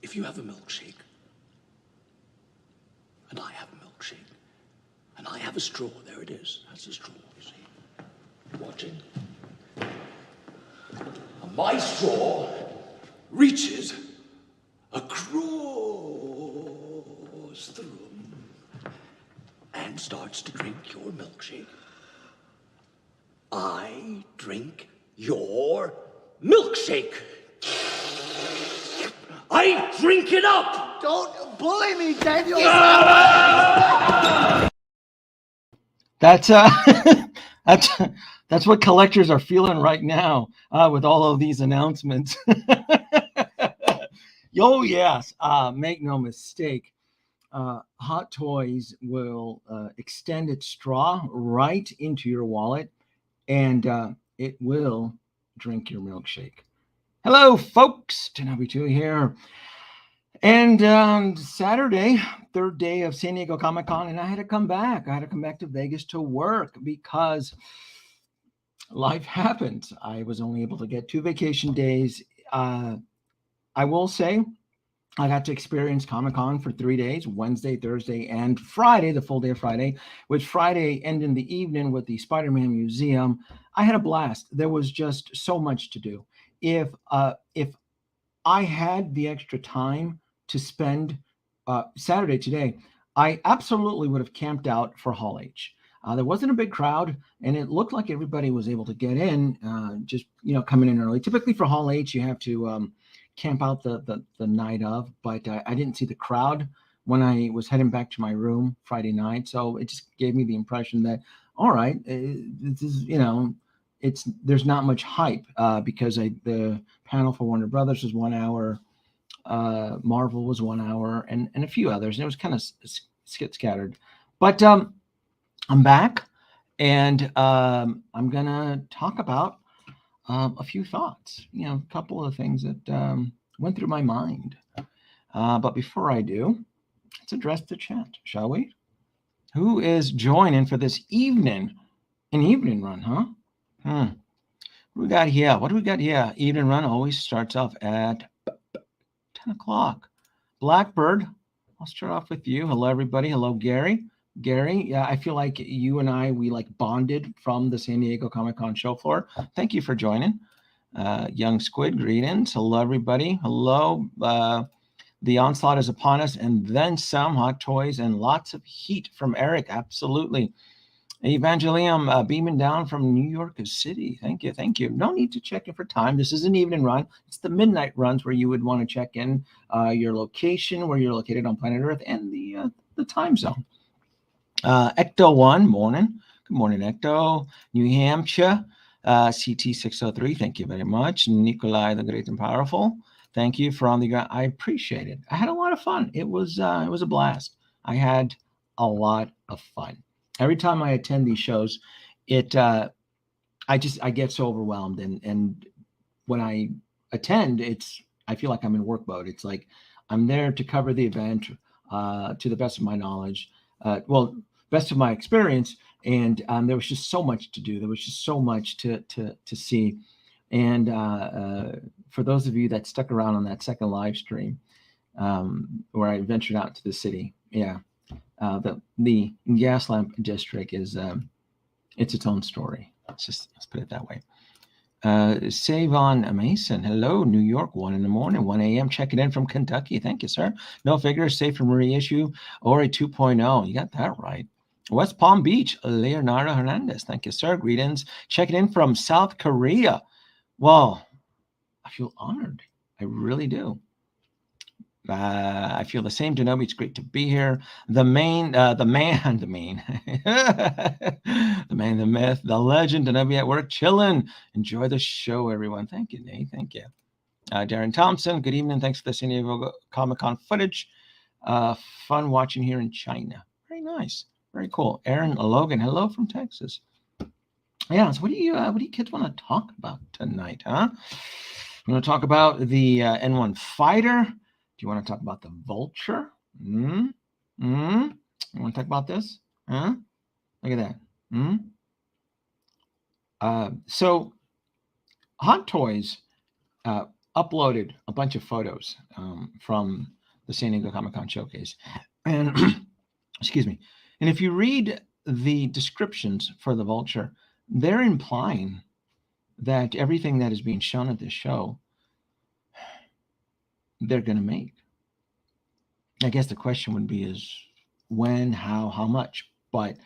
if you have a milkshake, and I have a milkshake, and I have a straw, there it is, that's a straw, you see, watching. And my straw reaches across the room and starts to drink your milkshake. I drink your milkshake. I drink it up. Don't bully me, Daniel. That's that's what collectors are feeling right now with all of these announcements. Oh yes, make no mistake. Hot Toys will extend its straw right into your wallet, and it will drink your milkshake. Hello, folks. Danoby2 here. And Saturday, third day of San Diego Comic-Con, and I had to come back. I had to come back to Vegas to work because life happens. I was only able to get 2 vacation days. I will say I got to experience Comic-Con for 3 days, Wednesday, Thursday, and Friday, the full day of Friday, with Friday end in the evening with the Spider-Man Museum. I had a blast. There was just so much to do. If I had the extra time to spend Saturday today, I absolutely would have camped out for Hall H. There wasn't a big crowd, and it looked like everybody was able to get in, just coming in early. Typically for Hall H, you have to camp out the night of, but I didn't see the crowd when I was heading back to my room Friday night, so it just gave me the impression that, all right, this is, there's not much hype because the panel for Warner Brothers was 1 hour, Marvel was 1 hour, and a few others, and it was kind of scattered. But I'm back, and I'm gonna talk about a few thoughts, a couple of things that went through my mind. But before I do, let's address the chat, shall we? Who is joining for this evening? An evening run, huh? What do we got here? What do we got here? Evening run always starts off at 10 o'clock. Blackbird, I'll start off with you. Hello, everybody. Hello, Gary. Gary, yeah, I feel like you and I, we like bonded from the San Diego Comic-Con show floor. Thank you for joining. Young Squid, greetings. Hello, everybody. Hello. The onslaught is upon us, and then some. Hot Toys and lots of heat from Eric. Absolutely. Evangelium beaming down from New York City. Thank you. Thank you. No need to check in for time. This is an evening run. It's the midnight runs where you would want to check in your location, where you're located on planet Earth, and the time zone. Ecto-1, morning. Good morning, Ecto. New Hampshire, CT603. Thank you very much. Nikolai, the Great and Powerful. Thank you for on the ground. I appreciate it. I had a lot of fun. It was a blast. I had a lot of fun. Every time I attend these shows, I get so overwhelmed, and when I attend, I feel like I'm in work mode. It's like I'm there to cover the event to the best of my knowledge, best of my experience, and there was just so much to do. There was just so much to see, and for those of you that stuck around on that second live stream, where I ventured out to the city, yeah. The gas lamp district is it's its own story. Let's put it that way. Savon Mason, hello, New York, 1 in the morning, 1 a.m. Checking in from Kentucky. Thank you, sir. No figures, safe from reissue or a 2.0. You got that right. West Palm Beach, Leonardo Hernandez. Thank you, sir. Greetings. Checking in from South Korea. Well, I feel honored. I really do. I feel the same, Danoby. It's great to be here. The man, the myth, the legend, Danoby at work, chilling. Enjoy the show, everyone. Thank you, Nate. Thank you. Darren Thompson, good evening. Thanks for the San Diego Comic-Con footage. Fun watching here in China. Very nice. Very cool. Aaron Logan, hello from Texas. Yeah, so what do you kids want to talk about tonight, huh? You want to talk about the N1 Fighter? Do you want to talk about the Vulture? You want to talk about this? Huh? Look at that. So Hot Toys uploaded a bunch of photos from the San Diego Comic-Con showcase. And excuse me. And if you read the descriptions for the Vulture, they're implying that everything that is being shown at this show, they're going to make. I guess the question would be is when, how much? But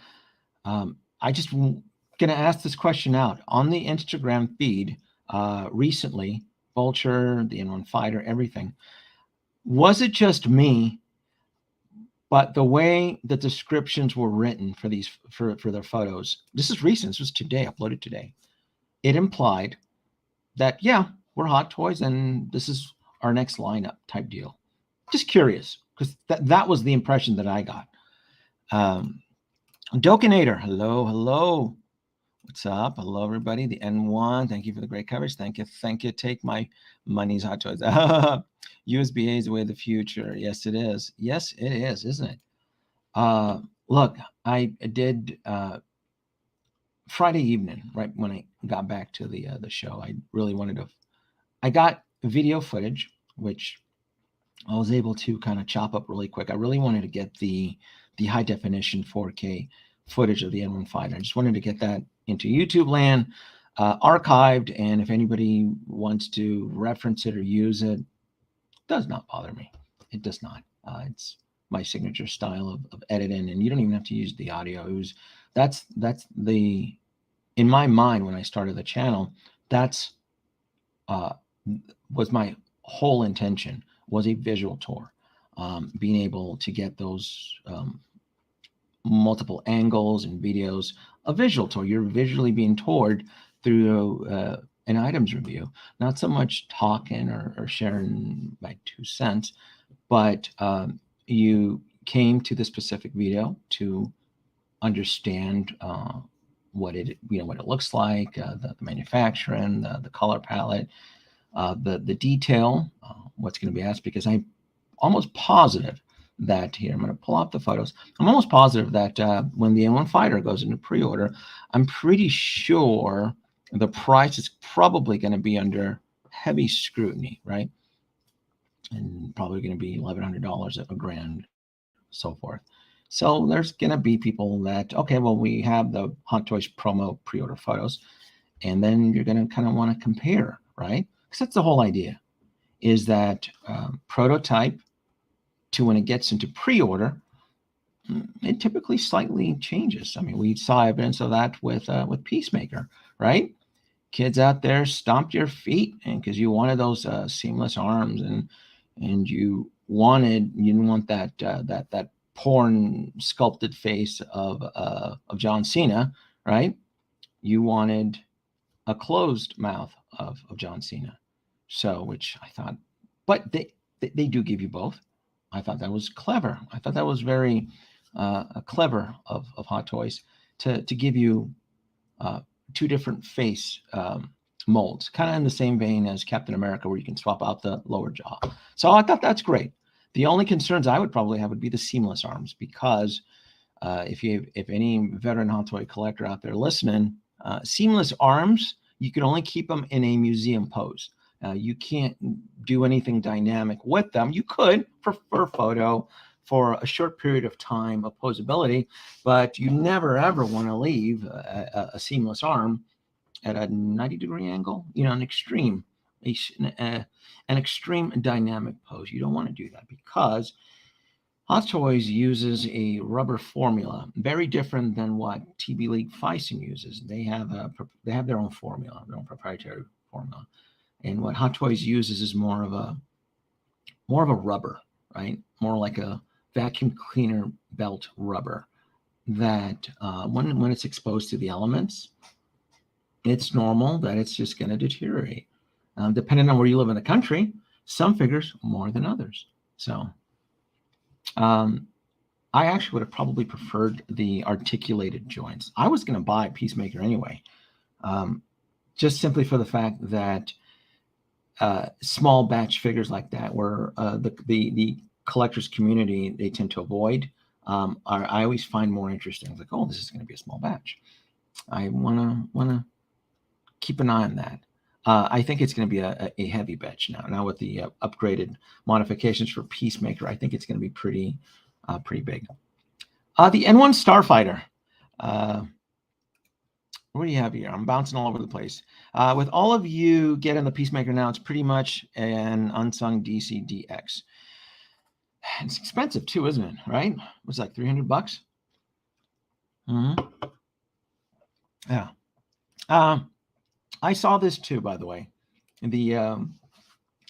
I just going to ask this question out on the Instagram feed recently, Vulture, the N1 Fighter, everything. Was it just me? But the way the descriptions were written for these for their photos, this is recent. This was today, uploaded today. It implied that yeah, we're Hot Toys and this is our next lineup type deal. Just curious because that was the impression that I got. Dokinator, hello. What's up? Hello, everybody. The N1, thank you for the great coverage. Thank you. Take my money's Hot Toys. USB-A is the way of the future. Yes, it is. Yes, it is, isn't it? Look, I did Friday evening, right when I got back to the show. I really wanted to. I got video footage, which I was able to kind of chop up really quick. I really wanted to get the high definition 4K footage of the N1 Fighter. I just wanted to get that into YouTube land, archived, and if anybody wants to reference it or use it, does not bother me. It does not. It's my signature style of editing, and you don't even have to use the audio. That's the, in my mind when I started the channel, that's was my whole intention, was a visual tour, being able to get those multiple angles and videos, a visual tour. You're visually being toured through an items review, not so much talking or sharing my 2 cents, but you came to the specific video to understand what it looks like, the manufacturing, the color palette, the detail, what's going to be asked, because I'm almost positive that here, I'm going to pull up the photos. I'm almost positive that when the N1 Fighter goes into pre-order, I'm pretty sure the price is probably going to be under heavy scrutiny, right? And probably going to be $1,100, a grand, so forth. So there's going to be people that, okay, well, we have the Hot Toys promo pre-order photos, and then you're going to kind of want to compare, right? Because that's the whole idea, is that prototype to when it gets into pre-order, it typically slightly changes. I mean, we saw evidence of that with Peacemaker, right? Kids out there stomped your feet, and because you wanted those seamless arms, and you didn't want that porn sculpted face of John Cena, right? You wanted a closed mouth of John Cena. So, which I thought, but they do give you both. I thought that was clever. I thought that was very clever of Hot Toys to give you 2 different face molds, kind of in the same vein as Captain America, where you can swap out the lower jaw. So I thought that's great. The only concerns I would probably have would be the seamless arms, because if any veteran Hot Toy collector out there listening, seamless arms, you can only keep them in a museum pose. You can't do anything dynamic with them. You could for photo for a short period of time of posability, but you never ever want to leave a seamless arm at a 90-degree angle, an extreme dynamic pose. You don't want to do that, because Hot Toys uses a rubber formula, very different than what TB League Feising uses. They have their own formula, their own proprietary formula. And what Hot Toys uses is more of a rubber, right? More like a vacuum cleaner belt rubber that when it's exposed to the elements, it's normal that it's just going to deteriorate. Depending on where you live in the country, some figures more than others. So I actually would have probably preferred the articulated joints. I was going to buy Peacemaker anyway, just simply for the fact that small batch figures like that, where the collectors community, they tend to avoid, I always find more interesting. It's like, oh, this is going to be a small batch. I want to keep an eye on that. I think it's going to be a heavy batch now. Now with the upgraded modifications for Peacemaker, I think it's going to be pretty big. The N1 Starfighter. What do you have here? I'm bouncing all over the place. With all of you getting the Peacemaker now, it's pretty much an unsung DC DX. It's expensive too, isn't it? Right? What's like $300? Mm-hmm. Yeah. I saw this too, by the way. The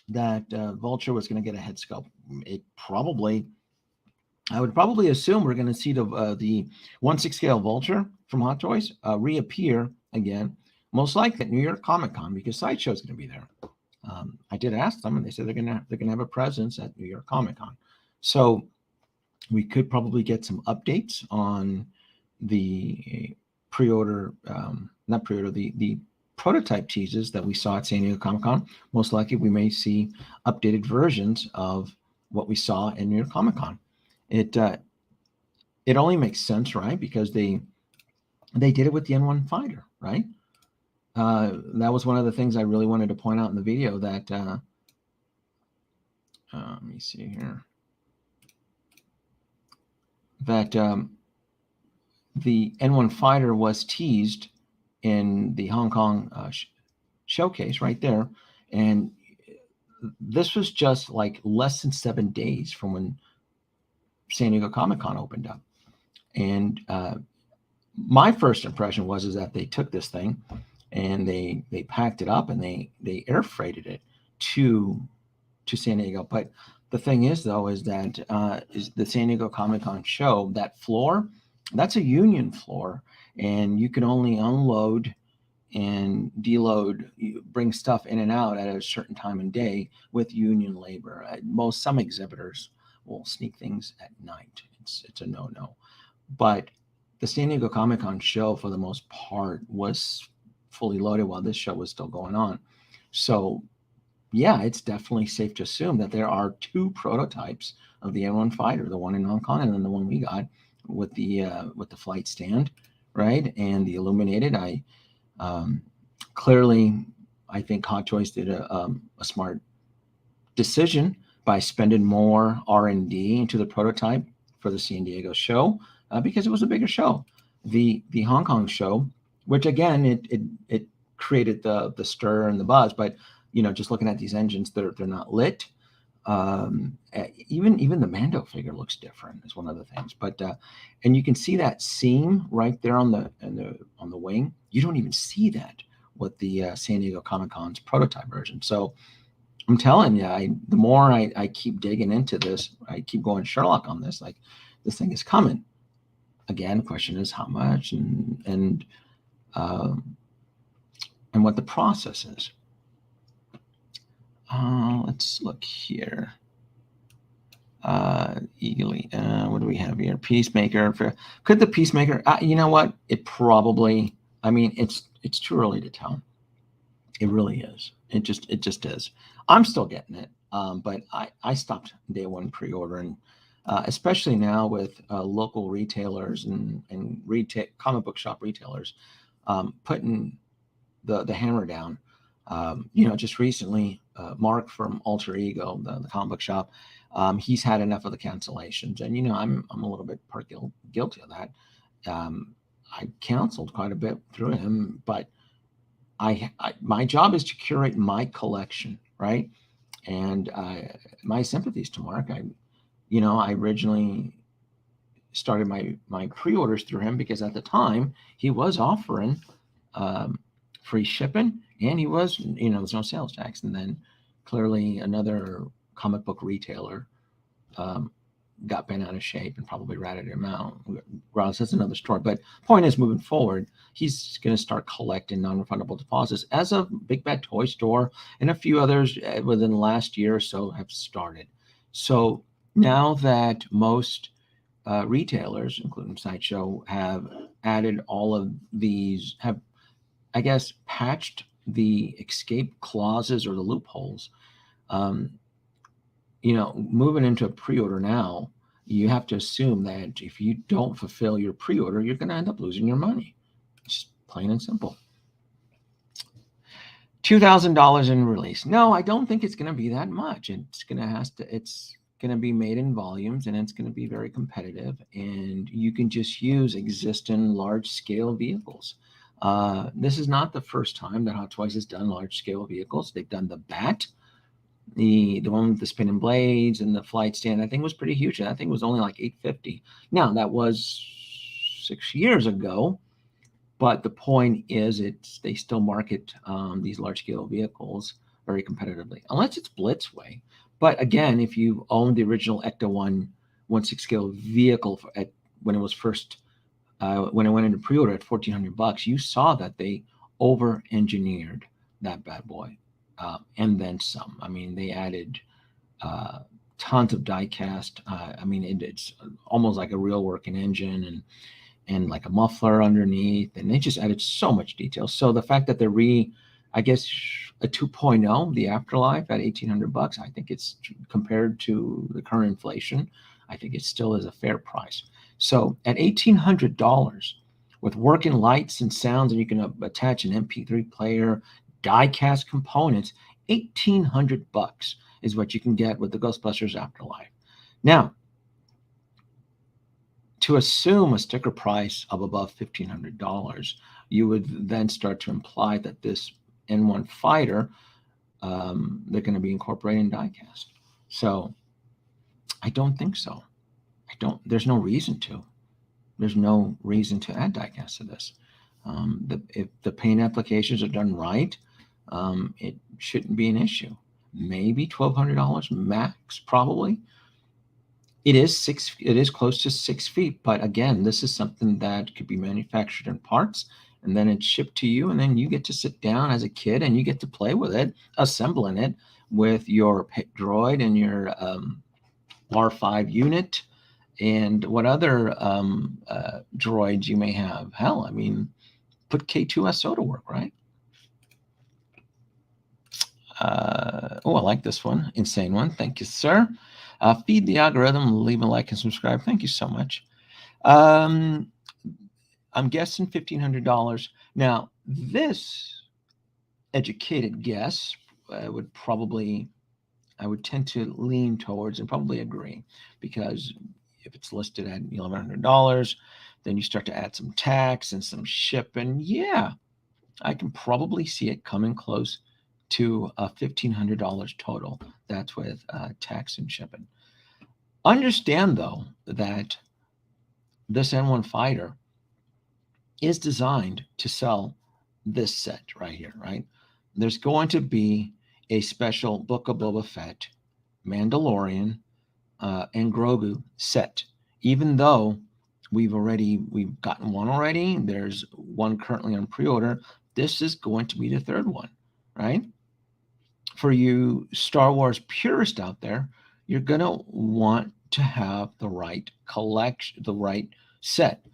that Vulture was going to get a head sculpt. I would probably assume we're going to see the 1/6 scale Vulture from Hot Toys reappear again, most likely at New York Comic Con, because Sideshow is going to be there. I did ask them, and they said they're going to have a presence at New York Comic Con. So we could probably get some updates on the the prototype teases that we saw at San Diego Comic Con. Most likely we may see updated versions of what we saw in New York Comic Con. It only makes sense, right? Because they did it with the N1 Fighter, right? That was one of the things I really wanted to point out in the video that let me see here. That the N1 Fighter was teased in the Hong Kong showcase right there. And this was just like less than 7 days from when San Diego Comic Con opened up. And my first impression was that they took this thing and they packed it up and they air freighted it to San Diego. But the thing is, though, is that is the San Diego Comic Con show, that floor, that's a union floor, and you can only unload and deload, bring stuff in and out at a certain time and day with union labor. Some exhibitors will sneak things at night. It's a no-no. But the San Diego Comic Con show, for the most part, was fully loaded while this show was still going on. So yeah, it's definitely safe to assume that there are 2 prototypes of the N1 Fighter, the one in Hong Kong and then the one we got with the flight stand, right? And the illuminated. Clearly, I think Hot Toys did a smart decision by spending more R&D into the prototype for the San Diego show because it was a bigger show. The Hong Kong show, which again it created the stir and the buzz, but just looking at these engines, they're not lit. Even the Mando figure looks different is one of the things. But and you can see that seam right there on the wing. You don't even see that with the San Diego Comic Con's prototype version. So I'm telling you, the more I keep digging into this, I keep going Sherlock on this. Like, this thing is coming. Again, the question is how much and what the process is. Let's look here. Eagerly, what do we have here? Peacemaker. Could the Peacemaker? You know what? It probably. I mean, it's too early to tell. It really is. It just is. I'm still getting it, but I stopped day one pre-ordering, especially now with local retailers and retail comic book shop retailers putting the hammer down. Just recently, Mark from Alter Ego, the comic book shop, he's had enough of the cancellations, and I'm a little bit guilty of that. I canceled quite a bit through him, but my job is to curate my collection, right? And my sympathies to Mark. I originally started my pre-orders through him because at the time he was offering free shipping, and he was, there's no sales tax. And then clearly another comic book retailer got bent out of shape and probably ratted him out. That's another story. But point is, moving forward, he's going to start collecting non-refundable deposits, as a Big Bad Toy Store and a few others within the last year or so have started. So now that most retailers, including Sideshow, have added all of these, have, I guess, patched the escape clauses or the loopholes. Moving into a pre-order now, you have to assume that if you don't fulfill your pre-order, you're going to end up losing your money. Just plain and simple. $2,000 in release. No, I don't think it's going to be that much. It's going to be made in volumes, and it's going to be very competitive. And you can just use existing large-scale vehicles. This is not the first time that Hot Toys has done large-scale vehicles. They've done the Bat, the one with the spinning blades and the flight stand. That thing was pretty huge. That thing was only like $850. Now that was 6 years ago, but the point is, they still market these large-scale vehicles very competitively, unless it's Blitzway. But again, if you owned the original Ecto-1 1/6 scale vehicle when it was first when it went into pre-order at $1,400, you saw that they over-engineered that bad boy, and then some. I mean, they added tons of die cast. I mean, it's almost like a real working engine, and like a muffler underneath, and they just added so much detail. So the fact that they're I guess a 2.0, the Afterlife at $1,800, I think it's, compared to the current inflation, I think it still is a fair price. So at $1,800 with working lights and sounds, and you can attach an MP3 player, die-cast components, $1,800 is what you can get with the Ghostbusters Afterlife. Now, to assume a sticker price of above $1,500, you would then start to imply that this N1 fighter, they're going to be incorporating diecast. So I don't think so. There's no reason to. There's no reason to add diecast to this. If the paint applications are done right, it shouldn't be an issue. Maybe $1,200 max, probably. It is close to 6 feet, but again, this is something that could be manufactured in parts, and then it's shipped to you, and then you get to sit down as a kid and you get to play with it, assembling it with your pet droid and your R5 unit and what other droids you may have. Hell, I mean, put K2SO to work, right? I like this one. Insane one. Thank you, sir. Feed the algorithm, leave a like and subscribe. Thank you so much. I'm guessing $1,500. Now, this educated guess I would tend to lean towards and probably agree, because if it's listed at $1,100, then you start to add some tax and some shipping. Yeah, I can probably see it coming close to $1,500 total. That's with tax and shipping. Understand, though, that this N1 fighter is designed to sell this set right here, right? There's going to be a special Book of Boba Fett, Mandalorian, and Grogu set. Even though we've gotten one already, there's one currently on pre-order. This is going to be the third one, right? For you Star Wars purists out there, you're going to want to have the right collection, the right set.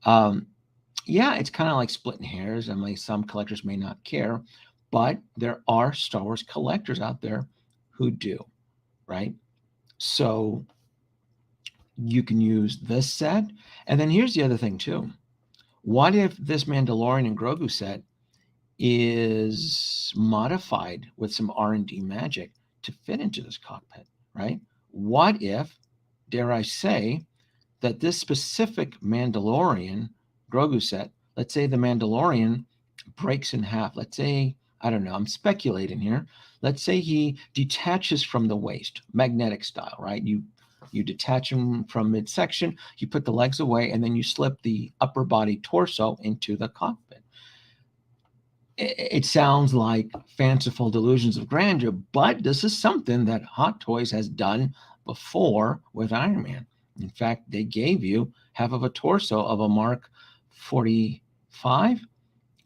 Yeah, it's kind of like splitting hairs. I mean, some collectors may not care, but there are Star Wars collectors out there who do, right? So you can use this set. And then here's the other thing too. What if this Mandalorian and Grogu set is modified with some R&D magic to fit into this cockpit, right? What if, dare I say, that this specific Mandalorian Grogu set, let's say the Mandalorian breaks in half. Let's say, I don't know, I'm speculating here. Let's say he detaches from the waist, magnetic style, right? You detach him from midsection, you put the legs away, and then you slip the upper body torso into the cockpit. It sounds like fanciful delusions of grandeur, but this is something that Hot Toys has done before with Iron Man. In fact, they gave you half of a torso of a Mark 45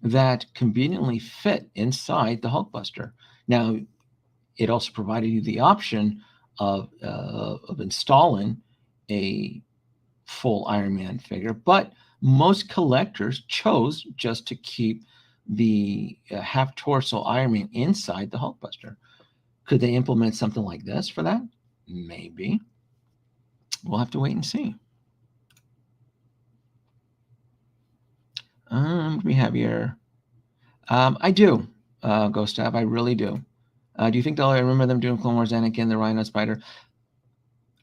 that conveniently fit inside the Hulkbuster. Now, it also provided you the option of installing a full Iron Man figure, but most collectors chose just to keep the half torso Iron Man inside the Hulkbuster. Could they implement something like this for that? Maybe. We'll have to wait and see. We have here. I do. Ghost Ab. I really do. Do you think I remember them doing Clone Wars Anakin, the Rhino Spider?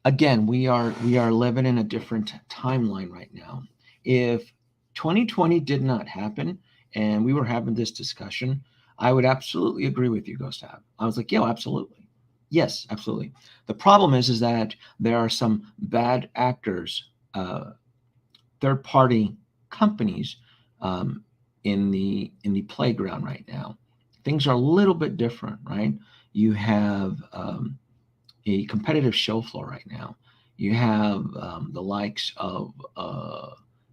Again, we are living in a different timeline right now. If 2020 did not happen and we were having this discussion, I would absolutely agree with you, Ghost Ab. I was like, yeah, absolutely. Yes, absolutely. The problem is that there are some bad actors, third-party companies in the playground right now. Things are a little bit different, right? You have a competitive show floor right now. You have the likes of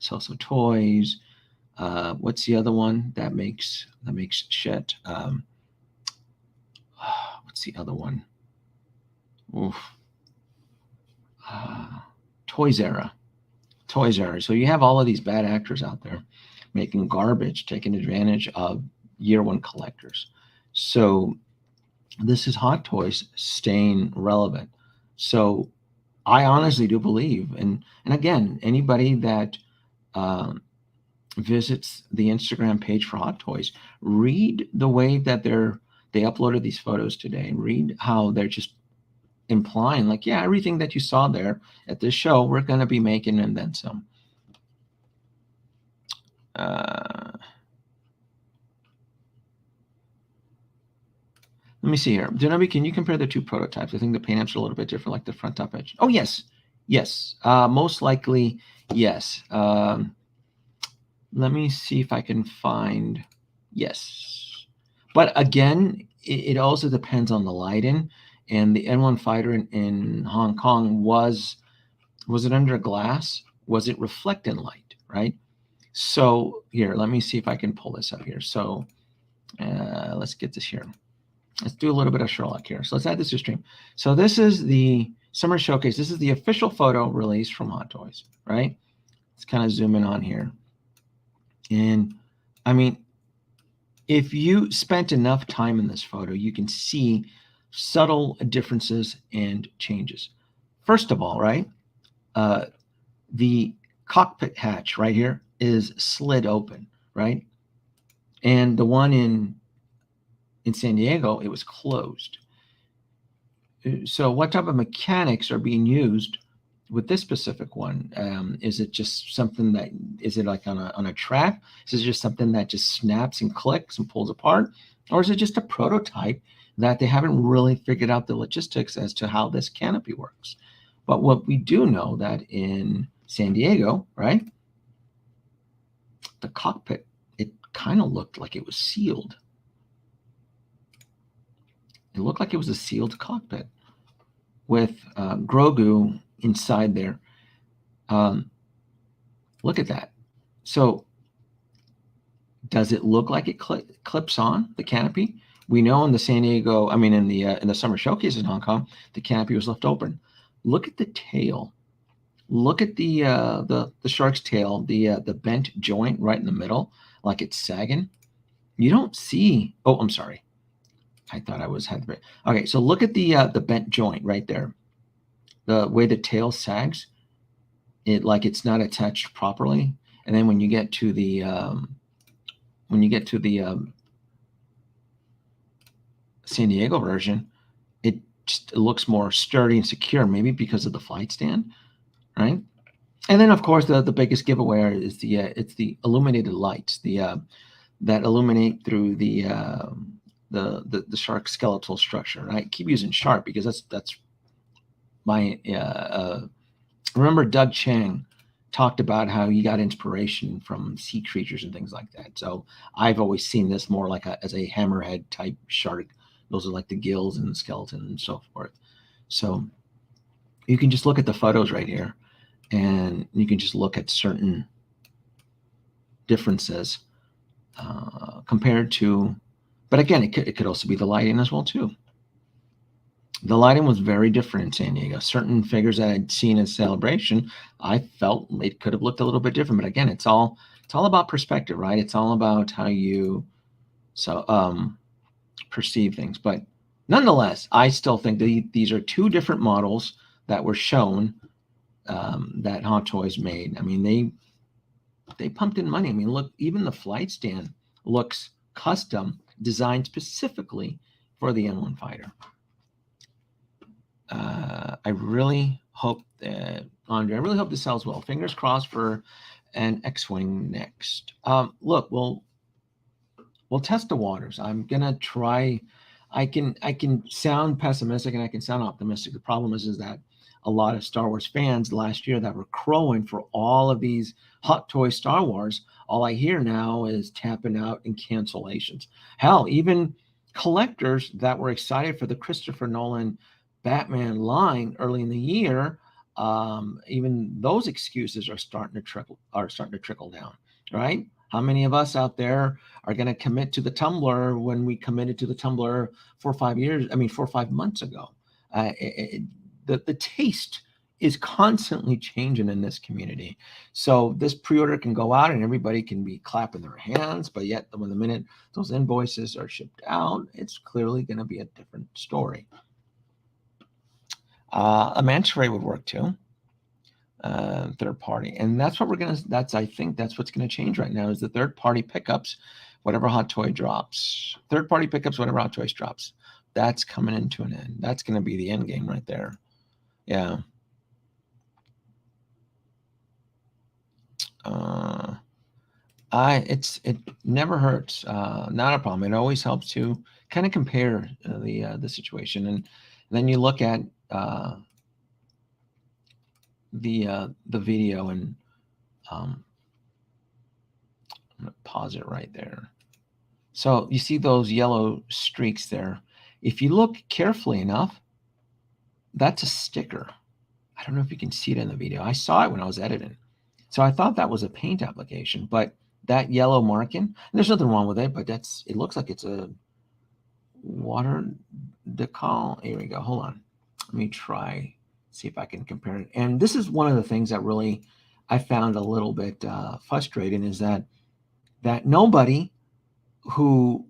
Celso Toys. What's the other one that makes shit? What's the other one? Oof. Toys Era. So you have all of these bad actors out there making garbage, taking advantage of year one collectors. So this is Hot Toys staying relevant. So I honestly do believe, and again, anybody that visits the Instagram page for Hot Toys, read the way that they uploaded these photos today. Read how they're just implying, like, yeah, everything that you saw there at this show, we're going to be making, and then some. Let me see here. Danoby, can you compare the two prototypes? I think the paint apps are a little bit different, like the front top edge. Oh, yes. Most likely, yes. Let me see if I can find. Yes. But again, it also depends on the lighting. And the N1 fighter in Hong Kong, was it under glass? Was it reflecting light, right? So here, let me see if I can pull this up here. So let's get this here. Let's do a little bit of Sherlock here. So let's add this to stream. So this is the Summer Showcase. This is the official photo release from Hot Toys, right? Let's kind of zoom in on here. And I mean, if you spent enough time in this photo, you can see subtle differences and changes. First of all, right, the cockpit hatch right here is slid open, right? And the one in San Diego, it was closed. So what type of mechanics are being used with this specific one? Is it just something that, is it like on a track? Is it just something that just snaps and clicks and pulls apart? Or is it just a prototype that they haven't really figured out the logistics as to how this canopy works? But what we do know that in San Diego, right, the cockpit, it kind of looked like it was sealed. It looked like it was a sealed cockpit with Grogu inside there. Look at that. So does it look like it clips on the canopy? We know in the San Diego, in the Summer Showcase in Hong Kong, the canopy was left open. Look at the tail. Look at the shark's tail, the bent joint right in the middle, like it's sagging. You don't see. Oh, I'm sorry. I thought I had the. Okay, so look at the bent joint right there. The way the tail sags, it's not attached properly. And then when you get to the San Diego version, it looks more sturdy and secure, maybe because of the flight stand, right? And then of course the biggest giveaway is it's the illuminated lights, that illuminate through the shark skeletal structure. Right? I keep using shark because that's my remember Doug Chang talked about how he got inspiration from sea creatures and things like that. So I've always seen this more like as a hammerhead type shark. Those are like the gills and the skeleton and so forth. So you can just look at the photos right here, and you can just look at certain differences compared to. But again, it could also be the lighting as well too. The lighting was very different in San Diego. Certain figures that I'd seen in Celebration, I felt it could have looked a little bit different. But again, it's all about perspective, right? It's all about how you perceive things. But nonetheless, I still think these are two different models that were shown that Hot Toys made. I mean, they pumped in money. I mean, look, even the flight stand looks custom designed specifically for the N1 fighter. I really hope that, Andre, I really hope this sells well. Fingers crossed for an X-Wing next. Look, we'll test the waters. I'm gonna try. I can sound pessimistic and I can sound optimistic. The problem is that a lot of Star Wars fans last year that were crowing for all of these hot toy Star Wars, all I hear now is tapping out and cancellations. Hell, even collectors that were excited for the Christopher Nolan Batman line early in the year, even those excuses are starting to trickle down, right? How many of us out there are going to commit to the Tumblr when we committed to the Tumblr 4 or 5 months ago? The taste is constantly changing in this community. So this pre-order can go out and everybody can be clapping their hands, but yet when the minute those invoices are shipped out, it's clearly going to be a different story. A manta ray would work too. Third party, and that's what I think that's what's gonna change right now is the third party pickups, whatever hot toy drops. Third party pickups, whatever hot toys drops. That's coming into an end. That's gonna be the end game right there. Yeah. It never hurts. Not a problem. It always helps to kind of compare the situation, and then you look at the video, and I'm gonna pause it right there. So you see those yellow streaks there. If you look carefully enough, that's a sticker. I don't know if you can see it in the video. I saw it when I was editing. So I thought that was a paint application, but that yellow marking, and there's nothing wrong with it, but it looks like it's a water decal. Here we go. Hold on. Let me try, see if I can compare it. And this is one of the things that really I found a little bit frustrating is that nobody who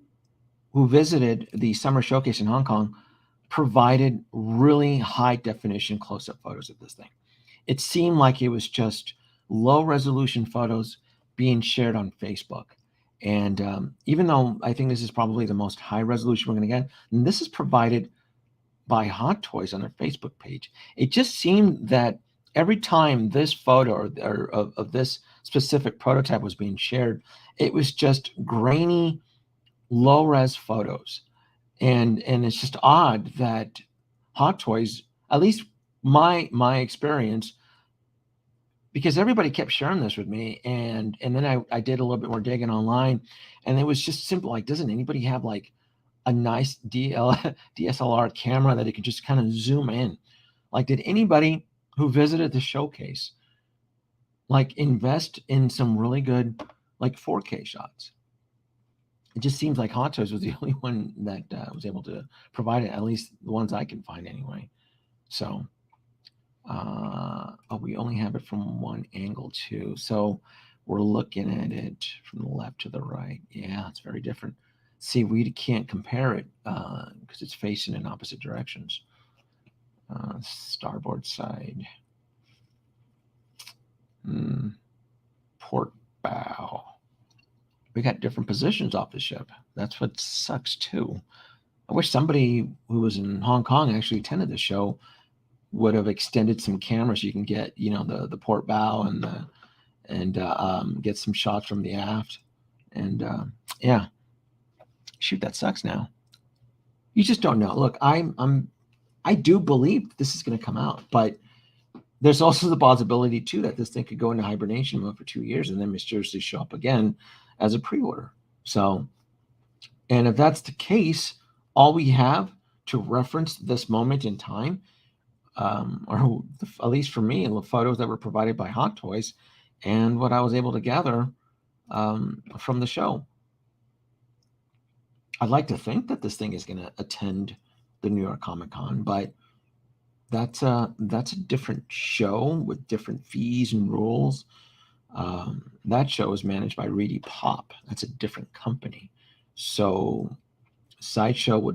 visited the summer showcase in Hong Kong provided really high definition close-up photos of this thing. It seemed like it was just low resolution photos being shared on Facebook. And even though I think this is probably the most high resolution we're going to get, and this is provided by Hot Toys on their Facebook page, it just seemed that every time this photo of this specific prototype was being shared, it was just grainy, low-res photos. And it's just odd that Hot Toys, at least my experience, because everybody kept sharing this with me, and then I did a little bit more digging online, and it was just simple, like, doesn't anybody have like a nice DSLR camera that it could just kind of zoom in? Like, did anybody who visited the showcase like invest in some really good like 4K shots? It just seems like Hot Toys was the only one that was able to provide it, at least the ones I can find anyway. So, we only have it from one angle too. So we're looking at it from the left to the right. Yeah, it's very different. See, we can't compare it because it's facing in opposite directions. Starboard side. Port bow. We got different positions off the ship. That's what sucks too. I wish somebody who was in Hong Kong actually attended the show would have extended some cameras. You can get, the port bow and get some shots from the aft. And yeah, shoot, that sucks now. You just don't know. Look, I do believe this is going to come out, but there's also the possibility too that this thing could go into hibernation mode for 2 years and then mysteriously show up again as a pre-order. So, and if that's the case, all we have to reference this moment in time, or at least for me, the photos that were provided by Hot Toys and what I was able to gather from the show. I'd like to think that this thing is going to attend the New York Comic Con, but that's a different show with different fees and rules. That show is managed by Reedy Pop. That's a different company. So Sideshow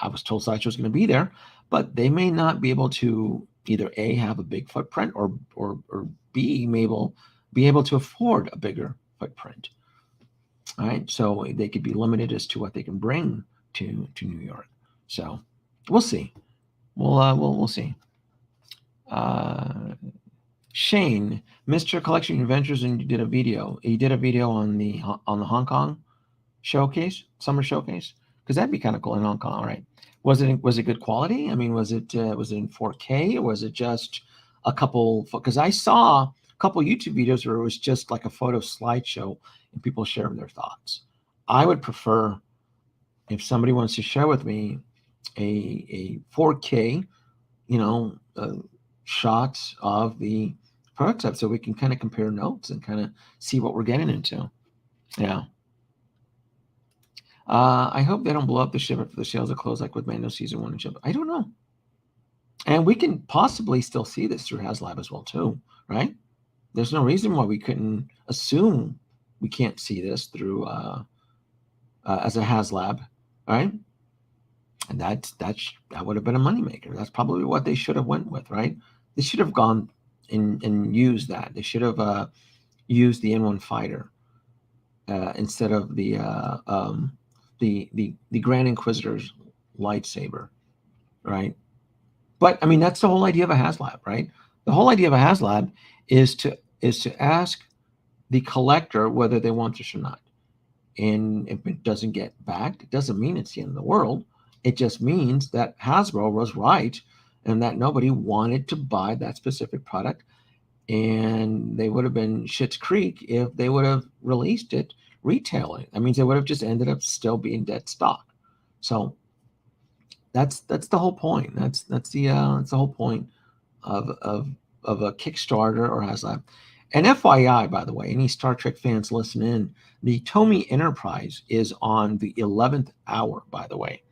I was told Sideshow was going to be there, but they may not be able to either A, have a big footprint, or B, be able to afford a bigger footprint. All right, so they could be limited as to what they can bring to New York. So we'll see. We'll see. Shane, Mr. Collection Adventures, and you did a video. You did a video on the Hong Kong showcase, summer showcase, because that'd be kind of cool in Hong Kong, right? Was it good quality? I mean, was it in 4K, or was it just a couple? Because I saw a couple YouTube videos where it was just like a photo slideshow and people sharing their thoughts. I would prefer, if somebody wants to share with me a 4K, shots of the prototype, so we can kind of compare notes and kind of see what we're getting into. Yeah. I hope they don't blow up the ship after the sales are closed, like with Mando Season 1 and ship. I don't know. And we can possibly still see this through HasLab as well, too, right? There's no reason why we couldn't assume we can't see this through as a HasLab, right? And that would have been a moneymaker. That's probably what they should have went with, right? They should have gone and used that. They should have used the N1 fighter instead of the Grand Inquisitor's lightsaber, right? But I mean, that's the whole idea of a HasLab, right? The whole idea of a HasLab is to ask the collector whether they want this or not. And if it doesn't get backed, it doesn't mean it's the end of the world. It just means that Hasbro was right and that nobody wanted to buy that specific product. And they would have been Schitt's Creek if they would have released it retailing. That means they would have just ended up still being dead stock. So that's the whole point. That's the whole point of a Kickstarter or HasLab. And FYI, by the way, any Star Trek fans listen in, the Tomy Enterprise is on the 11th hour, by the way.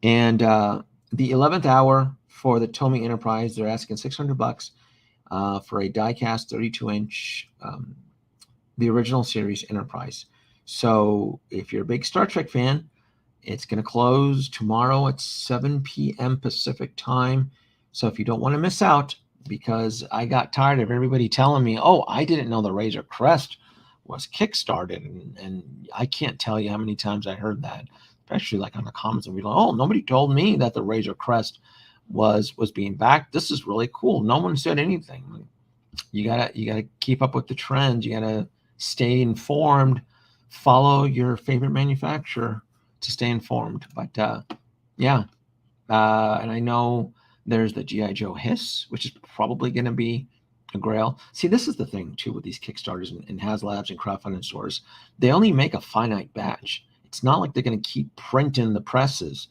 And the 11th hour for the Tomy Enterprise, they're asking $600 for a die-cast 32-inch, the original series Enterprise. So if you're a big Star Trek fan, it's going to close tomorrow at 7 p.m. Pacific time. So if you don't want to miss out, because I got tired of everybody telling me, oh, I didn't know the Razor Crest was kickstarted. And I can't tell you how many times I heard that, especially like on the comments and be like, oh, nobody told me that the Razor Crest was being backed. This is really cool. No one said anything. You gotta keep up with the trends. You gotta stay informed, follow your favorite manufacturer to stay informed. But yeah. And I know there's the G.I. Joe Hiss, which is probably going to be a grail. See, this is the thing, too, with these Kickstarters and HasLabs and crowdfunding stores. They only make a finite batch. It's not like they're going to keep printing the presses.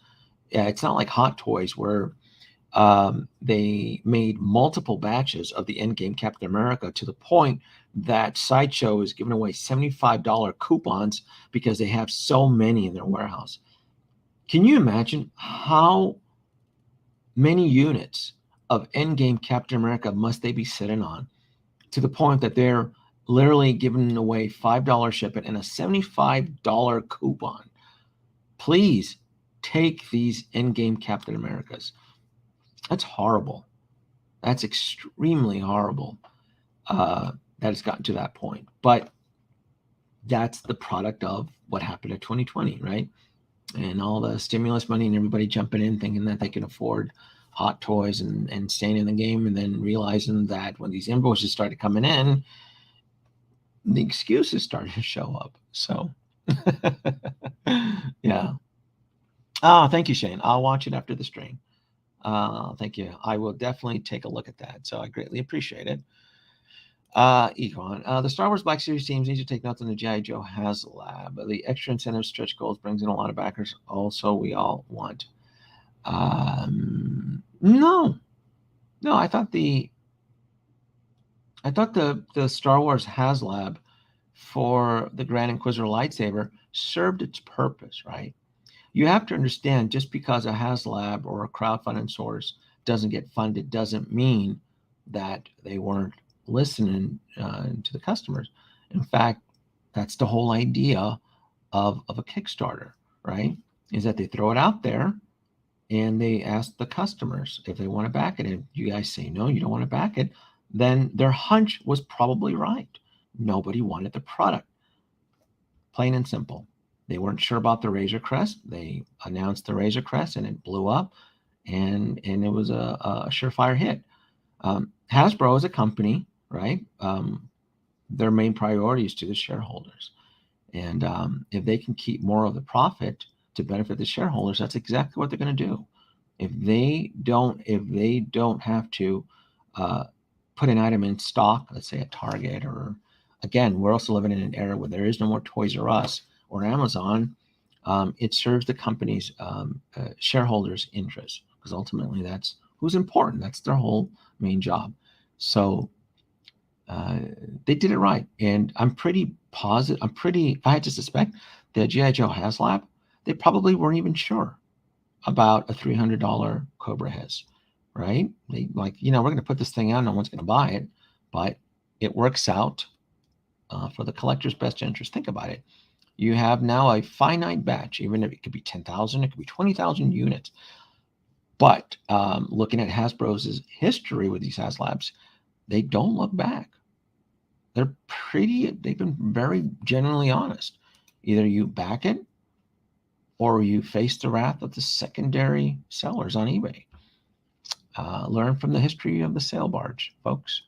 It's not like Hot Toys where they made multiple batches of the Endgame Captain America to the point that Sideshow is giving away $75 coupons because they have so many in their warehouse. Can you imagine how many units of Endgame Captain America must they be sitting on to the point that they're literally giving away $5 shipping and a $75 coupon? Please take these Endgame Captain Americas. That's horrible. That's extremely horrible that it's gotten to that point. But that's the product of what happened in 2020, right? And all the stimulus money and everybody jumping in thinking that they can afford Hot Toys and staying in the game, and then realizing that when these invoices started coming in, the excuses started to show up. So yeah. Oh, thank you, Shane. I'll watch it after the stream. Thank you. I will definitely take a look at that. So I greatly appreciate it. Econ, the Star Wars Black Series teams need to take notes on the G.I. Joe HasLab. The extra incentive stretch goals brings in a lot of backers. Also, we all want. No. I thought the Star Wars HasLab for the Grand Inquisitor lightsaber served its purpose, right? You have to understand, just because a HasLab or a crowdfunding source doesn't get funded doesn't mean that they weren't listening to the customers. In fact, that's the whole idea of a Kickstarter, right? Is that they throw it out there and they ask the customers if they want to back it. And you guys say, no, you don't want to back it. Then their hunch was probably right. Nobody wanted the product. Plain and simple. They weren't sure about the Razor Crest. They announced the Razor Crest and it blew up, and it was a surefire hit. Hasbro is a company, right? Their main priority is to the shareholders. And if they can keep more of the profit to benefit the shareholders, that's exactly what they're going to do. If they don't have to put an item in stock, let's say at Target, or again, we're also living in an era where there is no more Toys R Us or Amazon. It serves the company's shareholders' interests, because ultimately that's who's important. That's their whole main job. So they did it right, and I'm pretty positive. If I had to suspect, the G.I. Joe HasLab, they probably weren't even sure about a $300 Cobra Hez, right? They we're going to put this thing out, no one's going to buy it, but it works out for the collector's best interest. Think about it. You have now a finite batch, even if it could be 10,000, it could be 20,000 units. But looking at Hasbro's history with these HasLabs, they don't look back. They've been very genuinely honest. Either you back it or you face the wrath of the secondary sellers on eBay. Learn from the history of the sale barge, folks.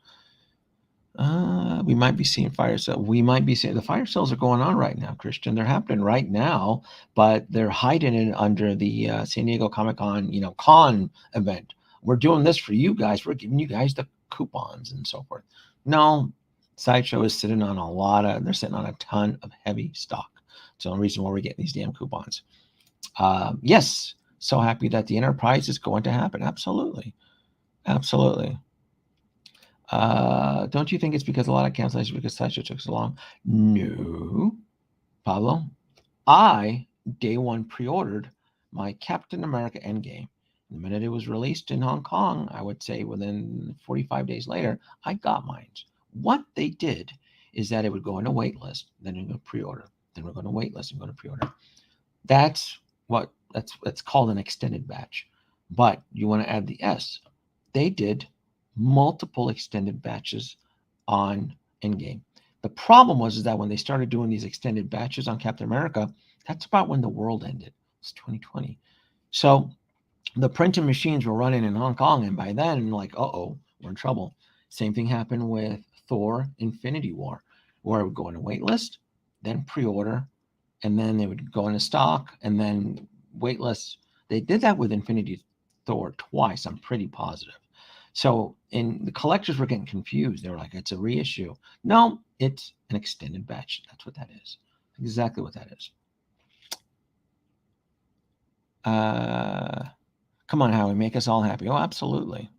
We might be seeing fire sales. The fire sales are going on right now, Christian. They're happening right now, but they're hiding it under the San Diego Comic-Con, con event. We're doing this for you guys. We're giving you guys the coupons and so forth. No, Sideshow is sitting on they're sitting on a ton of heavy stock. It's the only reason why we're getting these damn coupons. Yes, so happy that the enterprise is going to happen. Absolutely. Absolutely. Don't you think it's because a lot of cancellations because Sideshow took so long? No, Pablo. I, day one, pre-ordered my Captain America Endgame. The minute it was released in Hong Kong, I would say within 45 days later, I got mine. What they did is that it would go on a wait list, then you go pre-order, then we're going to wait list and go to pre-order. That's called an extended batch. But you want to add the S. They did multiple extended batches on Endgame. The problem was that when they started doing these extended batches on Captain America, that's about when the world ended. It's 2020. So the printing machines were running in Hong Kong, and by then, we're in trouble. Same thing happened with Thor Infinity War, where it would go on a wait list, then pre-order, and then they would go into stock, and then wait list. They did that with Infinity Thor twice, I'm pretty positive. So the collectors were getting confused. They were like, it's a reissue. No, it's an extended batch. That's what that is. Exactly what that is. Come on, Howie, make us all happy. Oh, absolutely.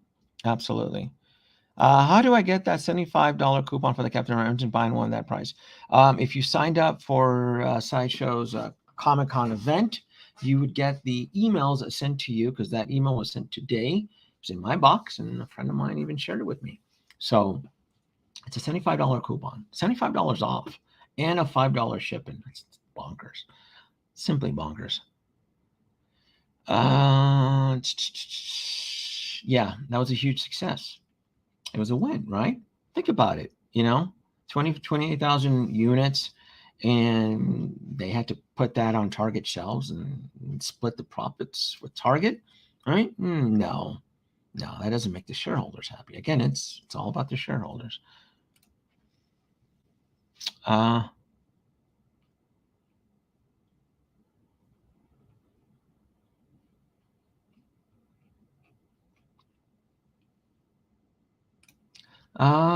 Absolutely. How do I get that $75 coupon for the Captain America and buying one at that price? If you signed up for Sideshow's Comic-Con event, you would get the emails sent to you, because that email was sent today. It's in my box, and a friend of mine even shared it with me. So it's a $75 coupon, $75 off, and a $5 shipping. That's bonkers. Simply bonkers. Yeah, that was a huge success. It was a win, right? Think about it, 28,000 units, and they had to put that on Target shelves and split the profits with Target, right? No, that doesn't make the shareholders happy. Again, it's all about the shareholders.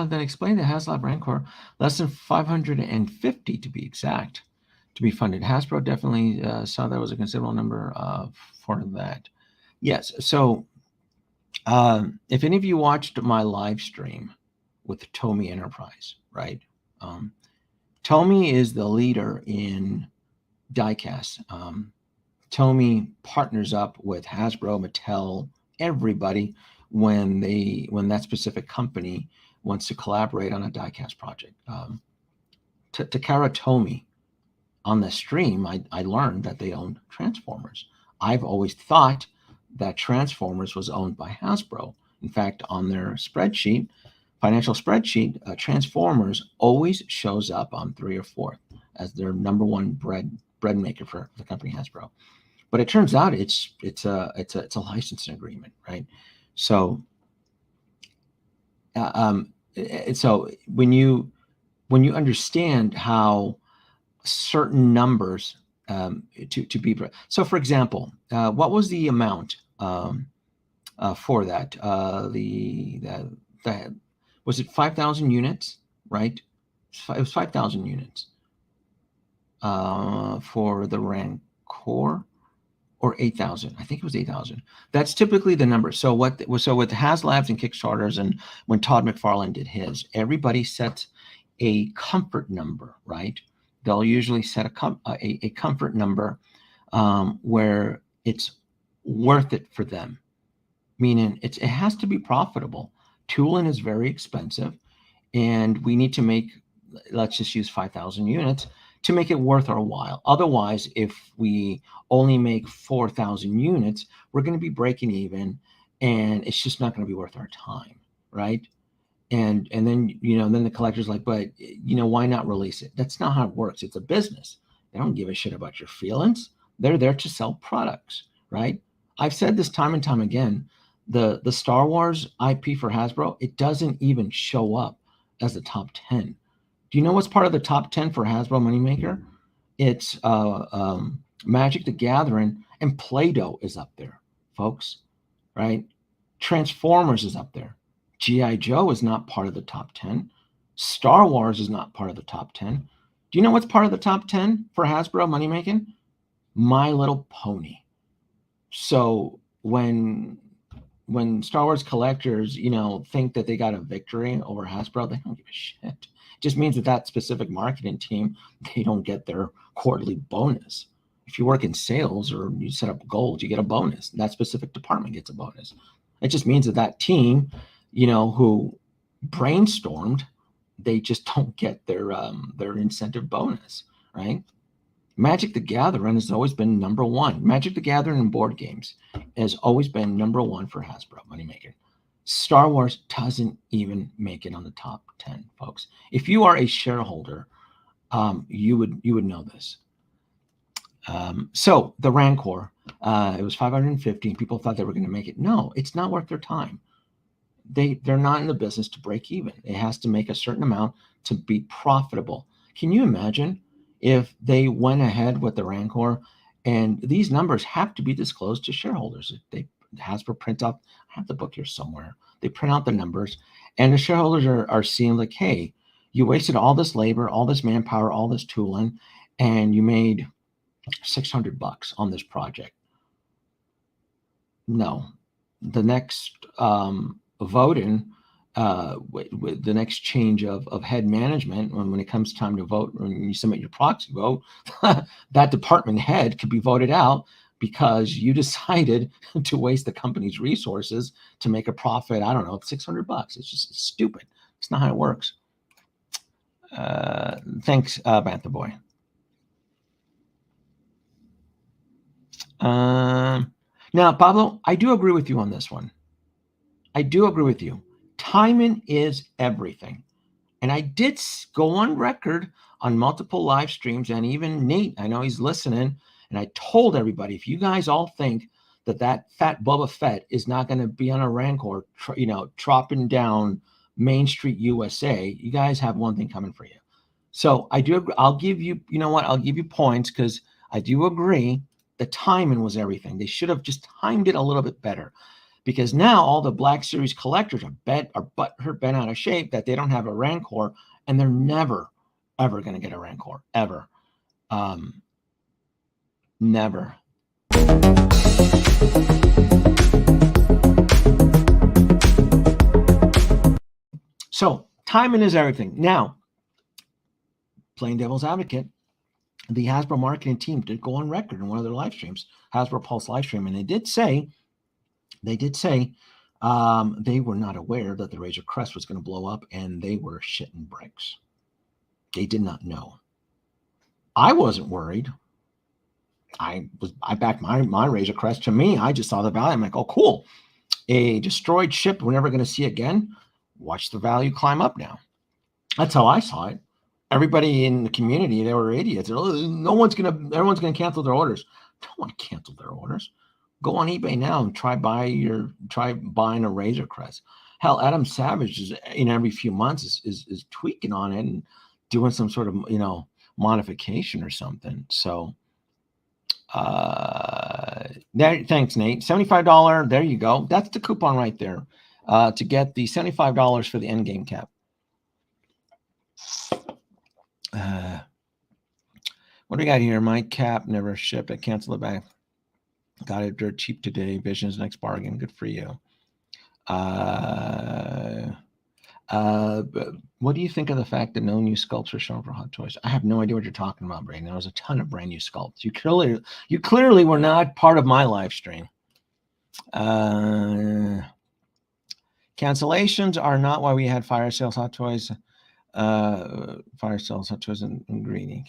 Then explain the HasLab Rancor, less than 550 to be exact, to be funded. Hasbro definitely saw that was a considerable number for that. Yes. So if any of you watched my live stream with Tomy Enterprise, right? Tomy is the leader in diecast. Tomy partners up with Hasbro, Mattel, everybody when that specific company wants to collaborate on a diecast project. Takara Tomy, on the stream, I learned that they own Transformers. I've always thought that Transformers was owned by Hasbro. In fact, on their financial spreadsheet, Transformers always shows up on 3 or 4. as their number one bread maker for the company Hasbro. But it turns out it's a licensing agreement, right? So so when you understand how certain numbers to be, so for example, what was the amount for that? Was it 5,000 units, right? It was 5,000 units for the Rancor, or 8,000. I think it was 8,000. That's typically the number. So with HasLabs and Kickstarters, and when Todd McFarlane did his, everybody sets a comfort number, right? They'll usually set a comfort number where it's worth it for them, meaning it has to be profitable. Tooling is very expensive, and we need to make, let's just use 5,000 units to make it worth our while. Otherwise, if we only make 4,000 units, we're going to be breaking even, and it's just not going to be worth our time, right? And then then the collector's like, but why not release it? That's not how it works. It's a business. They don't give a shit about your feelings. They're there to sell products, right? I've said this time and time again. The Star Wars IP for Hasbro, it doesn't even show up as the top 10. Do you know what's part of the top 10 for Hasbro Moneymaker? It's Magic the Gathering, and Play-Doh is up there, folks, right? Transformers is up there. G.I. Joe is not part of the top 10. Star Wars is not part of the top 10. Do you know what's part of the top 10 for Hasbro Moneymaking? My Little Pony. So when Star Wars collectors, think that they got a victory over Hasbro, they don't give a shit. It just means that specific marketing team, they don't get their quarterly bonus. If you work in sales or you set up goals, you get a bonus. That specific department gets a bonus. It just means that team, who brainstormed, they just don't get their incentive bonus, right? Magic the Gathering has always been number one. Magic the Gathering in board games has always been number one for Hasbro Moneymaker. Star Wars doesn't even make it on the top 10, folks. If you are a shareholder, you would know this. So the Rancor, it was 550. People thought they were going to make it. No, it's not worth their time. They're not in the business to break even. It has to make a certain amount to be profitable. Can you imagine if they went ahead with the Rancor, and these numbers have to be disclosed to shareholders? Hasbro print out, I have the book here somewhere. They print out the numbers, and the shareholders are seeing like, hey, you wasted all this labor, all this manpower, all this tooling, and you made $600 on this project. No, the next voting, with the next change of head management, when it comes time to vote, when you submit your proxy vote, that department head could be voted out because you decided to waste the company's resources to make a profit, I don't know, of $600. It's stupid. It's not how it works. Thanks, Bantha Boy. Now, Pablo, I do agree with you on this one. I do agree with you. Timing is everything. And I did go on record on multiple live streams, and even Nate, I know he's listening, and I told everybody, if you guys all think that fat Boba Fett is not going to be on a Rancor, tropping down Main Street, USA, you guys have one thing coming for you. So I do agree. I'll give you, I'll give you points, because I do agree the timing was everything. They should have just timed it a little bit better, because now all the Black Series collectors are bent out of shape that they don't have a Rancor, and they're never, ever going to get a Rancor, ever. Never. So timing is everything. Now, playing devil's advocate, the Hasbro marketing team did go on record in one of their live streams, Hasbro Pulse live stream, and they did say they were not aware that the Razor Crest was going to blow up, and they were shitting bricks. They did not know. I wasn't worried. I backed my Razor Crest. To me, I just saw the value. I'm like, oh, cool. A destroyed ship we're never going to see again. Watch the value climb up now. That's how I saw it. everybody in the community, they were idiots. Everyone's gonna cancel their orders. Don't want to cancel their orders. Go on eBay now and try buying a Razor Crest. Hell, Adam Savage is every few months is tweaking on it and doing some sort of modification or something. So thanks, Nate. $75. There you go. That's the coupon right there to get the $75 for the endgame cap. What do we got here? My cap never shipped. I canceled it back. Got it dirt cheap today. Vision's next bargain. Good for you. What do you think of the fact that no new sculpts are shown for Hot Toys? I have no idea what you're talking about, Brandon. There was a ton of brand new sculpts. You clearly were not part of my live stream. Cancellations are not why we had fire sales Hot Toys. Fire sales Hot Toys and greeting.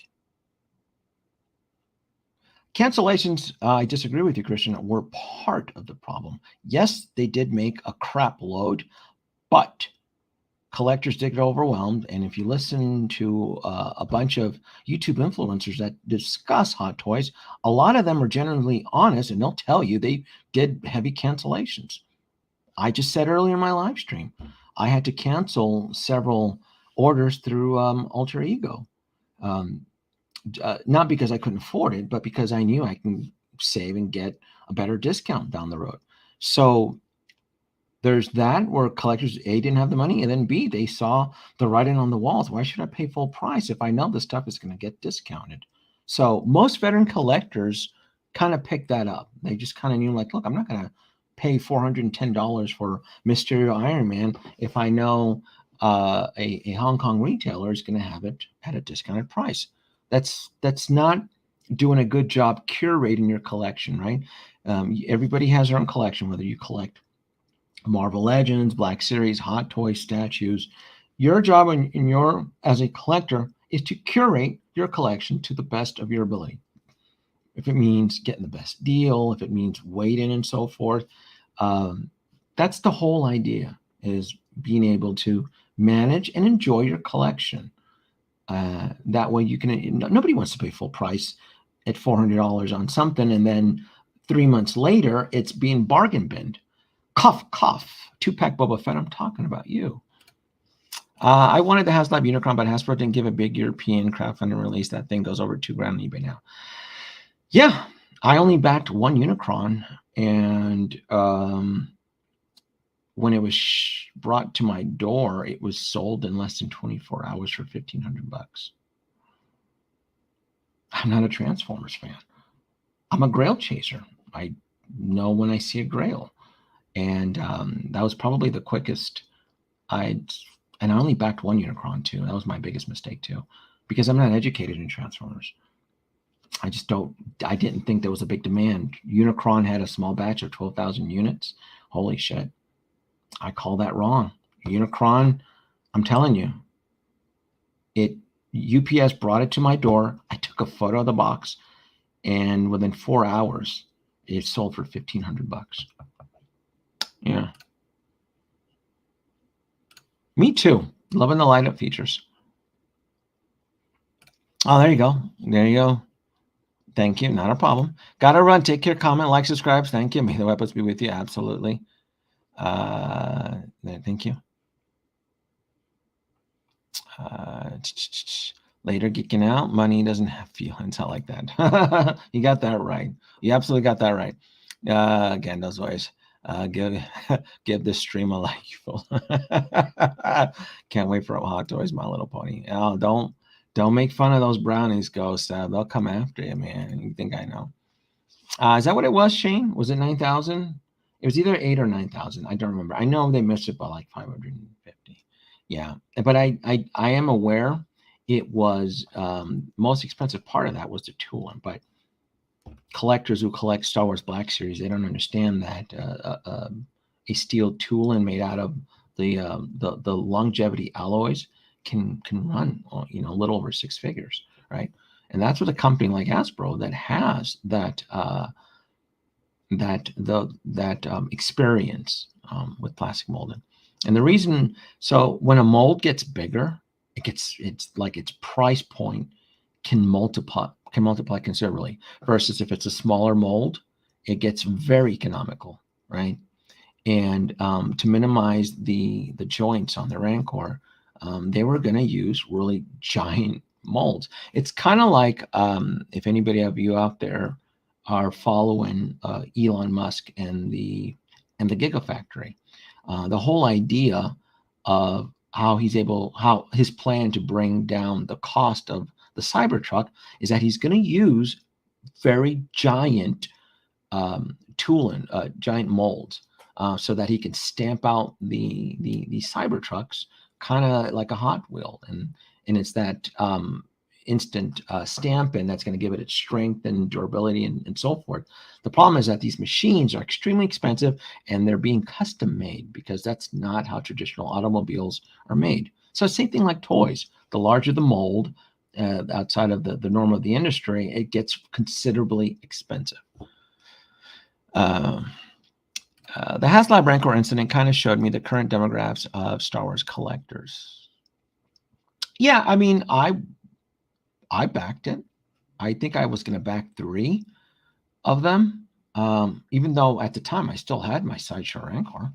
Cancellations, I disagree with you, Christian, were part of the problem. Yes, they did make a crap load, but collectors did get overwhelmed. And if you listen to a bunch of YouTube influencers that discuss Hot Toys, a lot of them are genuinely honest, and they'll tell you they did heavy cancellations. I just said earlier in my live stream, I had to cancel several orders through Alter Ego. Not because I couldn't afford it, but because I knew I can save and get a better discount down the road. So there's that where collectors, A, didn't have the money, and then B, they saw the writing on the walls. Why should I pay full price if I know this stuff is going to get discounted? So most veteran collectors kind of picked that up. They just kind of knew, like, look, I'm not going to pay $410 for Mysterio Iron Man if I know a Hong Kong retailer is going to have it at a discounted price. That's not doing a good job curating your collection, right? Everybody has their own collection, whether you collect Marvel Legends, Black Series, Hot Toys, statues. Your job as a collector is to curate your collection to the best of your ability. If it means getting the best deal, if it means waiting and so forth, that's the whole idea, is being able to manage and enjoy your collection. That way you can, nobody wants to pay full price at $400 on something, and then 3 months later, it's being bargain binned. Cough, cough. 2-pack Boba Fett, I'm talking about you. I wanted the Hasbro Unicron, but Hasbro didn't give a big European crowdfunding release. That thing goes over $2,000 on eBay now. Yeah, I only backed one Unicron, and when it was brought to my door, it was sold in less than 24 hours for $1,500. I'm not a Transformers fan. I'm a Grail chaser. I know when I see a Grail. And that was probably the quickest and I only backed one Unicron too. That was my biggest mistake too, because I'm not educated in Transformers. I didn't think there was a big demand. Unicron had a small batch of 12,000 units. Holy shit. I call that wrong. Unicron, I'm telling you, UPS brought it to my door. I took a photo of the box, and within 4 hours, it sold for $1,500. Yeah. Me too. Loving the light up features. Oh, there you go. There you go. Thank you. Not a problem. Gotta run. Take care. Comment, like, subscribe. Thank you. May the weapons be with you. Absolutely. Thank you. Later geeking out. Money doesn't have feelings. I like that. You got that right. You absolutely got that right. Again, those ways. Give this stream a like. Can't wait for Hot Toys, My Little Pony. Oh, don't make fun of those brownies, Ghost. They'll come after you, man. You think I know? Is that what it was, Shane? Was it 9,000? It was either 8 or 9,000. I don't remember. I know they missed it by like 550. Yeah, but I am aware it was most expensive part of that was the tooling. But collectors who collect Star Wars Black Series, they don't understand that a steel tooling made out of the longevity alloys can run a little over 6 figures, right? And that's what a company like Hasbro that has that experience with plastic molding. And the reason, so when a mold gets bigger, it's like its price point can multiply considerably, versus if it's a smaller mold, it gets very economical, right? And to minimize the joints on the Rancor, they were going to use really giant molds. It's kind of like if anybody of you out there are following Elon Musk and the Gigafactory, the whole idea of how his plan to bring down the cost of the Cybertruck is that he's going to use very giant tooling, giant molds, so that he can stamp out the Cybertrucks kind of like a Hot Wheel, and it's that instant stamping that's going to give it its strength and durability and so forth. The problem is that these machines are extremely expensive and they're being custom made, because that's not how traditional automobiles are made. So same thing like toys. The larger the mold, outside of the norm of the industry, it gets considerably expensive. The HasLab Rancor incident kind of showed me the current demographics of Star Wars collectors. Yeah, I mean, I backed it. I think I was going to back 3 of them, even though at the time I still had my Sideshow Rancor.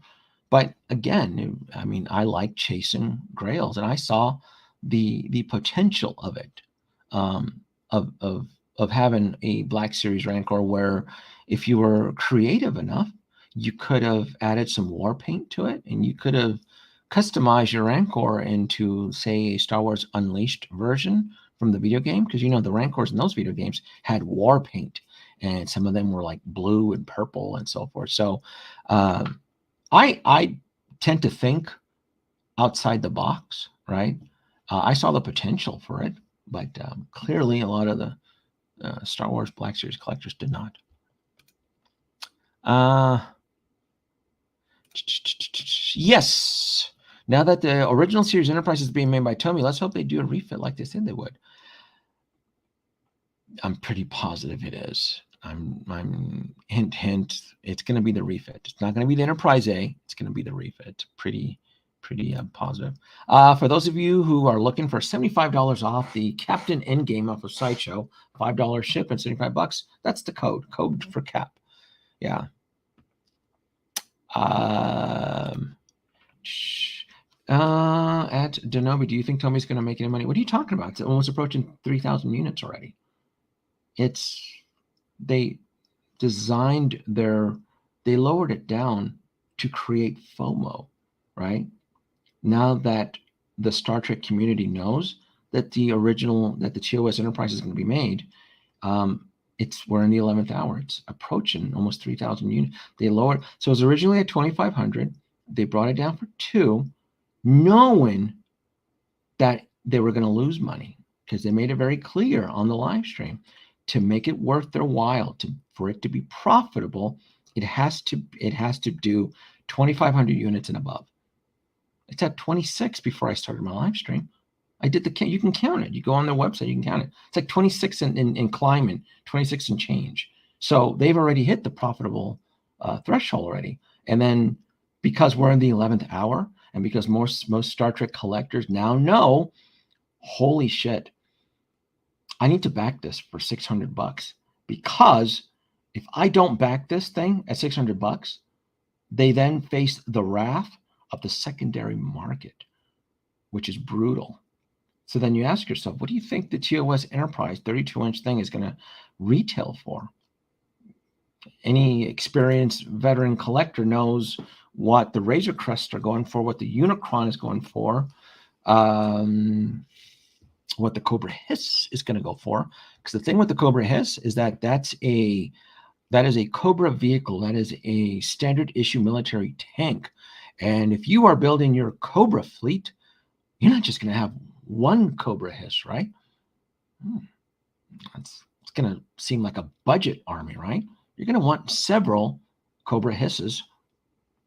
But again, I mean, I like chasing grails, and I saw the potential of it, of having a Black Series Rancor, where if you were creative enough, you could have added some war paint to it, and you could have customized your Rancor into, say, a Star Wars Unleashed version from the video game, because the Rancors in those video games had war paint, and some of them were like blue and purple and so forth. So I tend to think outside the box, right? I saw the potential for it, but clearly a lot of the Star Wars Black Series collectors did not. Yes. Now that the original series Enterprise is being made by Tomy, let's hope they do a refit like they said they would. I'm pretty positive it is. I'm hint. It's going to be the refit. It's not going to be the Enterprise A. It's going to be the refit. Pretty positive. For those of you who are looking for $75 off the Captain Endgame off of Sideshow, $5 ship and $75. That's the code for Cap. Yeah. At Danoby, do you think Tomy's going to make any money? What are you talking about? It's almost approaching 3,000 units already. They lowered it down to create FOMO, right? Now that the Star Trek community knows that the TOS Enterprise is going to be made, we're in the 11th hour. It's approaching almost 3,000 units. They lowered, so it was originally at 2,500. They brought it down for 2, knowing that they were going to lose money, because they made it very clear on the live stream, to make it worth their while, for it to be profitable, it has to do 2,500 units and above. It's at 26 before I started my live stream. I did you can count it. You go on their website, you can count it. It's like 26 in climbing, 26 and change. So they've already hit the profitable threshold already. And then because we're in the 11th hour, and because most Star Trek collectors now know, holy shit, I need to back this for $600, because if I don't back this thing at $600, they then face the wrath of the secondary market, which is brutal. So then you ask yourself, what do you think the TOS Enterprise 32-inch thing is going to retail for? Any experienced veteran collector knows what the Razor Crests are going for, what the Unicron is going for, what the Cobra Hiss is going to go for. Because the thing with the Cobra Hiss is that that is a Cobra vehicle. That is a standard issue military tank. And if you are building your Cobra fleet, you're not just going to have one Cobra Hiss, right? It's going to seem like a budget army, right? You're going to want several Cobra Hisses,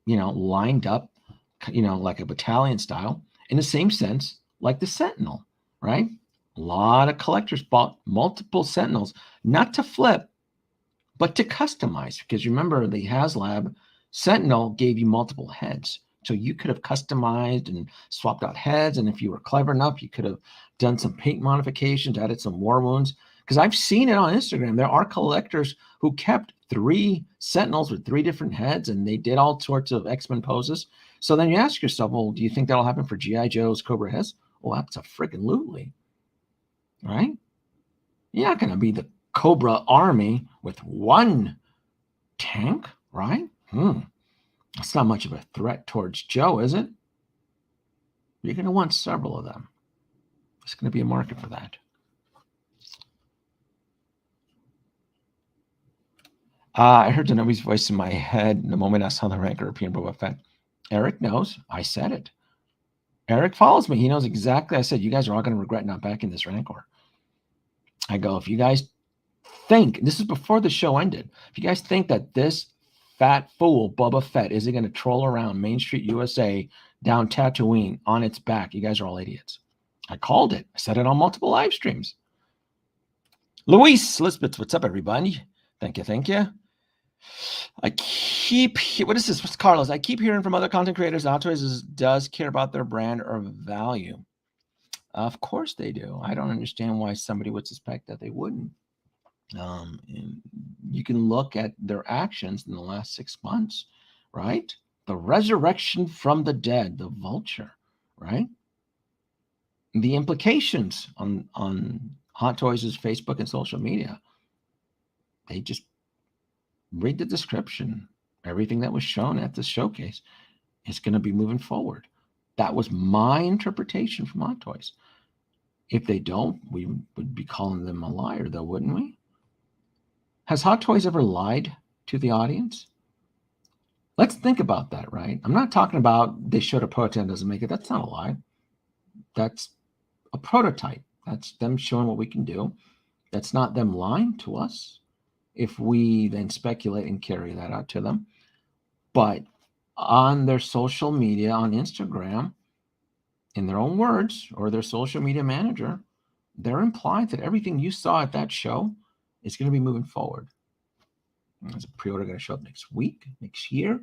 lined up, like a battalion style, in the same sense like the Sentinel, right? A lot of collectors bought multiple Sentinels, not to flip, but to customize. Because remember, the HasLab Sentinel gave you multiple heads So you could have customized and swapped out heads. And if you were clever enough, you could have done some paint modifications, added some war wounds. Because I've seen it on Instagram. There are collectors who kept 3 Sentinels with 3 different heads, and they did all sorts of X-Men poses. So then you ask yourself, well, do you think that'll happen for G.I. Joe's Cobra heads? Well, that's a freaking lootly, right? You're not going to be the Cobra army with 1 tank, right? That's not much of a threat towards Joe, is it? You're going to want several of them. There's going to be a market for that. I heard Danoby's voice in my head the moment I saw the rank European Boba Fett. Eric knows. I said it. Eric follows me. He knows exactly. I said, you guys are all going to regret not backing this Rancor. I go, if you guys think, this is before the show ended, if you guys think that this fat fool Boba Fett isn't going to troll around Main Street USA down Tatooine on its back, you guys are all idiots. I called it. I said it on multiple live streams. Luis Lisbeth, what's up, everybody? Thank you. Thank you. What is this? What's Carlos? I keep hearing from other content creators that Hot Toys does care about their brand or value. Of course they do. I don't understand why somebody would suspect that they wouldn't. And you can look at their actions in the last 6 months, right? The resurrection from the dead, the vulture, right? The implications on Hot Toys' Facebook and social media. They just read the description. Everything that was shown at this showcase is going to be moving forward. That was my interpretation from Hot Toys. If they don't, we would be calling them a liar, though, wouldn't we? Has Hot Toys ever lied to the audience? Let's think about that, right? I'm not talking about they showed a prototype doesn't make it. That's not a lie. That's a prototype. That's them showing what we can do. That's not them lying to us if we then speculate and carry that out to them. But on their social media, on Instagram, in their own words, or their social media manager, they're implied that everything you saw at that show is going to be moving forward. Is a pre-order going to show up next week, next year?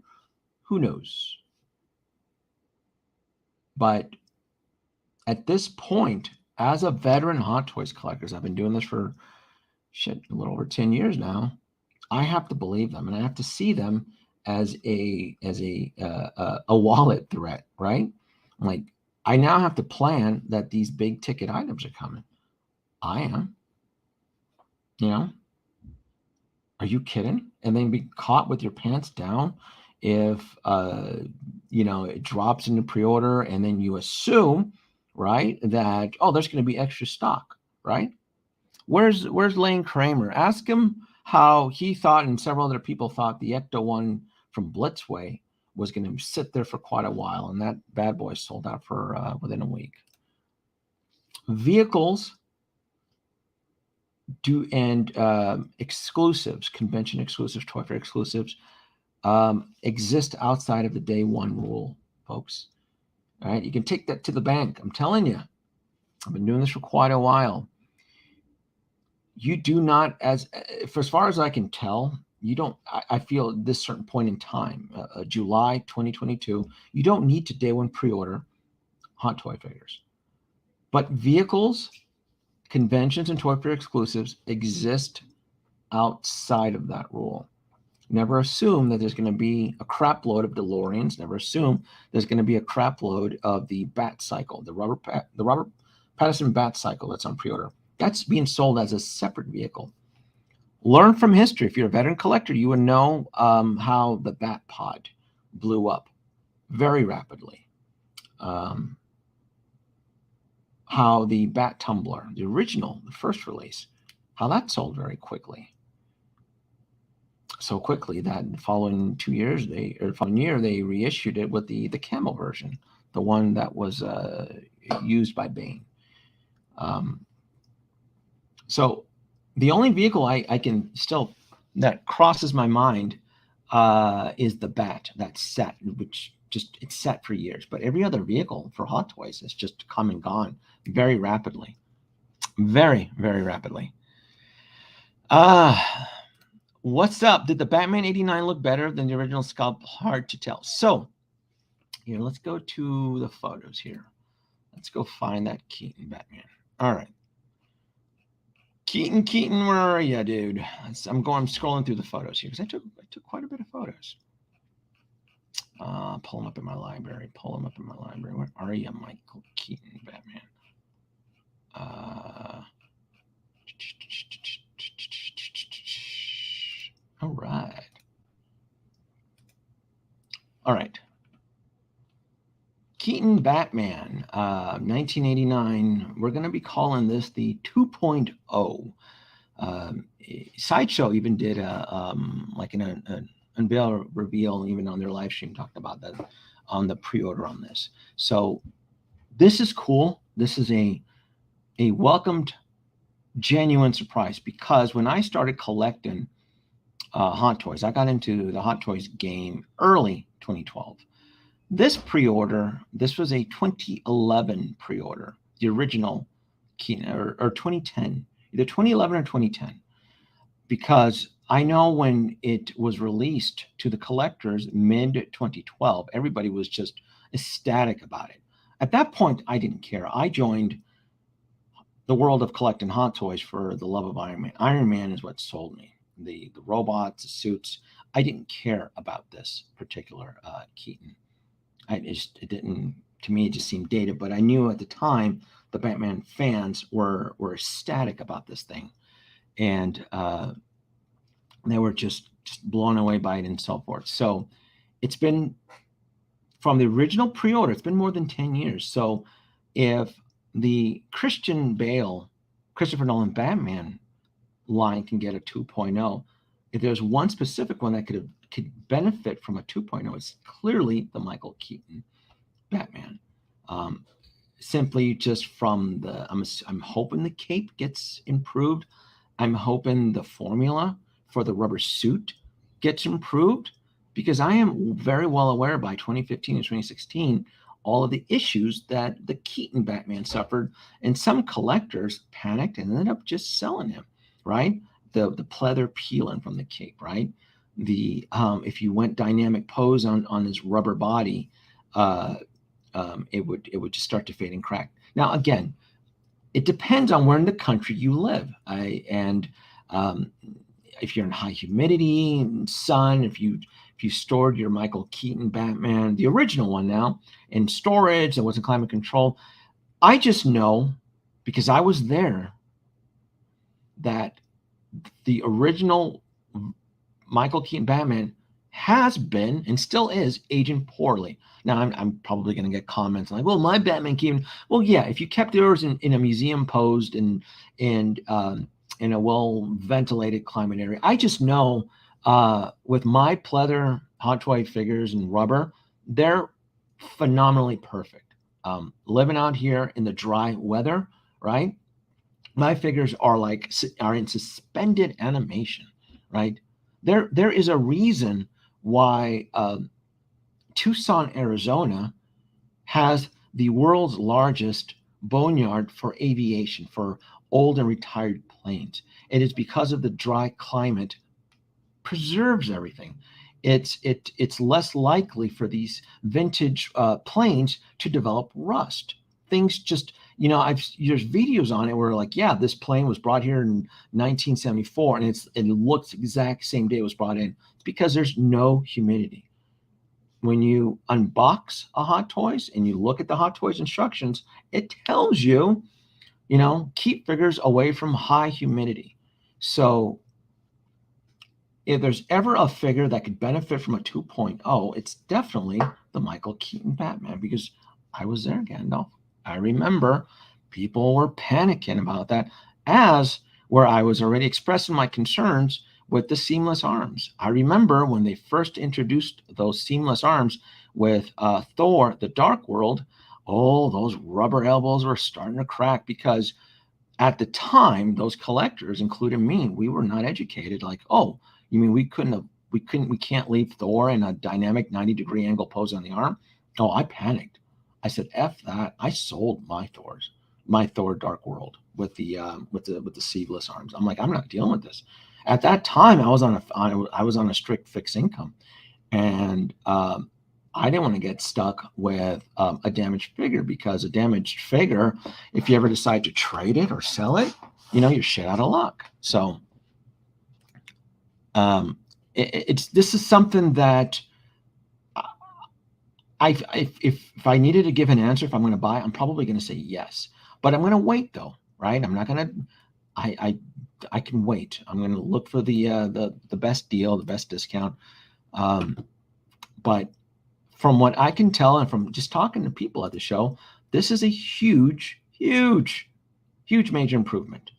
Who knows? But at this point, as a veteran Hot Toys collector, I've been doing this for a little over 10 years now. I have to believe them, and I have to see them as a wallet threat, right? Like, I now have to plan that these big ticket items are coming. I am. You know? Are you kidding? And then be caught with your pants down if it drops into pre-order, and then you assume, right, that there's going to be extra stock, right? Where's Lane Kramer? Ask him how he thought, and several other people thought, the Ecto-1 from Blitzway was going to sit there for quite a while, and that bad boy sold out for within a week. Vehicles exclusives, convention exclusives, Toy Fair exclusives, exist outside of the day one rule, folks. All right, you can take that to the bank. I'm telling you, I've been doing this for quite a while. You do not, as far as I can tell, you don't. I feel at this certain point in time, July 2022, you don't need to day one pre-order Hot Toy figures, but vehicles, conventions, and Toy Fair exclusives exist outside of that rule. Never assume that there's going to be a crap load of DeLoreans. Never assume there's going to be a crap load of the Bat Cycle, the Robert Pattinson Bat Cycle that's on pre-order. That's being sold as a separate vehicle. Learn from history. If you're a veteran collector, you would know how the Bat Pod blew up very rapidly. How the Bat Tumbler, the original, the first release, how that sold very quickly. So quickly that the following year, they reissued it with the camo version, the one that was used by Bane. So the only vehicle I can still, that crosses my mind, is the Bat, that set, which it's set for years. But every other vehicle for Hot Toys has just come and gone very rapidly. Very, very rapidly. What's up? Did the Batman 89 look better than the original sculpt? Hard to tell. So Here, let's go to the photos here. Let's go find that Keaton Batman. All right. Keaton, where are you, dude? I'm scrolling through the photos here because I took quite a bit of photos. Pull them up in my library. Where are you, Michael Keaton Batman? All right. Keaton Batman, 1989. We're going to be calling this the 2.0. Sideshow even did like an unveil reveal, even on their live stream, talked about that on the pre-order on this. So this is cool. This is a welcomed, genuine surprise, because when I started collecting Hot Toys, I got into the Hot Toys game early 2012. This pre-order, this was a 2011 pre-order, the original Keaton, or 2010, either 2011 or 2010, because I know when it was released to the collectors mid 2012, everybody was just ecstatic about it. At that point, I didn't care. I joined the world of collecting Hot Toys for the love of Iron Man. Iron Man is what sold me. The robots, the suits. I didn't care about this particular Keaton. It didn't, to me, it just seemed dated, but I knew at the time the Batman fans were ecstatic about this thing. And they were just blown away by it and so forth. So it's been, from the original pre-order, it's been more than 10 years. So if the Christian Bale, Christopher Nolan Batman line can get a 2.0, if there's one specific one that could benefit from a 2.0, it's clearly the Michael Keaton Batman. Simply just from the, I'm hoping the cape gets improved. I'm hoping the formula for the rubber suit gets improved, because I am very well aware by 2015 and 2016 all of the issues that the Keaton Batman suffered, and some collectors panicked and ended up just selling him, right? The pleather peeling from the cape, right? The if you went dynamic pose on his rubber body, it would just start to fade and crack. Now, again, it depends on where in the country you live. If you're in high humidity, sun, if you stored your Michael Keaton Batman, the original one now, in storage that wasn't climate controlled, I just know, because I was there, that the original Michael Keaton Batman has been and still is aging poorly. Now, I'm probably going to get comments like, well, my Batman Keaton. Well, yeah, if you kept yours in a museum posed and in a well-ventilated climate area. I just know with my pleather Hot Toy figures and rubber, they're phenomenally perfect. Living out here in the dry weather, right? My figures are in suspended animation, right? There is a reason why Tucson, Arizona has the world's largest boneyard for aviation, for old and retired planes. It is because of the dry climate preserves everything. It's less likely for these vintage planes to develop rust. Things just, there's videos on it where like, yeah, this plane was brought here in 1974 and it looks exact same day it was brought in. It's because there's no humidity. When you unbox a Hot Toys and you look at the Hot Toys instructions, it tells you, keep figures away from high humidity. So if there's ever a figure that could benefit from a 2.0, it's definitely the Michael Keaton Batman, because I was there, Gandalf. I remember people were panicking about that, as where I was already expressing my concerns with the seamless arms. I remember when they first introduced those seamless arms with Thor, the Dark World, those rubber elbows were starting to crack, because at the time, those collectors, including me, we were not educated. Like, oh, you mean we can't leave Thor in a dynamic 90-degree angle pose on the arm? Oh, I panicked. I said, F that. I sold my Thor Dark World with the sleeveless arms. I'm like, I'm not dealing with this. At that time, I was on a strict fixed income, and I didn't want to get stuck with a damaged figure, because a damaged figure, if you ever decide to trade it or sell it, you're shit out of luck. So this is something that if I needed to give an answer, if I'm going to buy, I'm probably going to say yes, but I'm going to wait though, right? I'm not going to. I can wait. I'm going to look for the best deal, the best discount. But from what I can tell, and from just talking to people at the show, this is a huge, huge, huge major improvement.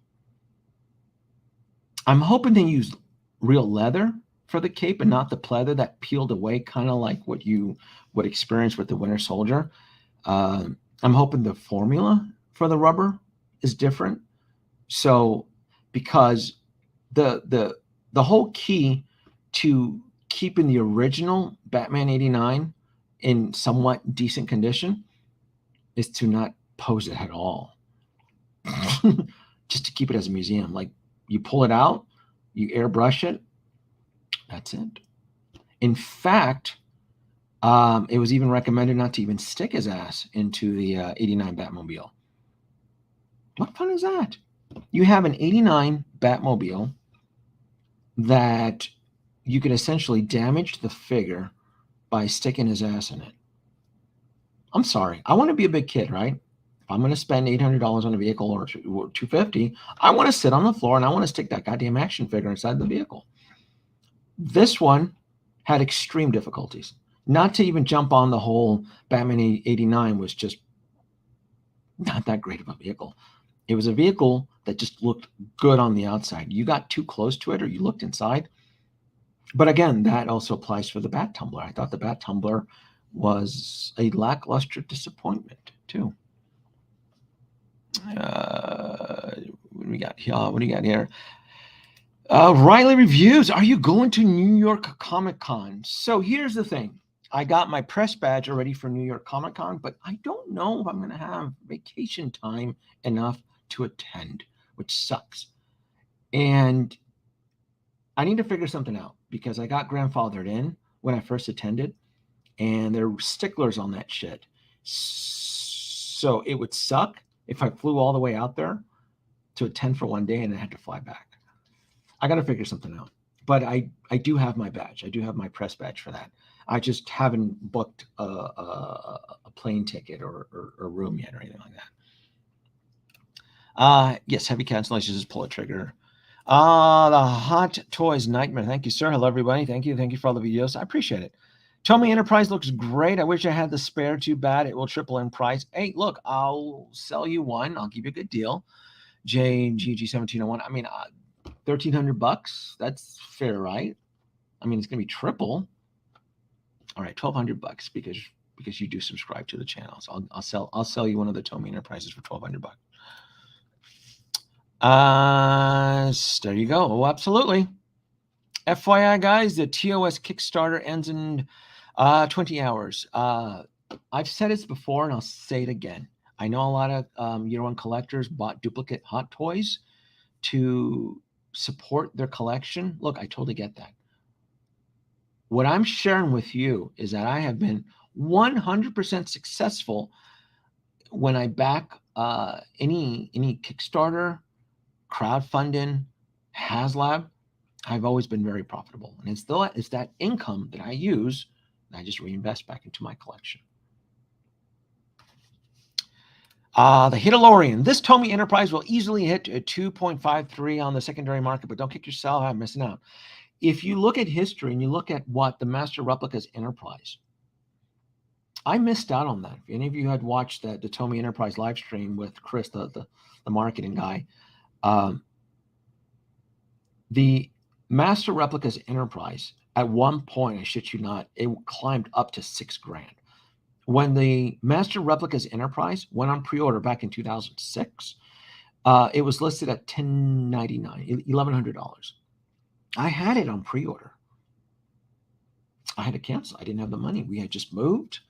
I'm hoping they use real leather for the cape and not the pleather that peeled away, kind of like what you would experience with the Winter Soldier. I'm hoping the formula for the rubber is different. So, because the whole key to keeping the original Batman 89 in somewhat decent condition is to not pose it at all. Just to keep it as a museum. Like, you pull it out, you airbrush it, that's it. In fact, it was even recommended not to even stick his ass into the 89 Batmobile. What fun is that? You have an 89 Batmobile that you could essentially damage the figure by sticking his ass in it. I'm sorry. I want to be a big kid, right? If I'm going to spend $800 on a vehicle or $250, I want to sit on the floor and I want to stick that goddamn action figure inside the vehicle. This one had extreme difficulties. Not to even jump on the whole Batman 89 was just not that great of a vehicle. It was a vehicle that just looked good on the outside. You got too close to it or you looked inside. But again, that also applies for the Bat Tumbler. I thought the Bat Tumbler was a lackluster disappointment too. What do we got here? What do you got here? Riley Reviews. Are you going to New York Comic Con? So here's the thing. I got my press badge already for New York Comic Con, but I don't know if I'm going to have vacation time enough to attend, which sucks. And I need to figure something out because I got grandfathered in when I first attended, and they're sticklers on that shit. So it would suck if I flew all the way out there to attend for one day and I had to fly back. I got to figure something out. But I do have my badge. I do have my press badge for that. I just haven't booked a plane ticket or room yet or anything like that. Yes, heavy cancellations, just pull a trigger. The Hot Toys Nightmare. Thank you, sir. Hello, everybody. Thank you. Thank you for all the videos. I appreciate it. Tomy Enterprise looks great. I wish I had the spare. Too bad. It will triple in price. Hey, look, I'll sell you one. I'll give you a good deal. JGG1701. I mean, $1,300. That's fair, right? I mean, it's gonna be triple. All right, $1,200 because you do subscribe to the channel. So I'll sell you one of the Tomy Enterprises for $1,200. There you go. Oh, absolutely. FYI, guys, the TOS Kickstarter ends in 20 hours. I've said this before, and I'll say it again. I know a lot of Year One collectors bought duplicate Hot Toys to support their collection. Look, I totally get that. What I'm sharing with you is that I have been 100% successful when I back any Kickstarter, crowdfunding, HasLab. I've always been very profitable, and it's that income that I use and I just reinvest back into my collection. The Hitalorian. This Tomy Enterprise will easily hit a 2.53 on the secondary market, but don't kick yourself out missing out. If you look at history and you look at what the Master Replicas Enterprise, I missed out on that. If any of you had watched the Tomy Enterprise live stream with Chris, the marketing guy, the Master Replicas Enterprise, at one point, I shit you not, it climbed up to $6,000. When the Master Replicas Enterprise went on pre-order back in 2006, it was listed at $1,099, $1,100. I had it on pre-order. I had to cancel. I didn't have the money. We had just moved,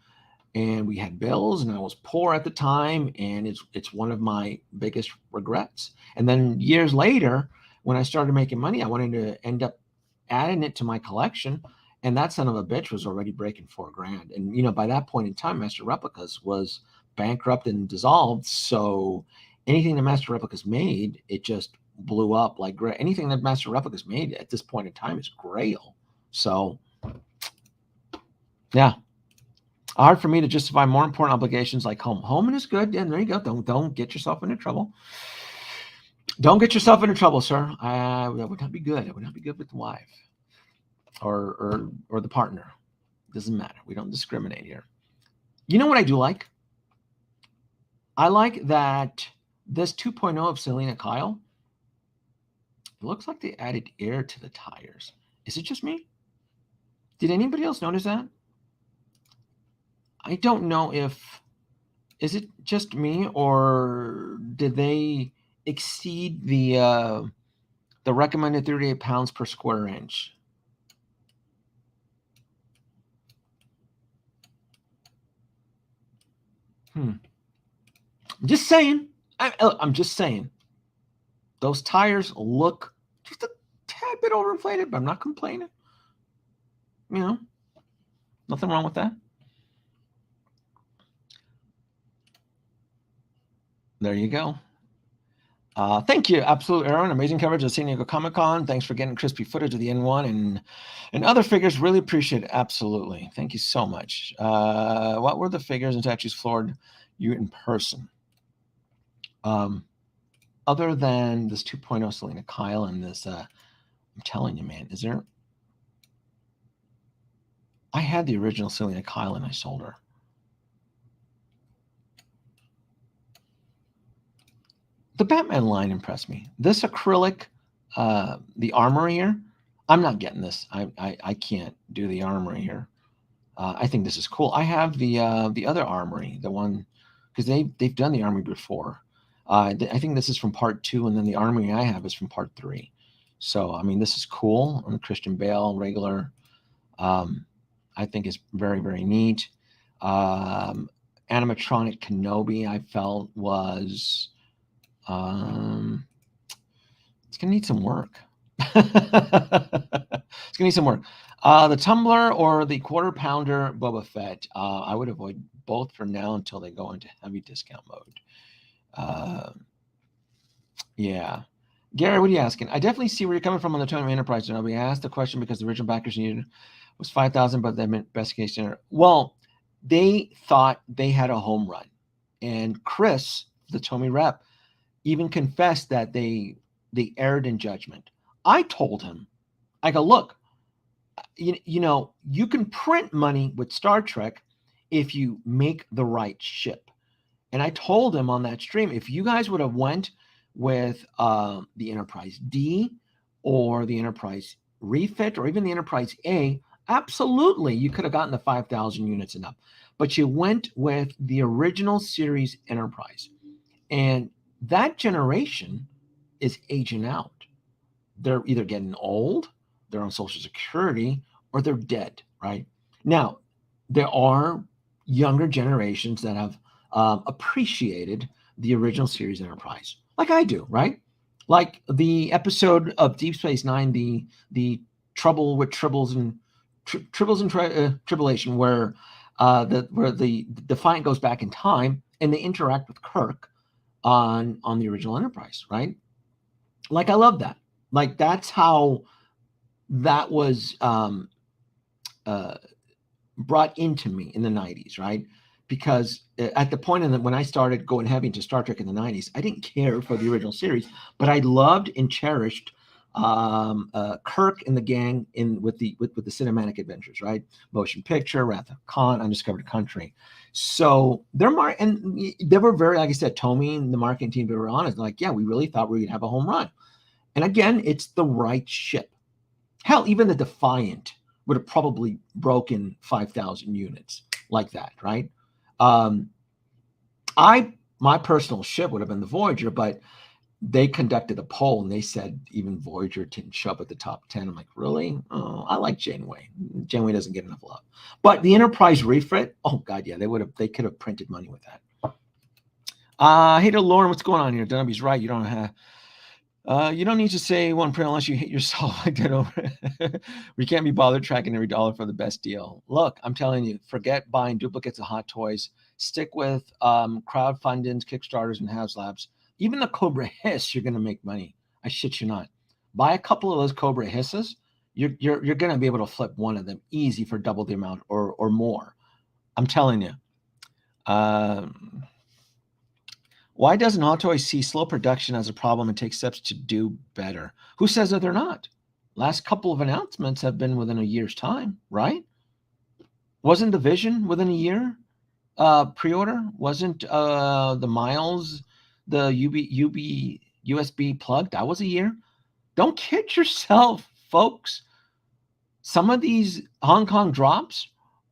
and we had bills, and I was poor at the time, and it's one of my biggest regrets. And then years later, when I started making money, I wanted to end up adding it to my collection, And that son of a bitch was already breaking $4,000. And, you know, by that point in time, Master Replicas was bankrupt and dissolved. So anything that Master Replicas made, it just blew up like anything that Master Replicas made at this point in time is Grail. So, yeah. Hard for me to justify more important obligations like home. Home is good. Yeah, there you go. Don't get yourself into trouble. Don't get yourself into trouble, sir. That would not be good. It would not be good with the wife or the partner. Doesn't matter. We don't discriminate here. You know what I do like? I like that this 2.0 of Selena Kyle, it looks like they added air to the tires. Is it just me? Did anybody else notice that? I don't know is it just me or did they exceed the recommended 38 pounds per square inch? I'm just saying. I'm just saying. Those tires look just a tad bit overinflated, but I'm not complaining. You know, nothing wrong with that. There you go. Thank you, Absolute Aaron. Amazing coverage of San Diego Comic-Con. Thanks for getting crispy footage of the N1 and other figures. Really appreciate it. Absolutely. Thank you so much. What were the figures and statues floored you in person? Other than this 2.0 Selena Kyle and this, I'm telling you, man, I had the original Selena Kyle and I sold her. The Batman line impressed me. This acrylic, the armory here, I'm not getting this. I can't do the armory here. I think this is cool. I have the other armory, the one, because they've done the armory before. I think this is from part 2, and then the armory I have is from part 3. So I mean, this is cool. I'm Christian Bale, regular. I think is very, very neat. Animatronic Kenobi, I felt was. It's gonna need some work. It's gonna need some work. The tumbler or the quarter pounder Boba Fett. I would avoid both for now until they go into heavy discount mode. Yeah. Gary, what are you asking? I definitely see where you're coming from on the Tony Enterprise. I asked the question because the original backers needed was 5,000, but they meant best case scenario. Well, they thought they had a home run, and Chris, the Tomy rep, even confessed that they erred in judgment. I told him, I go, look, you know, you can print money with Star Trek if you make the right ship. And I told him on that stream, if you guys would have went with the Enterprise D or the Enterprise Refit or even the Enterprise A, absolutely, you could have gotten the 5,000 units and up. But you went with the original series Enterprise. And that generation is aging out. They're either getting old, they're on Social Security, or they're dead, right? Now, there are younger generations that have appreciated the original series Enterprise, like I do, right? Like the episode of Deep Space Nine, the Trouble with Tribbles and Tribulation, where the Defiant goes back in time and they interact with Kirk on the original Enterprise, right? Like I love that. Like that's how that was brought into me in the 90s, right? Because at the point when I started going heavy into Star Trek in the 90s, I didn't care for the original series, but I loved and cherished Kirk and the gang with the cinematic adventures, right? Motion picture, Wrath of Khan, Undiscovered Country. So they were very, like I said, Tomy and the marketing team, they were honest. Like, yeah, we really thought we would have a home run. And again, it's the right ship. Hell, even the Defiant would have probably broken 5,000 units like that, right? My personal ship would have been the Voyager, but they conducted a poll and they said even Voyager didn't show up at the top 10. I'm like, really? Oh, I like Janeway. Janeway doesn't get enough love. But the Enterprise refit, oh god, yeah, they could have printed money with that. Hey to Lauren, what's going on here? Danoby's right. You don't have You don't need to say one print unless you hate yourself like that over. We can't be bothered tracking every dollar for the best deal. Look, I'm telling you, forget buying duplicates of Hot Toys. Stick with crowdfundings, Kickstarters, and HasLabs. Even the Cobra Hiss, you're going to make money. I shit you not. Buy a couple of those Cobra Hisses. You're going to be able to flip one of them easy for double the amount or more. I'm telling you. Why doesn't Hot Toys see slow production as a problem and take steps to do better? Who says that they're not? Last couple of announcements have been within a year's time, right? Wasn't the Vision within a year? Pre-order? Wasn't the Miles, the USB plug? That was a year. Don't kid yourself, folks. Some of these Hong Kong drops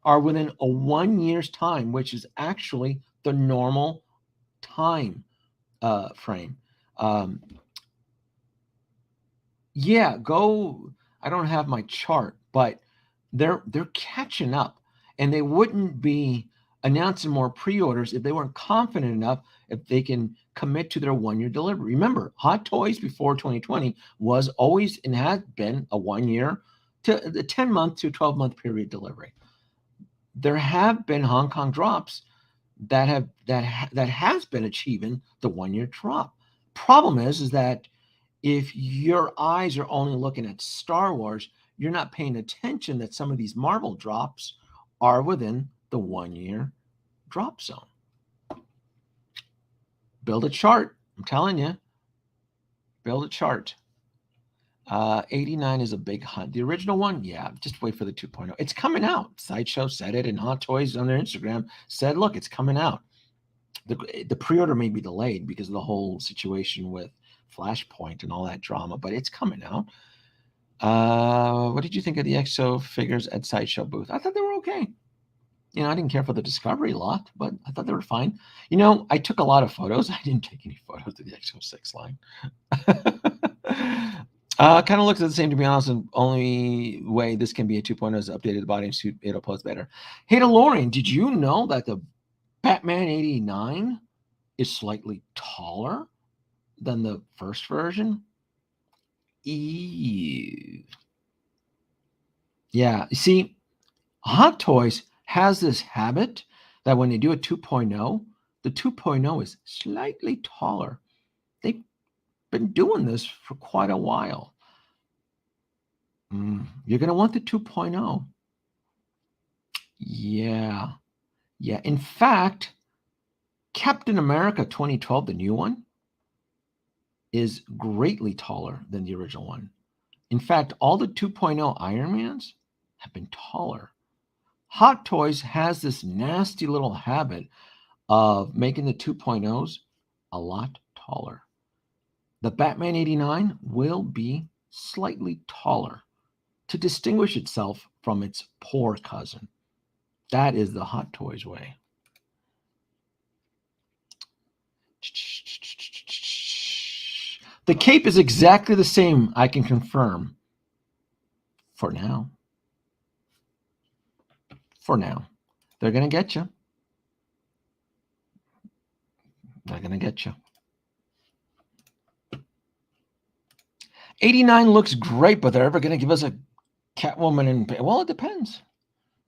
are within a 1 year's time, which is actually the normal time frame. Yeah, go. I don't have my chart, but they're catching up, and they wouldn't be announcing more pre-orders if they weren't confident enough if they can commit to their 1 year delivery. Remember, Hot Toys before 2020 was always and has been a 1 year to the 10-month to 12-month period delivery. There have been Hong Kong drops that has been achieving the 1 year drop. Problem is that if your eyes are only looking at Star Wars, you're not paying attention that some of these Marvel drops are within the 1 year drop zone. Build a chart. I'm telling you, build a chart. 89 is a big hunt. The original one, yeah, just wait for the 2.0. It's coming out. Sideshow said it, and Hot Toys on their Instagram said, look, it's coming out. The pre-order may be delayed because of the whole situation with Flashpoint and all that drama, but it's coming out. What did you think of the EXO figures at Sideshow booth? I thought they were okay. You know, I didn't care for the Discovery lot, but I thought they were fine. You know, I took a lot of photos. I didn't take any photos of the EXO-6 line. Kind of looks the same, to be honest. The only way this can be a 2.0 is updated the body and suit. It'll pose better. Hey, DeLorean, did you know that the Batman 89 is slightly taller than the first version? Ew. Yeah, you see, Hot Toys has this habit that when they do a 2.0, the 2.0 is slightly taller. They've been doing this for quite a while. You're going to want the 2.0. Yeah. Yeah. In fact, Captain America 2012, the new one, is greatly taller than the original one. In fact, all the 2.0 Iron Mans have been taller. Hot Toys has this nasty little habit of making the 2.0s a lot taller. The Batman 89 will be slightly taller to distinguish itself from its poor cousin. That is the Hot Toys way. The cape is exactly the same, I can confirm. For now. For now. They're going to get you. They're going to get you. 89 looks great, but they're ever going to give us a Catwoman in... Well, it depends.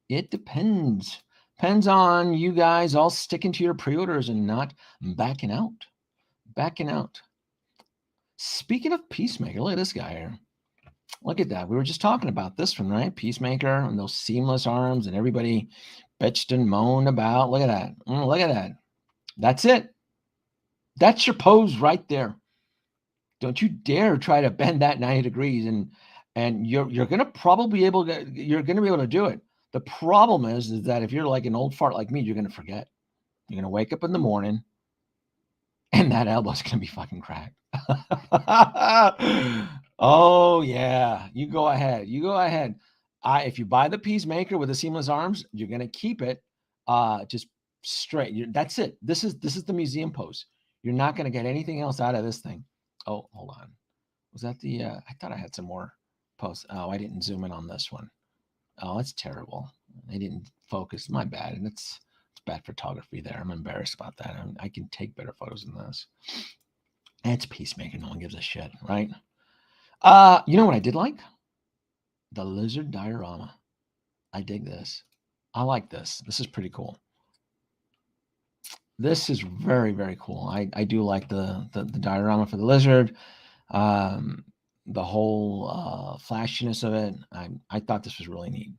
It depends. Depends on you guys all sticking to your pre-orders and not backing out. Backing out. Speaking of Peacemaker, look at this guy here. Look at that. We were just talking about this one, right? Peacemaker and those seamless arms, and everybody bitched and moaned about. Look at that. Look at that. That's it. That's your pose right there. Don't you dare try to bend that 90 degrees, and you're going to probably be able to do it. The problem is that if you're like an old fart like me, you're going to forget. You're going to wake up in the morning and that elbow's going to be fucking cracked. Oh yeah, you go ahead. You go ahead. If you buy the Peacemaker with the seamless arms, you're going to keep it just straight. That's it. This is the museum pose. You're not going to get anything else out of this thing. Oh, hold on. Was that the, I thought I had some more posts. Oh, I didn't zoom in on this one. Oh, that's terrible. I didn't focus. My bad. And it's bad photography there. I'm embarrassed about that. I can take better photos than this. It's Peacemaker. No one gives a shit, right? You know what I did like? The Lizard Diorama. I dig this. I like this. This is pretty cool. This is very, very cool. I do like the diorama for the lizard. The whole flashiness of it. I thought this was really neat.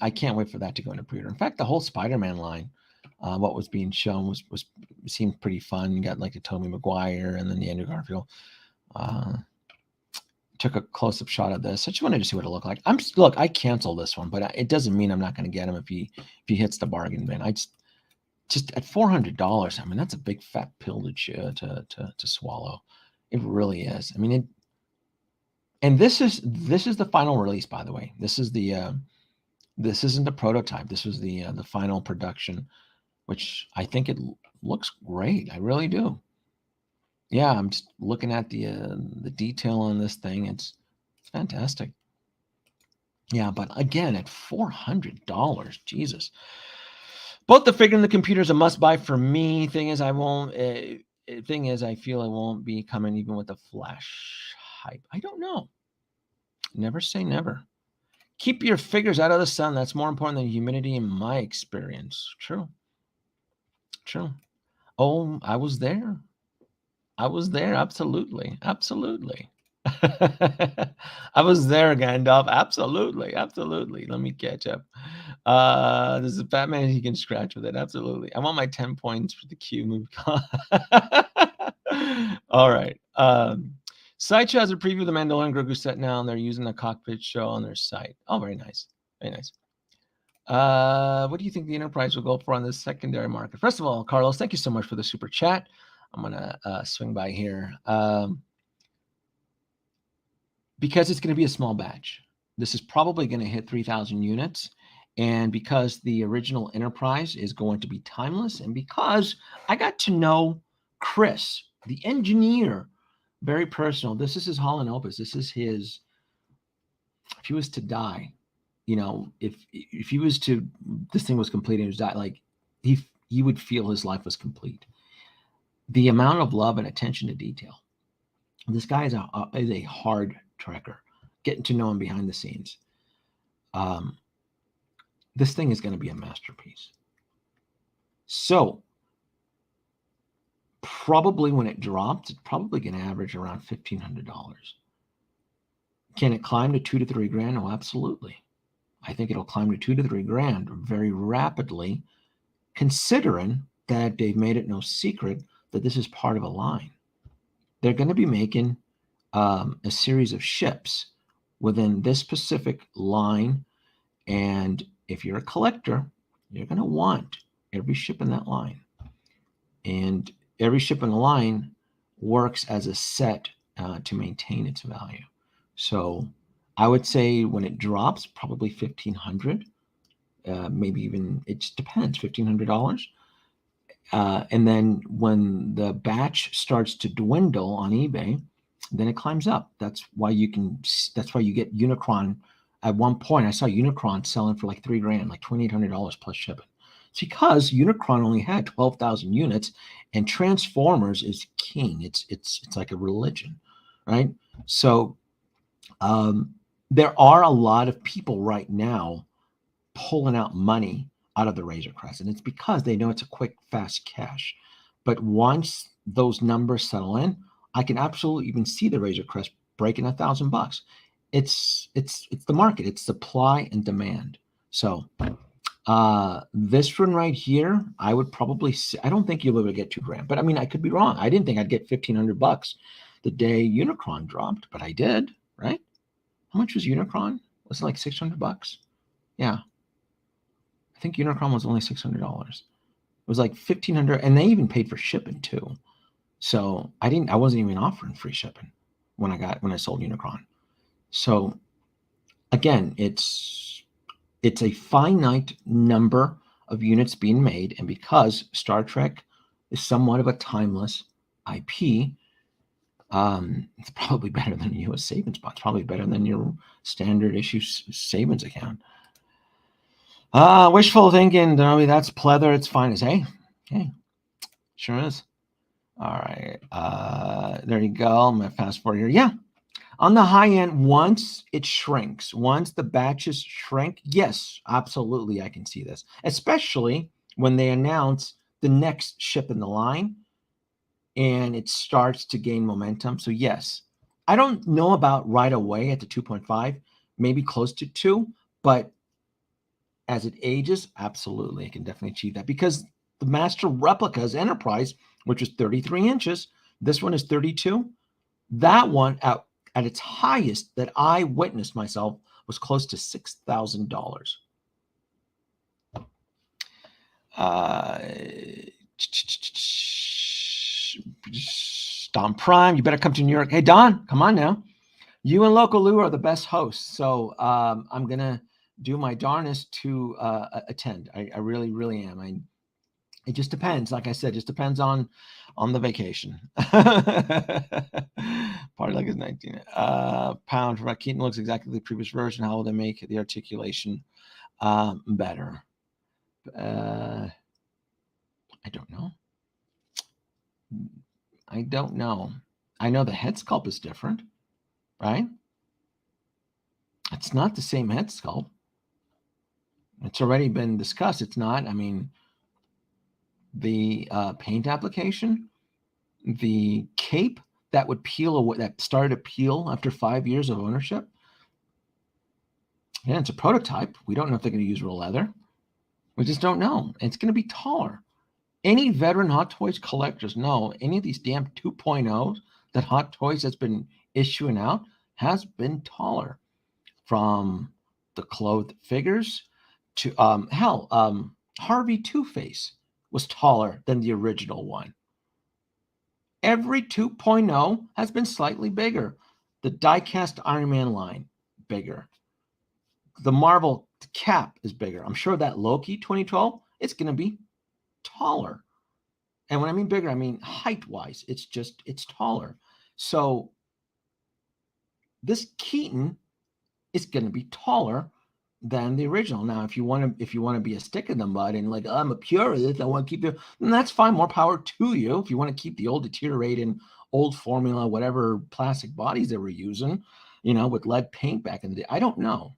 I can't wait for that to go into pre-order. In fact, the whole Spider-Man line, what was being shown was seemed pretty fun. You got like the Tobey Maguire and then the Andrew Garfield. Took a close-up shot of this. I just wanted to see what it looked like. Look, I canceled this one, but it doesn't mean I'm not going to get him if he hits the bargain bin. I just at $400. I mean, that's a big fat pill to swallow. It really is. I mean, and this is the final release, by the way. This is the this isn't the prototype. This was the final production, which I think it looks great. I really do. Yeah, I'm just looking at the detail on this thing. It's fantastic. Yeah, but again, at $400, Jesus. Both the figure and the computer is a must-buy for me. Thing is, I feel I won't be coming even with the flash hype. I don't know. Never say never. Keep your figures out of the sun. That's more important than humidity in my experience. True. True. Oh, I was there. Absolutely. Absolutely. I was there, Gandalf. Absolutely. Absolutely. Let me catch up. There's a Batman he can scratch with it. Absolutely. I want my 10 points for the Q movie. All right. Sideshow has a preview of the Mandalorian Grogu set now, and they're using the cockpit show on their site. Oh, very nice. Very nice. What do you think the Enterprise will go for on the secondary market? First of all, Carlos, thank you so much for the super chat. I'm going to swing by here. Because it's going to be a small batch. This is probably going to hit 3,000 units. And because the original Enterprise is going to be timeless, and because I got to know Chris, the engineer, very personal. This is his Holland Opus. This is his, if he was to die, you know, if he was to, this thing was complete and he was die, like he would feel his life was complete. The amount of love and attention to detail. This guy is a hard tracker. Getting to know him behind the scenes. This thing is going to be a masterpiece. So probably when it drops, it's probably going to average around $1,500. Can it climb to $2,000 to $3,000? Oh, absolutely. I think it'll climb to $2,000 to $3,000 very rapidly, considering that they've made it no secret that this is part of a line. They're going to be making a series of ships within this specific line. And if you're a collector, you're going to want every ship in that line. And every ship in the line works as a set to maintain its value. So I would say when it drops, probably $1,500, maybe even, it just depends, $1,500. And then when the batch starts to dwindle on eBay, then it climbs up. That's why you get Unicron. At one point, I saw Unicron selling for like $3,000, like $2,800 plus shipping. It's because Unicron only had 12,000 units, and Transformers is king. It's like a religion, right? So there are a lot of people right now pulling out money out of the Razor Crest, and it's because they know it's a quick, fast cash. But once those numbers settle in, I can absolutely even see the Razor Crest breaking $1,000. It's the market. It's supply and demand. So this one right here, I would probably say, I don't think you'll be able to get $2,000, but I mean, I could be wrong. I didn't think I'd get $1,500 the day Unicron dropped, but I did, right? How much was Unicron? Was it like $600? Yeah. I think Unicron was only $600. It was like $1,500, and they even paid for shipping too. So I wasn't even offering free shipping when I sold Unicron. So again, it's a finite number of units being made, and because Star Trek is somewhat of a timeless IP, it's probably better than a U.S. savings bond. It's probably better than your standard issue savings account. Wishful thinking, Danoby, that's pleather. It's fine as hey, sure is. All right. There you go. I'm going to fast forward here. Yeah. On the high end, once it shrinks, once the batches shrink, yes, absolutely, I can see this. Especially when they announce the next ship in the line and it starts to gain momentum. So yes, I don't know about right away at the 2.5, maybe close to 2, but as it ages, absolutely, it can definitely achieve that because the Master Replicas Enterprise, which is 33 inches, this one is 32. That one at its highest that I witnessed myself was close to $6,000. Don Prime, you better come to New York. Hey, Don, come on now. You and Local Lou are the best hosts. So I'm going to do my darnest to attend. I really, really am. It just depends. Like I said, just depends on the vacation. Party like it's 19. Pound for Keaton looks exactly the previous version. How will they make the articulation better? I don't know. I don't know. I know the head sculpt is different, right? It's not the same head sculpt. It's already been discussed. It's not. I mean, the paint application, the cape that would peel away, that started to peel after 5 years of ownership. Yeah, it's a prototype. We don't know if they're going to use real leather. We just don't know. It's going to be taller. Any veteran Hot Toys collectors know any of these damn 2.0s that Hot Toys has been issuing out has been taller. From the clothed figures to Harvey Two-Face was taller than the original one. Every 2.0 has been slightly bigger. The die-cast Iron Man line, bigger. The Marvel Cap is bigger. I'm sure that Loki 2012, it's going to be taller. And when I mean bigger, I mean height-wise. It's taller. So this Keaton is going to be taller than the original. Now, if you want to be a stick in the mud and like, I'm a purist, I want to keep it, then that's fine. More power to you. If you want to keep the old deteriorating, old formula, whatever plastic bodies they were using, with lead paint back in the day, I don't know.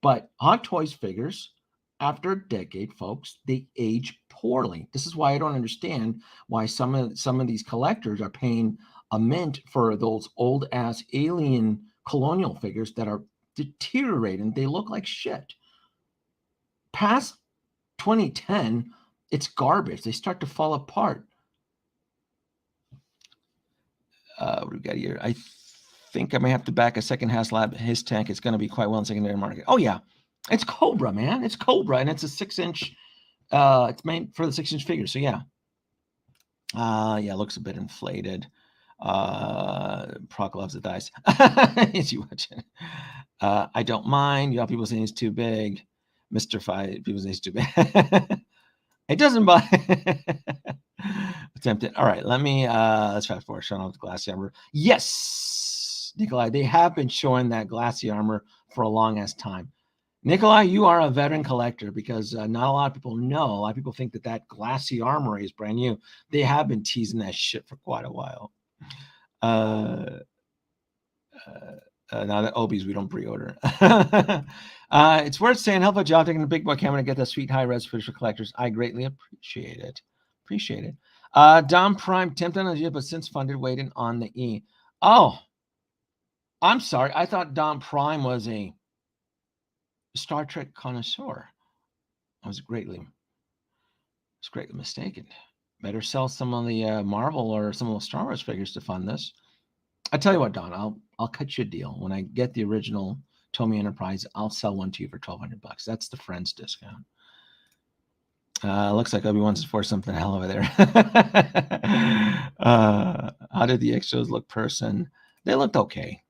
But Hot Toys figures, after a decade, folks, they age poorly. This is why I don't understand why some of these collectors are paying a mint for those old ass alien colonial figures that are deteriorating. They look like shit. Past 2010, it's garbage. They start to fall apart. What do we got here? I think I may have to back a second HasLab. His tank is going to be quite well in secondary market. Oh yeah, it's Cobra, man. It's Cobra, and it's a 6-inch. It's made for the 6-inch figure. So yeah. Yeah, looks a bit inflated. Proc loves the dice. Is you watching? I don't mind. You have people saying he's too big. Mr. Five, people saying he's too big. It doesn't buy. Attempted. All right, let's fast forward. Showing off the glassy armor. Yes, Nikolai, they have been showing that glassy armor for a long ass time. Nikolai, you are a veteran collector because not a lot of people know. A lot of people think that glassy armor is brand new. They have been teasing that shit for quite a while. Now that Obies, we don't pre-order. It's worth saying, help a job taking a big boy camera to get the sweet high res footage for collectors. I greatly appreciate it. Dom Prime tempted on the but since funded, waiting on the E. Oh, I'm sorry. I thought Dom Prime was a Star Trek connoisseur. I was greatly mistaken. Better sell some of the Marvel or some of the Star Wars figures to fund this. I tell you what, Don, I'll cut you a deal. When I get the original Tomy Enterprise, I'll sell one to you for $1,200. That's the friends discount. Looks like Obi-Wan's for something hell over there. How did the extras look person? They looked okay.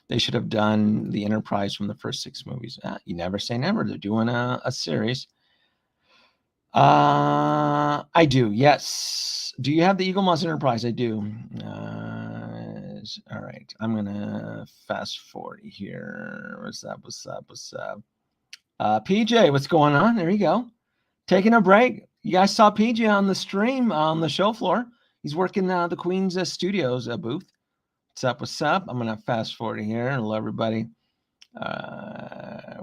They should have done the Enterprise from the first 6 movies. You never say never. They're doing a series. I do, yes. Do you have the Eagle Moss Enterprise? I do. All right. I'm going to fast forward here. What's up? PJ, what's going on? There you go. Taking a break. You guys saw PJ on the stream on the show floor. He's working the Queen's Studios booth. What's up? What's up? I'm gonna fast forward here. Hello, everybody. Where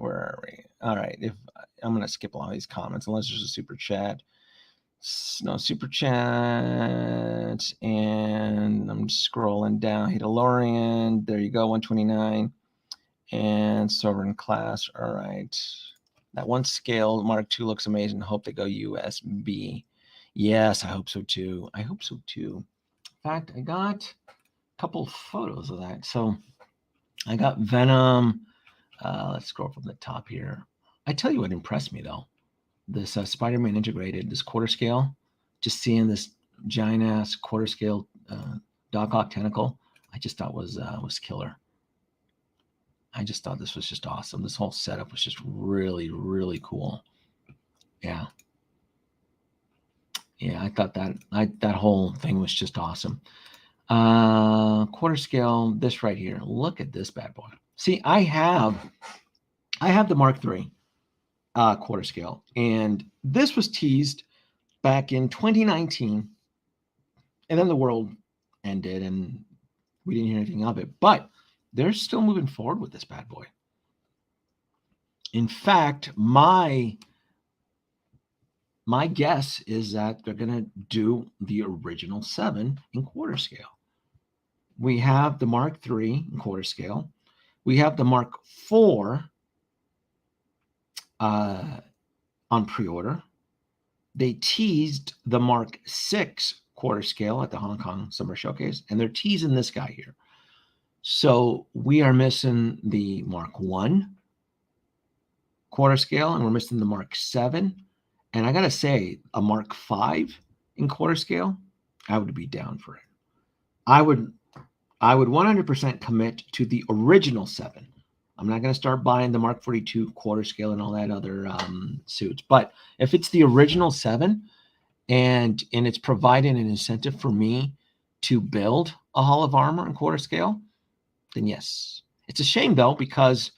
are we? All right. If I'm gonna skip all these comments unless there's a super chat. No super chat, and I'm scrolling down. Hey, DeLorean. There you go. 129. And Sovereign Class. All right. That one scale Mark II looks amazing. Hope they go USB. Yes, I hope so too. I hope so too. In fact, I got a couple of photos of that. So I got Venom. Let's scroll from the top here. I tell you what impressed me though. This Spider-Man integrated, this quarter scale. Just seeing this giant ass quarter scale Doc Ock tentacle, I just thought was killer. I just thought this was just awesome. This whole setup was just really, really cool. Yeah. Yeah, I thought that whole thing was just awesome. Quarter scale, this right here. Look at this bad boy. See, I have the Mark III quarter scale, and this was teased back in 2019, and then the world ended, and we didn't hear anything of it. But they're still moving forward with this bad boy. In fact, my guess is that they're going to do the original 7 in quarter scale. We have the Mark III in quarter scale. We have the Mark IV on pre-order. They teased the Mark VI quarter scale at the Hong Kong Summer Showcase, and they're teasing this guy here. So we are missing the Mark I quarter scale, and we're missing the Mark VII. And I got to say, a Mark V in quarter scale, I would be down for it. I would 100% commit to the original 7. I'm not going to start buying the Mark 42 quarter scale and all that other suits. But if it's the original 7 and it's providing an incentive for me to build a Hall of Armor in quarter scale, then yes. It's a shame, though, because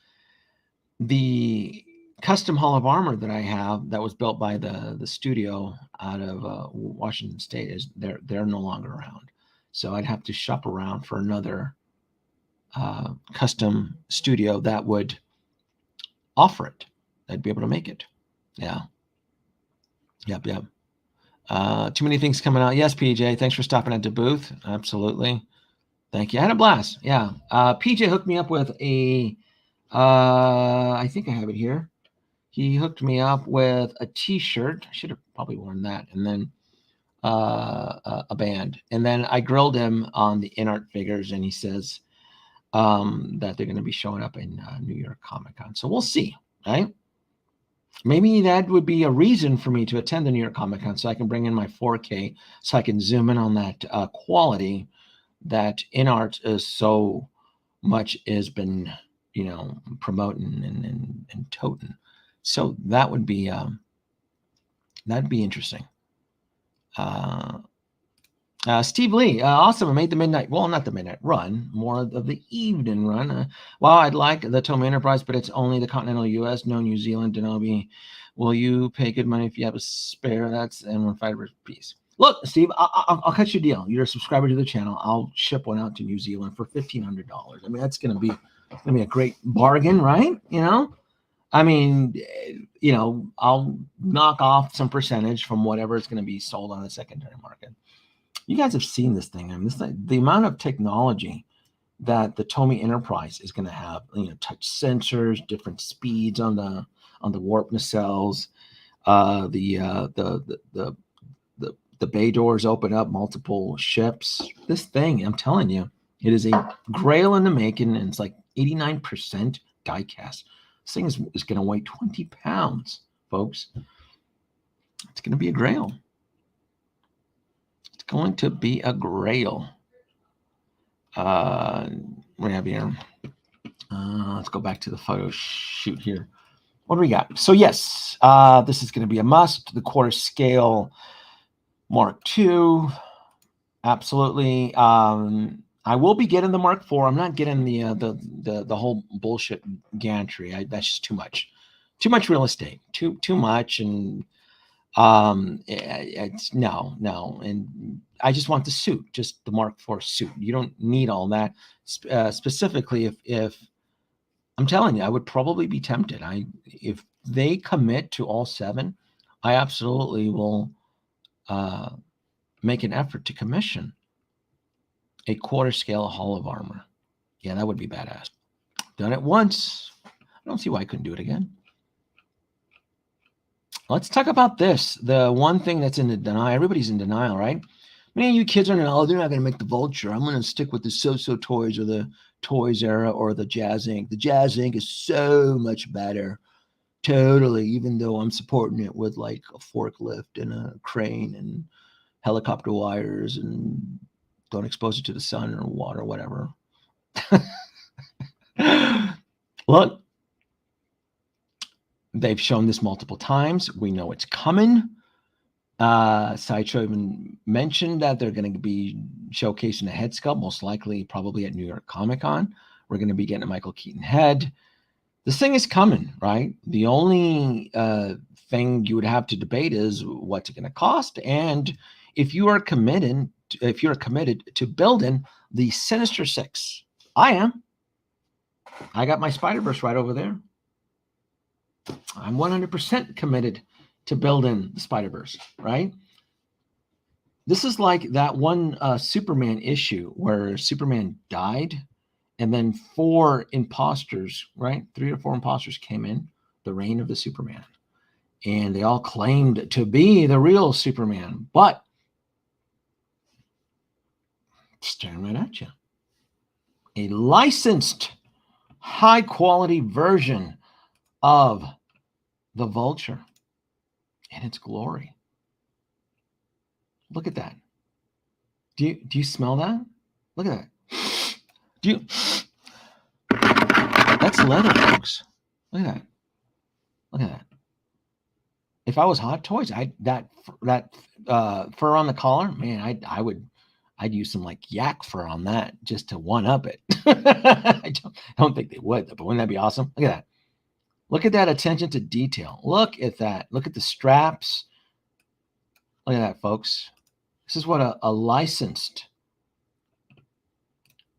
the custom Hall of Armor that I have that was built by the studio out of Washington State is they're no longer around. So I'd have to shop around for another custom studio that would offer it. I'd be able to make it. Yeah. Yep. Too many things coming out. Yes, PJ. Thanks for stopping at the booth. Absolutely. Thank you. I had a blast. Yeah. PJ hooked me up with a, I think I have it here. He hooked me up with a t-shirt. I should have probably worn that. And then a band. And then I grilled him on the InArt figures, and he says that they're going to be showing up in New York Comic Con. So we'll see, right? Maybe that would be a reason for me to attend the New York Comic Con, so I can bring in my 4K, so I can zoom in on that quality that InArt is so much has been, promoting and toting. So that would be that'd be interesting. Steve Lee, awesome. I made the midnight, well, not the midnight run, more of the evening run. Well, I'd like the Tomy Enterprise, but it's only the continental U.S., no New Zealand. Danoby, will you pay good money if you have a spare? That's and 1 fiber piece. Look, Steve, I'll cut you a deal. You're a subscriber to the channel. I'll ship one out to New Zealand for $1,500. I mean, that's gonna be a great bargain, right? I mean, I'll knock off some percentage from whatever is going to be sold on the secondary market. You guys have seen this thing. I mean, the amount of technology that the Tomy Enterprise is going to have, touch sensors, different speeds on the warp nacelles, the bay doors open up multiple ships. This thing, I'm telling you, it is a grail in the making, and it's like 89% die cast. This thing is going to weigh 20 pounds, folks. It's going to be a grail. It's going to be a grail. We have here. Let's go back to the photo shoot here. What do we got? So yes, this is going to be a must. The quarter scale Mark II, absolutely. I will be getting the Mark IV. I'm not getting the whole bullshit gantry. That's just too much real estate. Too much, and It's no, and I just want the suit, just the Mark IV suit. You don't need all that. Specifically, if I'm telling you, I would probably be tempted. If they commit to all 7, I absolutely will make an effort to commission a quarter scale Hall of Armor. Yeah, that would be badass. Done it once. I don't see why I couldn't do it again. Let's talk about this. The one thing that's in the denial. Everybody's in denial, right? Man, you kids are in, oh, they're not going to make the Vulture. I'm going to stick with the So-So Toys or the Toys Era or the Jazz Inc. The Jazz Inc. is so much better. Totally. Even though I'm supporting it with like a forklift and a crane and helicopter wires and don't expose it to the sun or water, whatever. Look, they've shown this multiple times. We know it's coming. Sideshow even mentioned that they're going to be showcasing a head sculpt, most likely probably at New York Comic Con. We're going to be getting a Michael Keaton head. This thing is coming, right? The only thing you would have to debate is what's it going to cost, and if you are committed to building the Sinister Six. I am. I got my Spider-Verse right over there. I'm 100% committed to building the Spider-Verse, right? This is like that one Superman issue where Superman died and then 4 imposters, right? 3 or 4 imposters came in, the reign of the Superman. And they all claimed to be the real Superman, but staring right at you. A licensed, high-quality version of the Vulture in its glory. Look at that. Do you smell that? Look at that. That's leather, folks. Look at that. Look at that. If I was Hot Toys, that fur on the collar, man, I'd use some like yak fur on that just to one up it. I don't think they would, but wouldn't that be awesome? Look at that. Look at that attention to detail. Look at that. Look at the straps. Look at that, folks. This is what a licensed,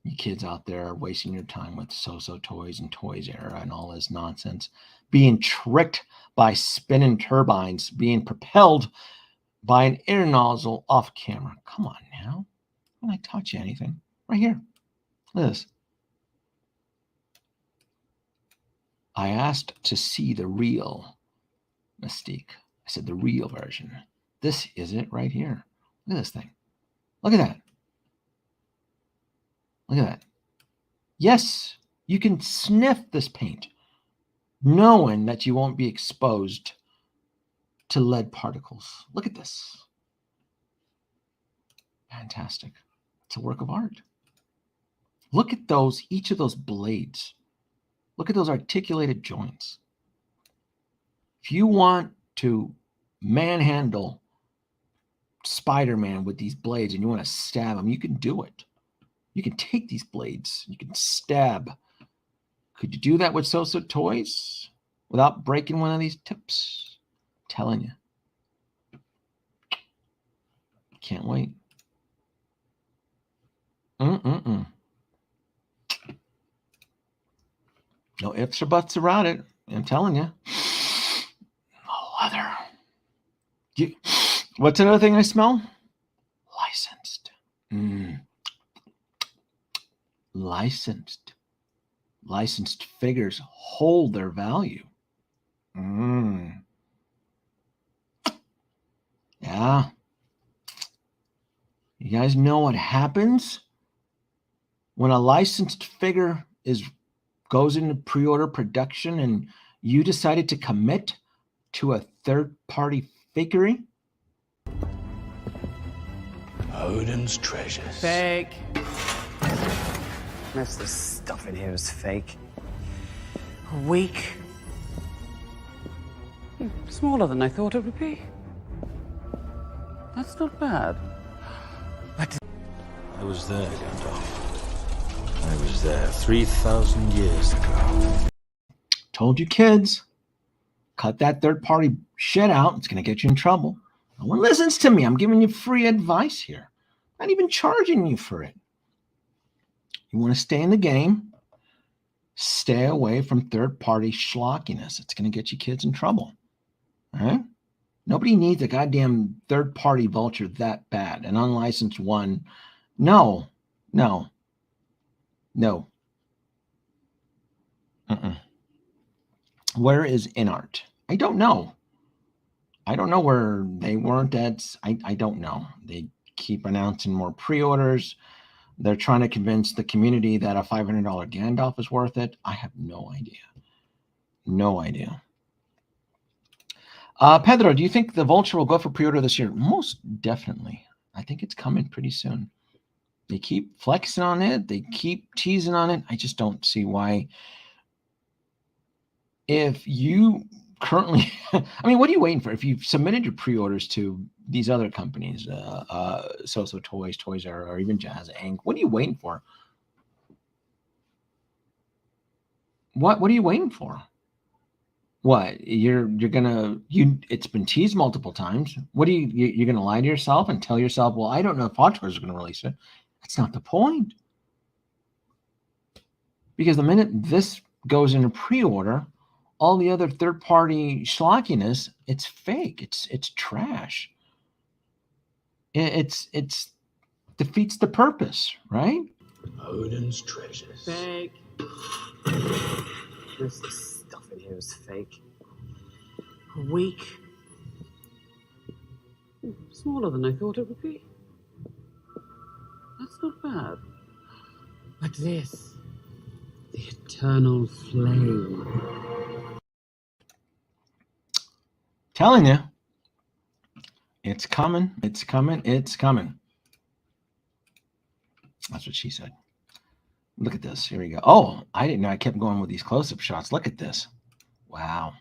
you kids out there are wasting your time with So-So Toys and Toys Era and all this nonsense, being tricked by spinning turbines, being propelled by an air nozzle off camera. Come on now. When I taught you anything, right here. Look at this. I asked to see the real Mystique. I said the real version. This is it right here. Look at this thing. Look at that. Look at that. Yes, you can sniff this paint, knowing that you won't be exposed to lead particles. Look at this. Fantastic. It's a work of art. Look at those, each of those blades. Look at those articulated joints. If you want to manhandle Spider-Man with these blades and you want to stab him, you can do it. You can take these blades, you can stab. Could you do that with So-So Toys without breaking one of these tips? I'm telling you. Can't wait. No ifs or buts around it. I'm telling you. Leather. What's another thing I smell? Licensed. Licensed. Licensed figures hold their value. Yeah. You guys know what happens when a licensed figure goes into pre-order production and you decided to commit to a third-party fakery? Odin's treasures. Fake. Most of the stuff in here is fake. Weak. Smaller than I thought it would be. That's not bad. I was there, Gandalf. I was there 3,000 years ago. Told you, kids. Cut that third-party shit out. It's going to get you in trouble. No one listens to me. I'm giving you free advice here. Not even charging you for it. You want to stay in the game, stay away from third-party schlockiness. It's going to get you kids in trouble. All right? Nobody needs a goddamn third-party vulture that bad. An unlicensed one. No. Where is InArt? I don't know. I don't know where they weren't at. I don't know. They keep announcing more pre-orders. They're trying to convince the community that a $500 Gandalf is worth it. I have no idea. No idea. Pedro, do you think the Vulture will go for pre-order this year? Most definitely. I think it's coming pretty soon. They keep flexing on it. They keep teasing on it. I just don't see why. If you currently, I mean, what are you waiting for? If you've submitted your pre-orders to these other companies, So Toys, Toys R, or even Jazz Inc., what are you waiting for? What are you waiting for? What it's been teased multiple times. What are you're gonna lie to yourself and tell yourself, well, I don't know if Hot Toys are gonna release it. That's not the point. Because the minute this goes into pre-order, all the other third-party schlockiness, it's fake. It's trash. It's defeats the purpose, right? Odin's treasures. Fake. This stuff in here is fake. Weak. Smaller than I thought it would be. That's not bad. But this, the eternal flame. Telling you, it's coming. It's coming. It's coming. That's what she said. Look at this. Here we go. Oh, I didn't know I kept going with these close-up shots. Look at this. Wow.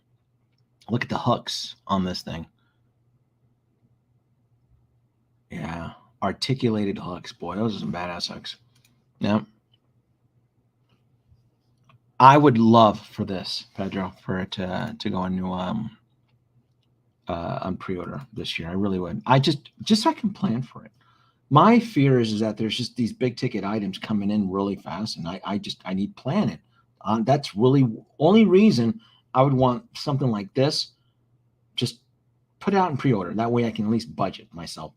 Look at the hooks on this thing. Yeah. Articulated hooks. Boy, those are some badass hooks. Yeah. I would love for this, Pedro, for it to go on pre-order this year. I really would. I just so I can plan for it. My fear is that there's just these big ticket items coming in really fast, and I need to plan it. That's really only reason I would want something like this. Just put it out in pre-order. That way I can at least budget myself.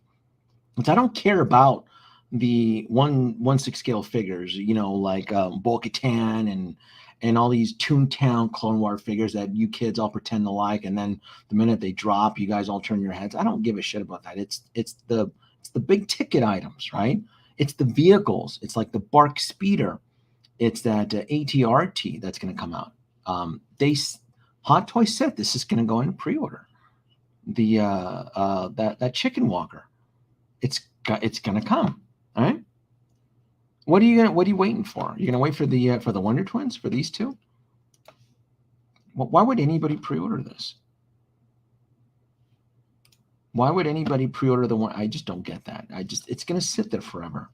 Because I don't care about the 1/6 scale figures, like Bo-Katan and all these Toontown Clone War figures that you kids all pretend to like, and then the minute they drop, you guys all turn your heads. I don't give a shit about that. It's the big ticket items, right? It's the vehicles. It's like the Bark Speeder. It's that ATRT that's going to come out. Hot Toys said this is going to go into pre-order. The that chicken walker, it's going to come. All right. What are you waiting for? You're gonna wait for the Wonder Twins, for these two? Why would anybody pre-order this? Why would anybody pre-order the one? I just don't get that. It's gonna sit there forever.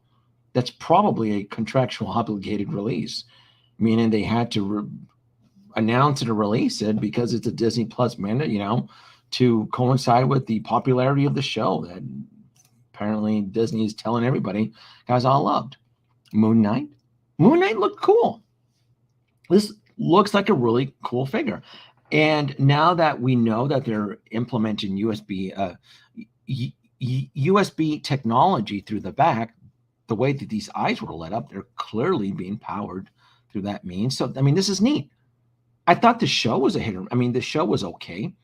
That's probably a contractual obligated release, meaning they had to announce it or release it because it's a Disney Plus mandate, to coincide with the popularity of the show that apparently Disney is telling everybody guys all loved. Moon Knight looked cool. This looks like a really cool figure. And now that we know that they're implementing USB technology through the back, the way that these eyes were lit up, they're clearly being powered through that means. So, I mean, this is neat. I thought the show was a hit. I mean, the show was okay.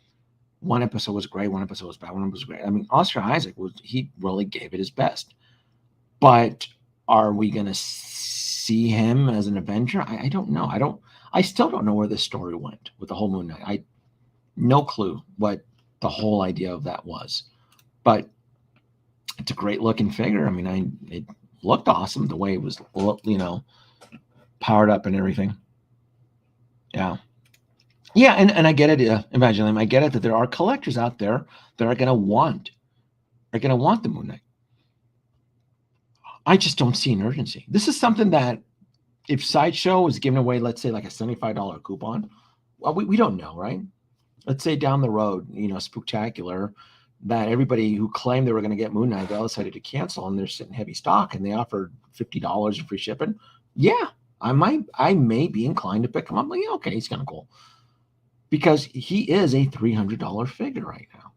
One episode was great. One episode was bad. One episode was great. I mean, Oscar Isaac he really gave it his best. But are we going to see him as an Avenger? I don't know. I still don't know where this story went with the whole Moon Knight. No clue what the whole idea of that was. But it's a great looking figure. I mean, it looked awesome the way it was, powered up and everything. Yeah. Yeah, and I get it, Evangeline. I get it that there are collectors out there that are going to want the Moon Knight. I just don't see an urgency. This is something that if Sideshow was giving away, let's say like a $75 coupon, well, we don't know, right? let's say down the road, Spooktacular, that everybody who claimed they were going to get Moon Knight, they all decided to cancel, and they're sitting heavy stock, and they offered $50 in free shipping. Yeah, I may be inclined to pick him up. Like, yeah, okay, he's kind of cool, because he is a $300 figure right now.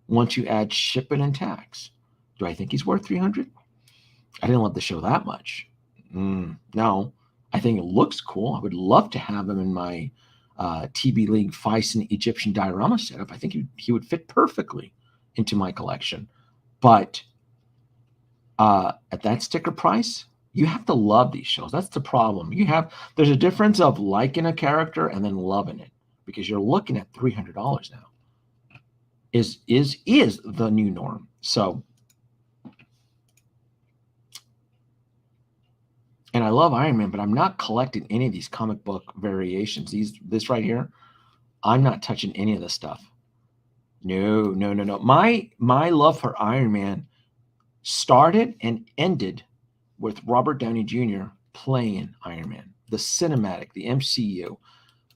Once you add shipping and tax, do I think he's worth $300? I didn't love the show that much. No, I think it looks cool. I would love to have him in my TB League Fison Egyptian diorama setup. I think he would fit perfectly into my collection. But at that sticker price, you have to love these shows. That's the problem. There's a difference of liking a character and then loving it, because you're looking at $300 now. Is the new norm. So, and I love Iron Man, but I'm not collecting any of these comic book variations. This right here, I'm not touching any of this stuff. No. My love for Iron Man started and ended with Robert Downey Jr. playing Iron Man, the cinematic, the MCU.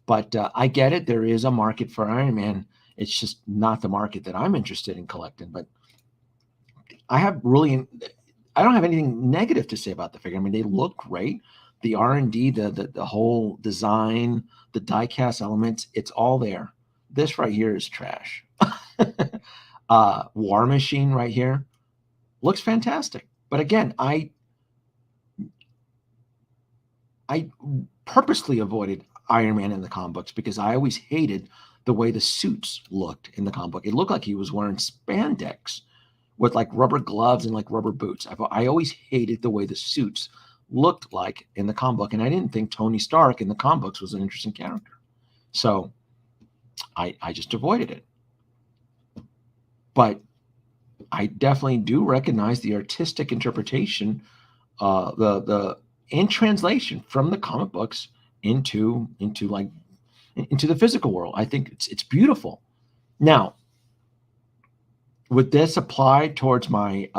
But I get it. There is a market for Iron Man. It's just not the market that I'm interested in collecting. But I don't have anything negative to say about the figure. I mean, they look great. The R&D, the whole design, the die-cast elements, it's all there. This right here is trash. War Machine right here looks fantastic. But again, I purposely avoided Iron Man in the comic books because I always hated the way the suits looked in the comic book. It looked like he was wearing spandex with like rubber gloves and like rubber boots. I always hated the way the suits looked like in the comic book, and I didn't think Tony Stark in the comic books was an interesting character. So I just avoided it. But I definitely do recognize the artistic interpretation, in translation from the comic books into the physical world. I think it's beautiful. Now, would this apply towards my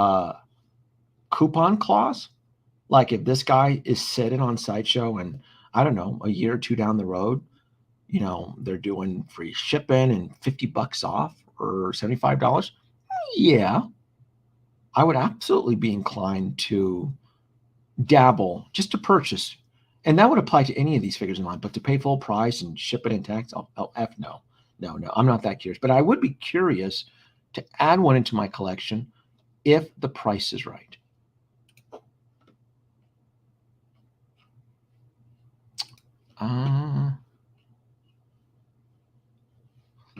coupon clause? Like if this guy is sitting on Sideshow and I don't know, a year or two down the road, they're doing free shipping and $50 off or $75. Yeah, I would absolutely be inclined to dabble just to purchase. And that would apply to any of these figures in line, but to pay full price and ship it in tax, no, I'm not that curious. But I would be curious to add one into my collection if the price is right.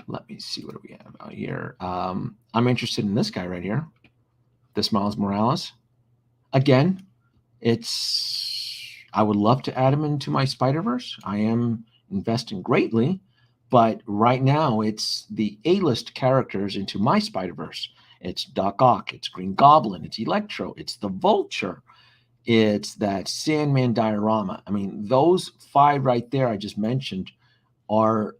Let me see, what do we have out here? I'm interested in this guy right here, this Miles Morales. Again, I would love to add him into my Spider-Verse. I am investing greatly, but right now it's the A-list characters into my Spider-Verse. It's Doc Ock, it's Green Goblin, it's Electro, it's the Vulture, it's that Sandman diorama. I mean, those 5 right there I just mentioned are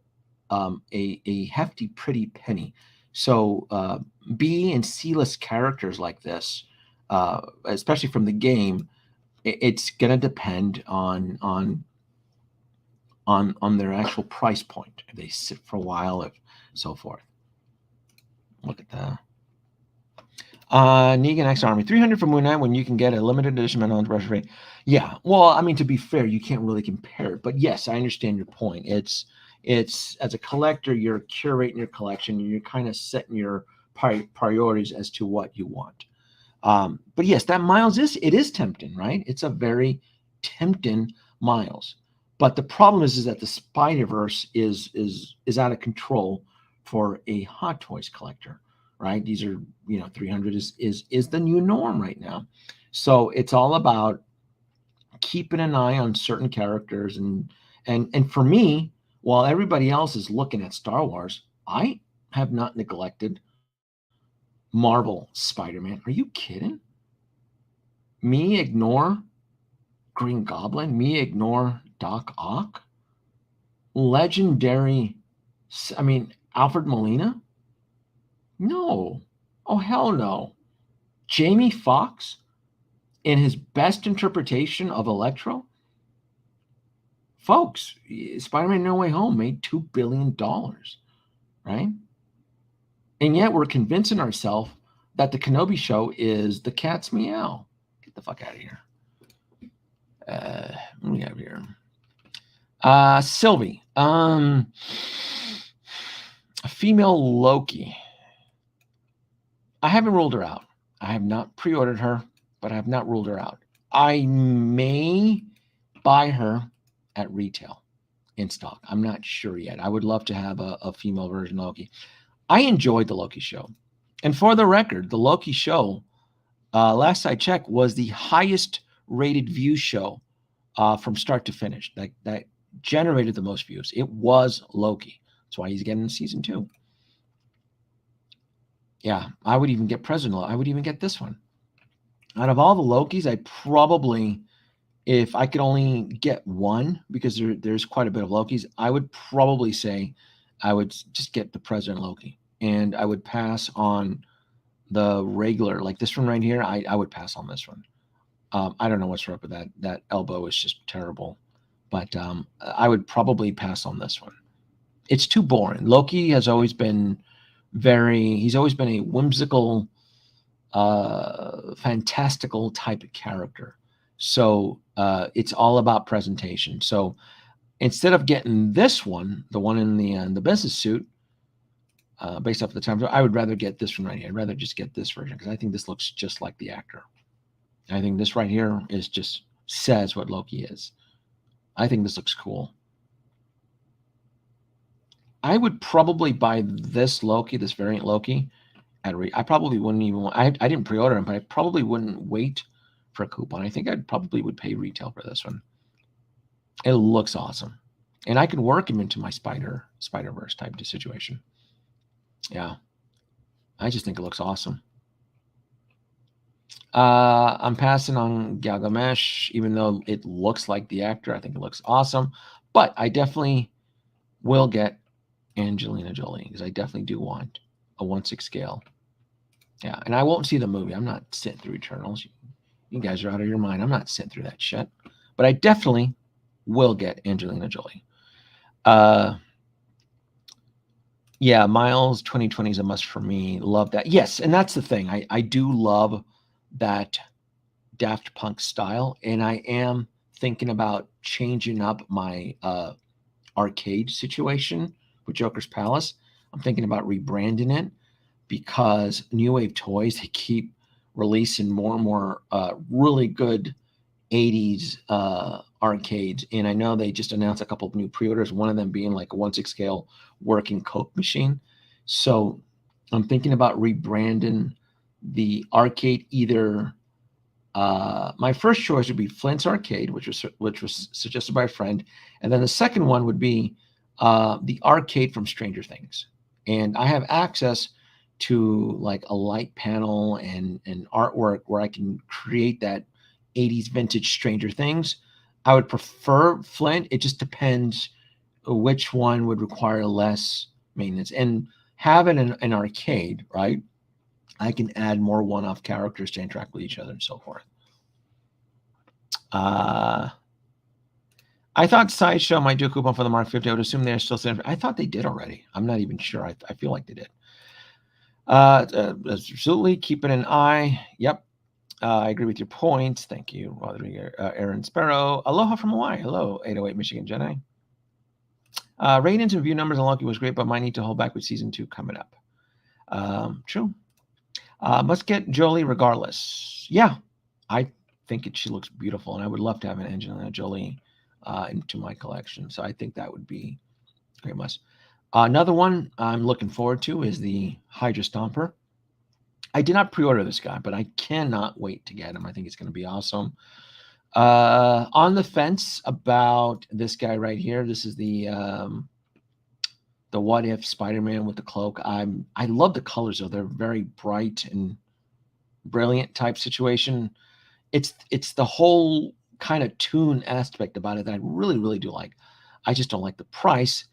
a hefty, pretty penny. So B and C-list characters like this, especially from the game, it's going to depend on their actual price point. If they sit for a while, if so forth. Look at that. Negan X Army, 300 for Moon Knight when you can get a limited edition on the brush rate. Yeah, well, I mean, to be fair, you can't really compare it. But yes, I understand your point. It's as a collector, you're curating your collection, and you're kind of setting your priorities as to what you want. But yes, that Miles is tempting, right? It's a very tempting Miles. But the problem is that the Spider-Verse is out of control for a Hot Toys collector, right? These are, 300 is the new norm right now. So it's all about keeping an eye on certain characters. And for me, while everybody else is looking at Star Wars, I have not neglected Marvel Spider-Man. Are you kidding? Me ignore Green Goblin? Me ignore Doc Ock? Legendary, Alfred Molina? No. Oh, hell no. Jamie Foxx in his best interpretation of Electro? Folks, Spider-Man No Way Home made $2 billion. right? And yet we're convincing ourselves that the Kenobi show is the cat's meow. Get the fuck out of here. What do we have here? Sylvie. A female Loki. I haven't ruled her out. I have not pre-ordered her, but I have not ruled her out. I may buy her at retail in stock. I'm not sure yet. I would love to have a female version Loki. I enjoyed the Loki show. And for the record, the Loki show, last I checked, was the highest rated view show from start to finish. That generated the most views. It was Loki. That's why he's getting season 2. Yeah, I would even get President. I would even get this one. Out of all the Lokis, I probably, if I could only get one, because there's quite a bit of Lokis, I would probably say I would just get the President Loki. And I would pass on the regular, like this one right here. I would pass on this one. I don't know what's up with that. That elbow is just terrible. But I would probably pass on this one. It's too boring. Loki has always been he's always been a whimsical, fantastical type of character. So it's all about presentation. So instead of getting this one, the one in the business suit, based off the time, I would rather get this one right here. I'd rather just get this version because I think this looks just like the actor. I think this right here is just says what Loki is. I think this looks cool. I would probably buy this Loki, this variant Loki, I probably wouldn't even. I didn't pre-order him, but I probably wouldn't wait for a coupon. I think I probably would pay retail for this one. It looks awesome, and I can work him into my Spider-Verse type of situation. Yeah, I just think it looks awesome. I'm passing on Gilgamesh, even though it looks like the actor. I think it looks awesome, but I definitely will get Angelina Jolie because I definitely do want a 1/6 scale. Yeah, and I won't see the movie. I'm not sitting through Eternals. You guys are out of your mind. I'm not sitting through that shit. But I definitely will get Angelina Jolie. Yeah, Miles 2020 is a must for me. Love that. Yes, and that's the thing. I do love that Daft Punk style, and I am thinking about changing up my arcade situation with Joker's Palace. I'm thinking about rebranding it because New Wave Toys, they keep releasing more and more really good 80s arcades. And I know they just announced a couple of new pre-orders, one of them being like a 1/6 scale working Coke machine. So I'm thinking about rebranding the arcade. Either my first choice would be Flint's Arcade, which was suggested by a friend. And then the second one would be the arcade from Stranger Things. And I have access to like a light panel and artwork where I can create that 80s vintage Stranger Things. I would prefer Flint. It just depends which one would require less maintenance. And having an arcade, right? I can add more one-off characters to interact with each other and so forth. I thought Sideshow might do a coupon for the Mark 50. I would assume they're still sitting. I thought they did already. I'm not even sure. I feel like they did. Absolutely. Keeping an eye. Yep. I agree with your points. Thank you, Rodrigo. Aaron Sparrow. Aloha from Hawaii. Hello, 808 Michigan Jenny. Ratings and view numbers on Loki was great, but might need to hold back with season 2 coming up. True. Must get Jolie regardless. Yeah, I think she looks beautiful, and I would love to have an Angelina Jolie into my collection. So I think that would be a great must. Another one I'm looking forward to is the Hydra Stomper. I did not pre-order this guy, but I cannot wait to get him. I think it's going to be awesome. On the fence about this guy right here. This is the What If Spider-Man with the cloak. I love the colors though. They're very bright and brilliant type situation. It's the whole kind of tune aspect about it that I really, really do like. I just don't like the price,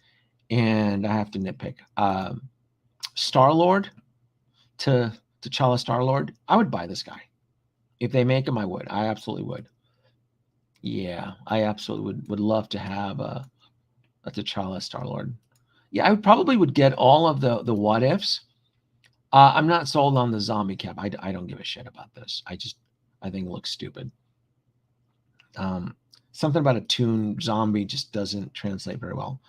and I have to nitpick. Star-Lord to T'Challa Star-Lord. I would buy this guy. If they make him, I would. I absolutely would. Yeah, I absolutely would love to have a T'Challa Star-Lord. Yeah, I probably would get all of the what ifs. I'm not sold on the zombie cap. I don't give a shit about this. I think it looks stupid. Something about a toon zombie just doesn't translate very well.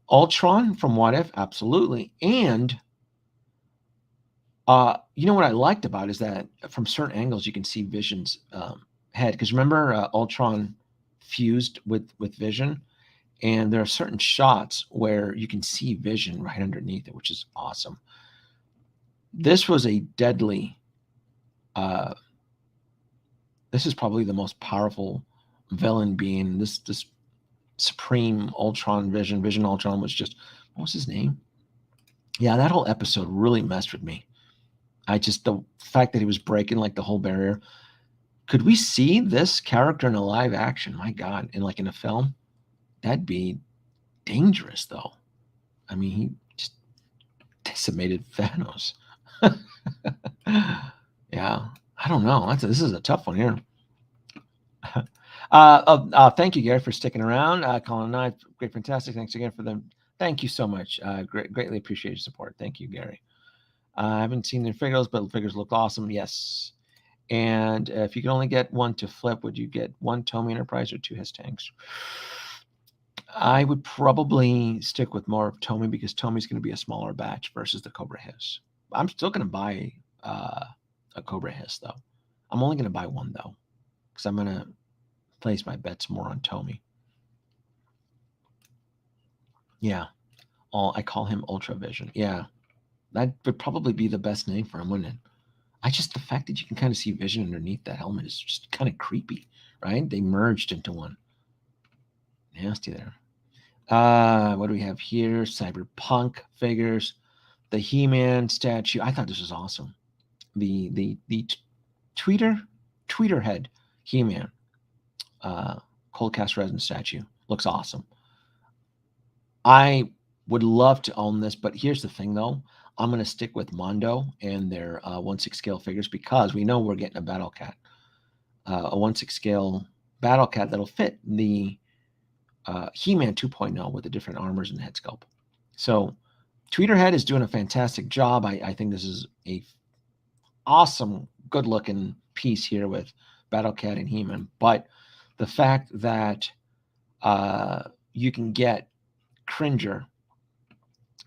Ultron from What If, absolutely. And you know what I liked about is that from certain angles you can see Vision's head. Because remember, Ultron fused with Vision, and there are certain shots where you can see Vision right underneath it, which is awesome. This was a deadly. This is probably the most powerful villain being. This Supreme Ultron Vision Ultron was just, what was his name? Yeah, that whole episode really messed with me. The fact that he was breaking like the whole barrier. Could we see this character in a live action? My God, in a film? That'd be dangerous, though. I mean, he just decimated Thanos. Yeah, I don't know. This is a tough one here. Thank you, Gary, for sticking around. Colin and I, great, fantastic. Thanks again for them. Thank you so much. Greatly appreciate your support. Thank you, Gary. I haven't seen their figures, but the figures look awesome. Yes. And if you could only get one to flip, would you get one Tomy Enterprise or 2 Hiss tanks? I would probably stick with more of Tomy because Tomy's going to be a smaller batch versus the Cobra Hiss. I'm still going to buy a Cobra Hiss, though. I'm only going to buy one, though, because I'm going to place my bets more on Tomy. Yeah. I call him Ultra Vision. Yeah. That would probably be the best name for him, wouldn't it? The fact that you can kind of see Vision underneath that helmet is just kind of creepy, right? They merged into one. Nasty there. What do we have here? Cyberpunk figures. The He-Man statue. I thought this was awesome. The tweeter head He-Man. Cold cast resin statue. Looks awesome. I would love to own this, but here's the thing, though. I'm going to stick with Mondo and their 1/6 scale figures because we know we're getting a Battle Cat. A 1/6 scale Battle Cat that'll fit the He-Man 2.0 with the different armors and head sculpt. So Tweeterhead is doing a fantastic job. I think this is a awesome, good-looking piece here with Battle Cat and He-Man. But the fact that you can get Cringer,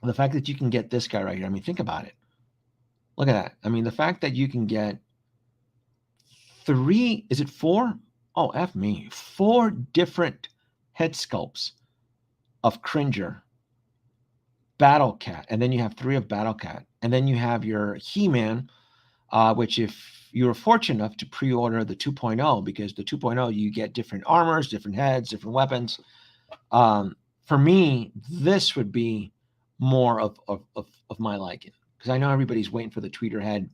the fact that you can get this guy right here, I mean, think about it. Look at that. I mean, the fact that you can get 4? Oh, F me. 4 different head sculpts of Cringer, Battle Cat, and then you have 3 of Battle Cat, and then you have your He-Man, which if you were fortunate enough to pre-order the 2.0, because the 2.0 you get different armors, different heads, different weapons. For me, this would be more of my liking, because I know everybody's waiting for the Tweeterhead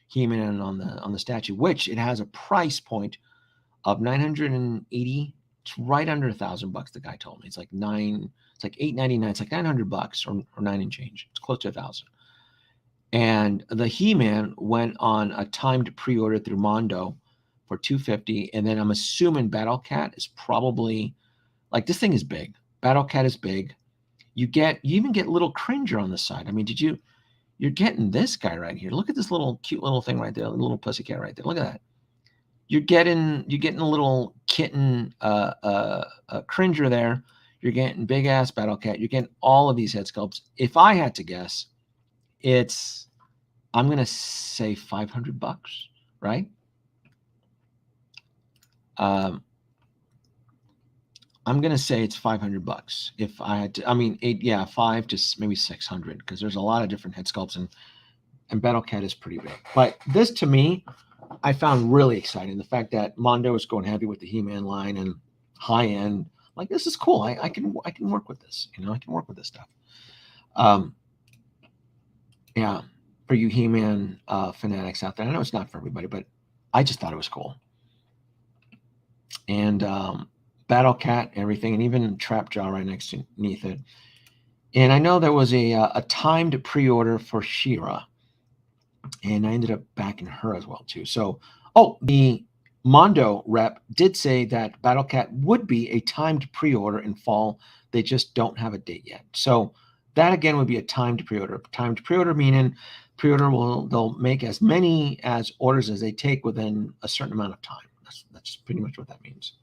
He-Man on the statue, which it has a price point of $980. It's right under $1,000. The guy told me it's like $899. It's like $900 or 9 and change. It's close to $1,000. And the He-Man went on a timed pre-order through Mondo for $250, and then I'm assuming Battle Cat is probably like, this thing is big. Battle Cat is big. You even get little Cringer on the side. I mean, you're getting this guy right here. Look at this little cute little thing right there, little pussycat right there. Look at that. You're getting a little kitten Cringer there. You're getting big ass Battle Cat. You're getting all of these head sculpts. If I had to guess, I'm gonna say $500, right? I'm gonna say it's $500 if I had to. I mean, 5 to maybe 600, because there's a lot of different head sculpts, and Battle Cat is pretty big. But this, to me, I found really exciting. The fact that Mondo is going heavy with the He-Man line and high end, like, this is cool. I can work with this. I can work with this stuff. Yeah, for you He-Man fanatics out there, I know it's not for everybody, but I just thought it was cool. And Battle Cat, everything, and even Trapjaw right next to it. And I know there was a timed pre-order for She-Ra, and I ended up backing her as well too. So, the Mondo rep did say that Battle Cat would be a timed pre-order in fall They just don't have a date yet. So that again would be a timed pre-order. Timed pre-order meaning pre-order they'll make as many as orders as they take within a certain amount of time. That's pretty much what that means.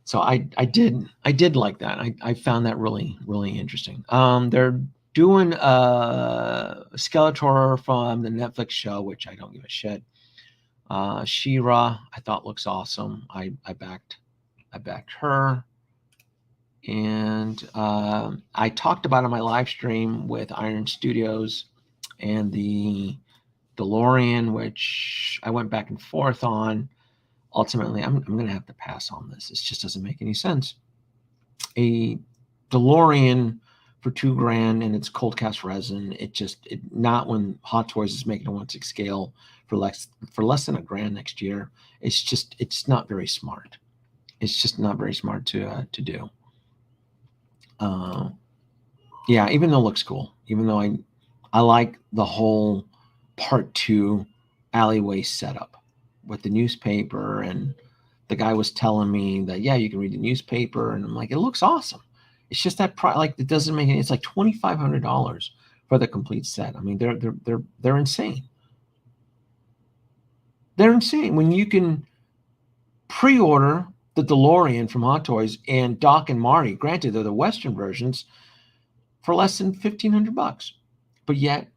So I did like that. I found that really, really interesting. They're doing a Skeletor from the Netflix show, which I don't give a shit. She-Ra, I thought looks awesome. I backed her. And I talked about it on my live stream with Iron Studios and the DeLorean, which I went back and forth on. Ultimately, I'm going to have to pass on this. It just doesn't make any sense. A DeLorean for $2,000 and it's cold cast resin. Not when Hot Toys is making a 1/6 scale for less than $1,000 next year. It's not very smart. It's just not very smart to do. Yeah, even though it looks cool, even though I like the whole part 2 alleyway setup with the newspaper, and the guy was telling me that, yeah, you can read the newspaper, and I'm like, it looks awesome. It's just that it doesn't make any. It's like $2,500 for the complete set. I mean, they're insane. They're insane when you can pre-order the DeLorean from Hot Toys and Doc and Marty. Granted, they're the Western versions for less than $1,500, but yet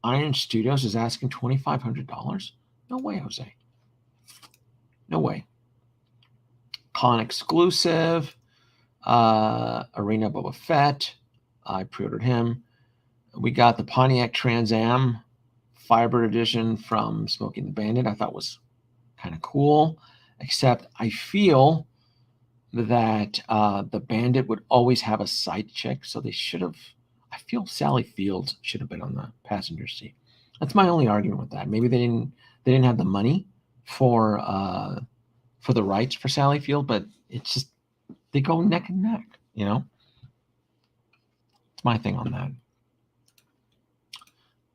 Iron Studios is asking $2,500. No way, Jose. No way. Con exclusive, Arena Boba Fett. I pre-ordered him. We got the Pontiac Trans Am Firebird Edition from Smokey and the Bandit. I thought was kind of cool, except I feel that the Bandit would always have a side chick, so they should have. I feel Sally Fields should have been on the passenger seat. That's my only argument with that. Maybe they didn't have the money for the rights for Sally Field, but it's just they go neck and neck, you know. It's my thing on that.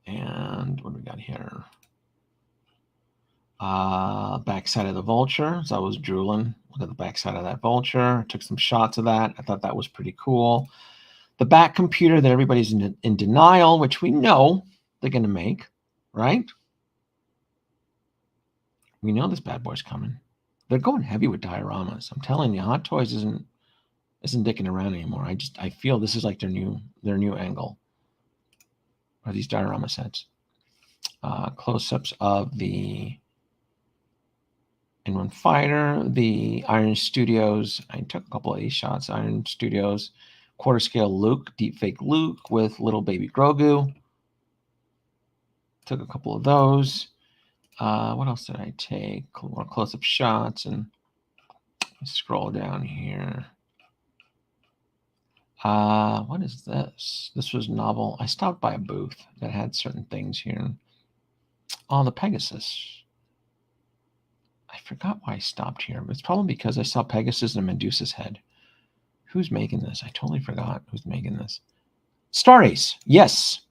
And what do we got here? Backside of the Vulture. So I was drooling. Look at the backside of that Vulture. Took some shots of that. I thought that was pretty cool. The back computer that everybody's in denial, which we know they're going to make, right? We know this bad boy's coming. They're going heavy with dioramas. I'm telling you, Hot Toys isn't dicking around anymore. I feel this is like their new angle. Are these diorama sets? Close-ups of the N1 Fighter, the Iron Studios. I took a couple of these shots. Iron Studios, quarter scale Luke, deepfake Luke with little baby Grogu. Took a couple of those. What else did I take? More close-up shots, and scroll down here. What is this? This was novel. I stopped by a booth that had certain things here. Oh, the Pegasus. I forgot why I stopped here, but it's probably because I saw Pegasus and Medusa's head. Who's making this? I totally forgot who's making this. Star Ace. Yes.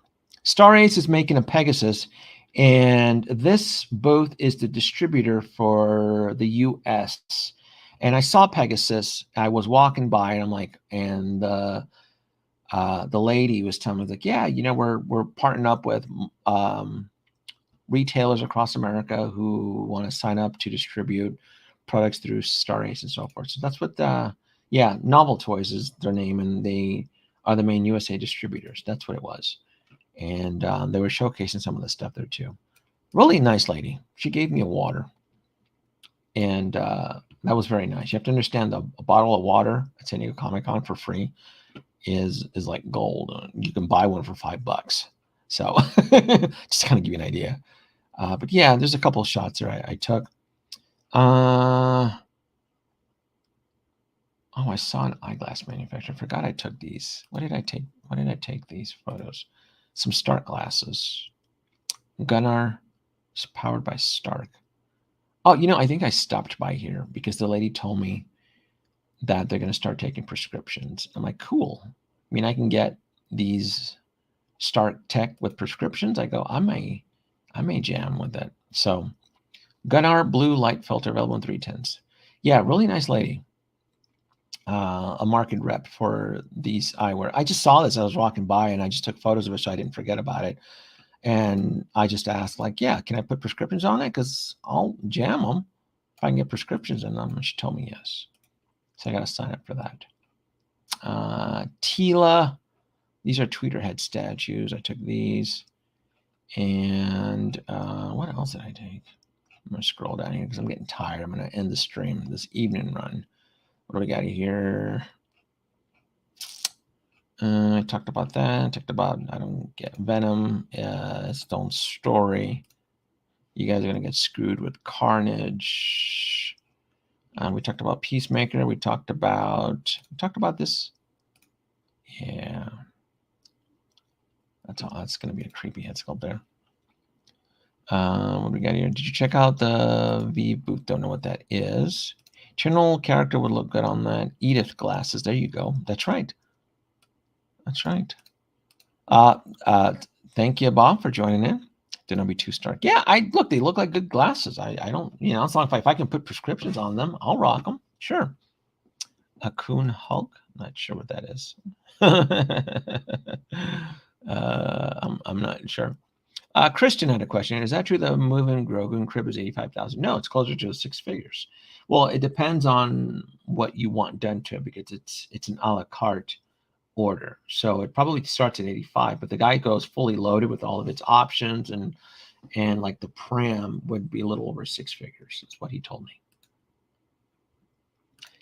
Star Ace is making a Pegasus, and this booth is the distributor for the U.S., and I saw Pegasus. I was walking by, and I'm like, and the lady was telling me, like, yeah, you know, we're partnering up with retailers across America who want to sign up to distribute products through Star Ace and so forth. So that's what Novel Toys is their name, and they are the main USA distributors. That's what it was, and they were showcasing some of the stuff there too. Really nice lady. She gave me a water, and that was very nice. You have to understand a bottle of water at San Diego Comic-Con for free is like gold. You can buy one for $5. So just kind of give you an idea. But yeah, there's a couple of shots there I took. Oh, I saw an eyeglass manufacturer. I forgot I took these. What did I take? Why did I take these photos? Some Stark glasses. Gunnar is powered by Stark. Oh, you know, I think I stopped by here because the lady told me that they're going to start taking prescriptions. I'm like, cool. I mean, I can get these Stark Tech with prescriptions. I go, I may jam with that. So, Gunnar blue light filter available in 310s. Yeah, really nice lady. a market rep for these eyewear. I just saw this. I was walking by and I just took photos of it so I didn't forget about it. And I just asked, like, yeah, can I put prescriptions on it? Because I'll jam them if I can get prescriptions in them. And she told me yes. So I got to sign up for that. Tila. These are Tweeterhead statues. I took these. And what else did I take? I'm going to scroll down here because I'm getting tired. I'm going to end the stream, this evening run. What do we got here? I talked about that. I talked about, I don't get Venom, Stone Story. You guys are going to get screwed with Carnage. We talked about Peacemaker. We talked about this. Yeah. That's all. That's going to be a creepy head sculpt there. What do we got here? Did you check out the V booth? Don't know what that is. Eternal character would look good on that. Edith glasses. There you go. That's right. That's right. Thank you, Bob, for joining in. Danoby2 Stark. Yeah, they look like good glasses. I don't, as long as if I can put prescriptions on them, I'll rock them. Sure. A Coon Hulk. Not sure what that is. I'm not sure. Christian had a question. Is that true that moving Grogu crib is 85,000? No, it's closer to 6 figures. Well, it depends on what you want done to it because it's an a la carte order. So it probably starts at 85, but the guy goes fully loaded with all of its options and like the pram would be a little over 6 figures. That's what he told me.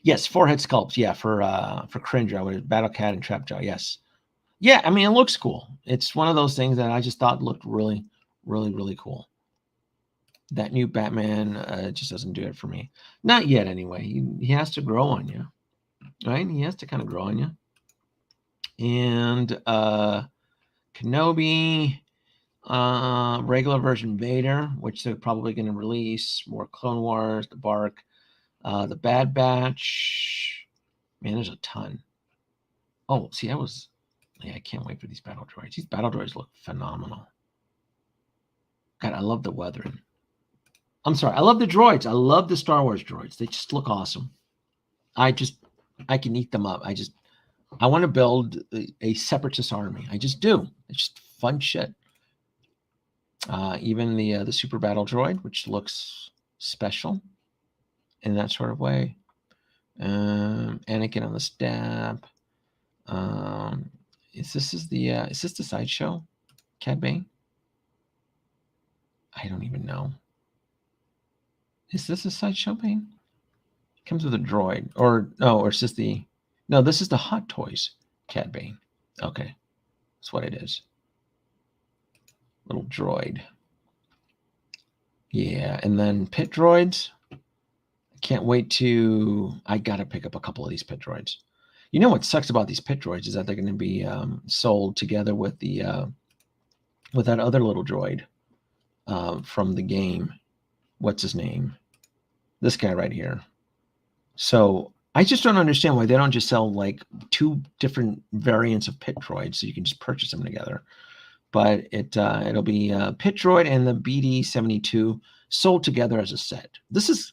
Yes, forehead sculpts. Yeah, for Cringer, with Battle Cat and Trapjaw. Yes. Yeah, I mean, it looks cool. It's one of those things that I just thought looked really, really, really cool. That new Batman just doesn't do it for me. Not yet, anyway. He has to grow on you, right? He has to kind of grow on you. And Kenobi, regular version Vader, which they're probably going to release. More Clone Wars, the Bark, the Bad Batch. Man, there's a ton. Oh, see, I can't wait for these battle droids. These battle droids look phenomenal. God, I love the weathering. I'm sorry, I love the droids. I love the Star Wars droids. They just look awesome. I can eat them up. I want to build a separatist army. I just do. It's just fun shit. Even the super battle droid, which looks special in that sort of way. Anakin on the stab. Is this the Sideshow Cat Bane? I don't even know. Is this a Sideshow Bane? It comes with a droid, or is this the? No, this is the Hot Toys Cat Bane. Okay, that's what it is. Little droid. Yeah, and then pit droids. I can't wait to. I gotta pick up a couple of these pit droids. You know what sucks about these pit droids is that they're going to be sold together with the with that other little droid from the game. What's his name? This guy right here. So I just don't understand why they don't just sell like 2 different variants of pit droids so you can just purchase them together. But it'll be pit droid and the BD-72 sold together as a set. This is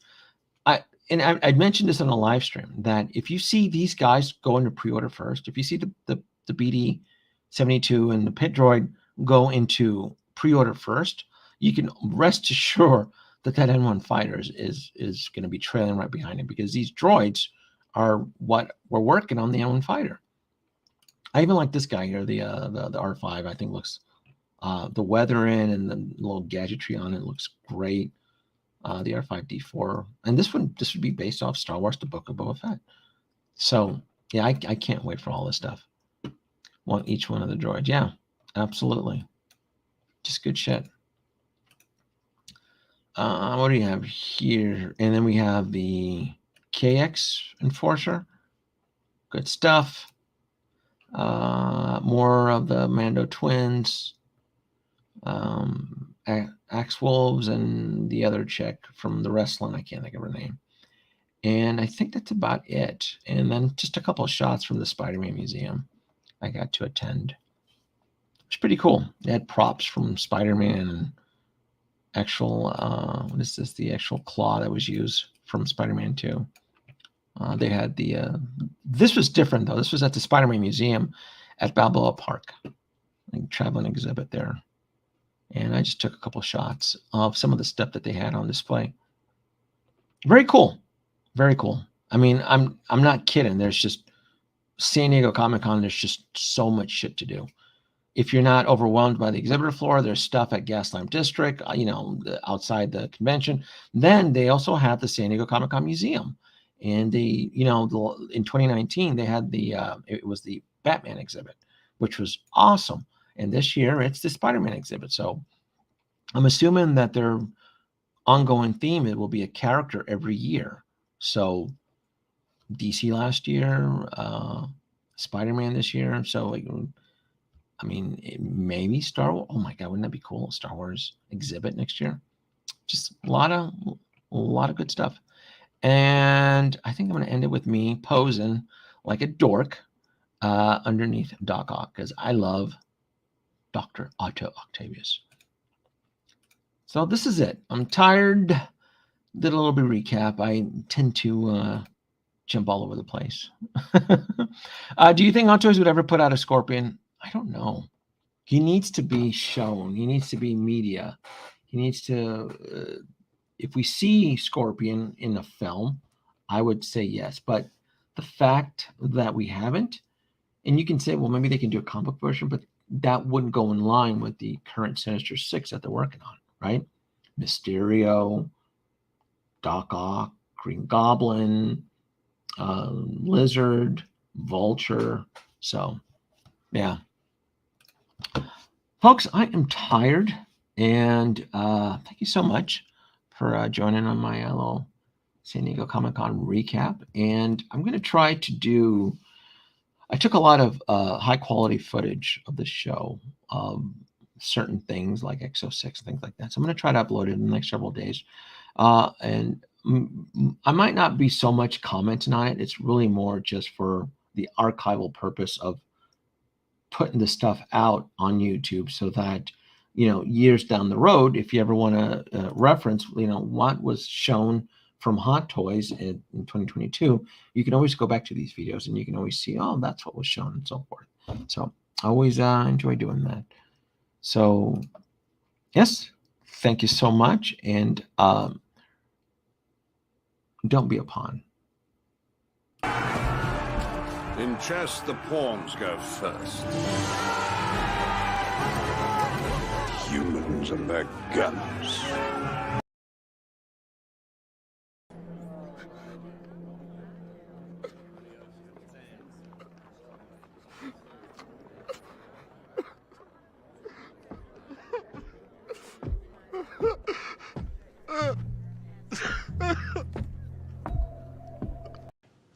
I mentioned this on a live stream that if you see these guys go into pre-order first, if you see the BD-72 and the pit droid go into pre-order first, you can rest assured that N1 fighter is going to be trailing right behind it because these droids are what we're working on the N1 fighter. I even like this guy here, the R5. I think looks the weathering and the little gadgetry on it looks great. The R5D4, and this would be based off Star Wars: The Book of Boba Fett. So yeah, I can't wait for all this stuff. Want each one of the droids? Yeah, absolutely. Just good shit. What do you have here? And then we have the KX Enforcer. Good stuff. More of the Mando twins. Axe Wolves and the other chick from the wrestling. I can't think of her name. And I think that's about it. And then just a couple of shots from the Spider-Man Museum I got to attend. It's pretty cool. They had props from Spider-Man and actual, what is this? The actual claw that was used from Spider-Man 2. They had this was different though. This was at the Spider-Man Museum at Balboa Park, traveling exhibit there. And I just took a couple shots of some of the stuff that they had on display. Very cool. Very cool. I mean, I'm not kidding. There's just San Diego Comic-Con, there's just so much shit to do. If you're not overwhelmed by the exhibitor floor, there's stuff at Gaslamp District, outside the convention. Then they also have the San Diego Comic-Con Museum. And in 2019, they had it was the Batman exhibit, which was awesome. And this year it's the Spider-Man exhibit. So I'm assuming that their ongoing theme, it will be a character every year. So DC last year, Spider-Man this year. So maybe Star Wars. Oh my God, wouldn't that be cool? Star Wars exhibit next year. Just a lot of good stuff. And I think I'm going to end it with me posing like a dork underneath Doc Ock, because I love Dr. Otto Octavius. So this is it. I'm tired. Did a little bit of recap. I tend to jump all over the place. Do you think Hot Toys would ever put out a Scorpion? I don't know. He needs to be shown. He needs to be media. He needs to, if we see Scorpion in a film, I would say yes. But the fact that we haven't, and you can say, well, maybe they can do a comic book version, but that wouldn't go in line with the current Sinister Six that they're working on, right? Mysterio, Doc Ock, Green Goblin, Lizard, Vulture. So, yeah. Folks, I am tired, and thank you so much for joining on my little San Diego Comic-Con recap. And I'm going to try to do, I took a lot of high-quality footage of the show, certain things like Exo 6, things like that. So I'm going to try to upload it in the next several days. And I might not be so much commenting on it. It's really more just for the archival purpose of putting the stuff out on YouTube, so that, years down the road, if you ever want to reference, what was shown from Hot Toys in 2022, you can always go back to these videos and you can always see, oh, that's what was shown and so forth. So I always enjoy doing that. So yes, thank you so much. And don't be a pawn. In chess, the pawns go first. Humans and their guns.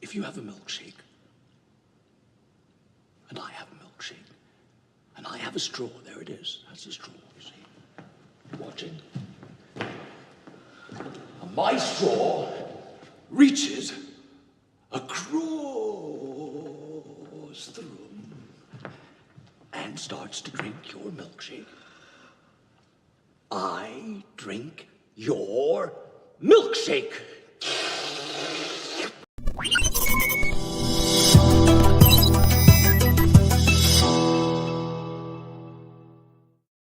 If you have a milkshake, and I have a milkshake, and I have a straw, there it is. That's a straw, you see. Watching. And my straw reaches across the room and starts to drink your milkshake. I drink your milkshake.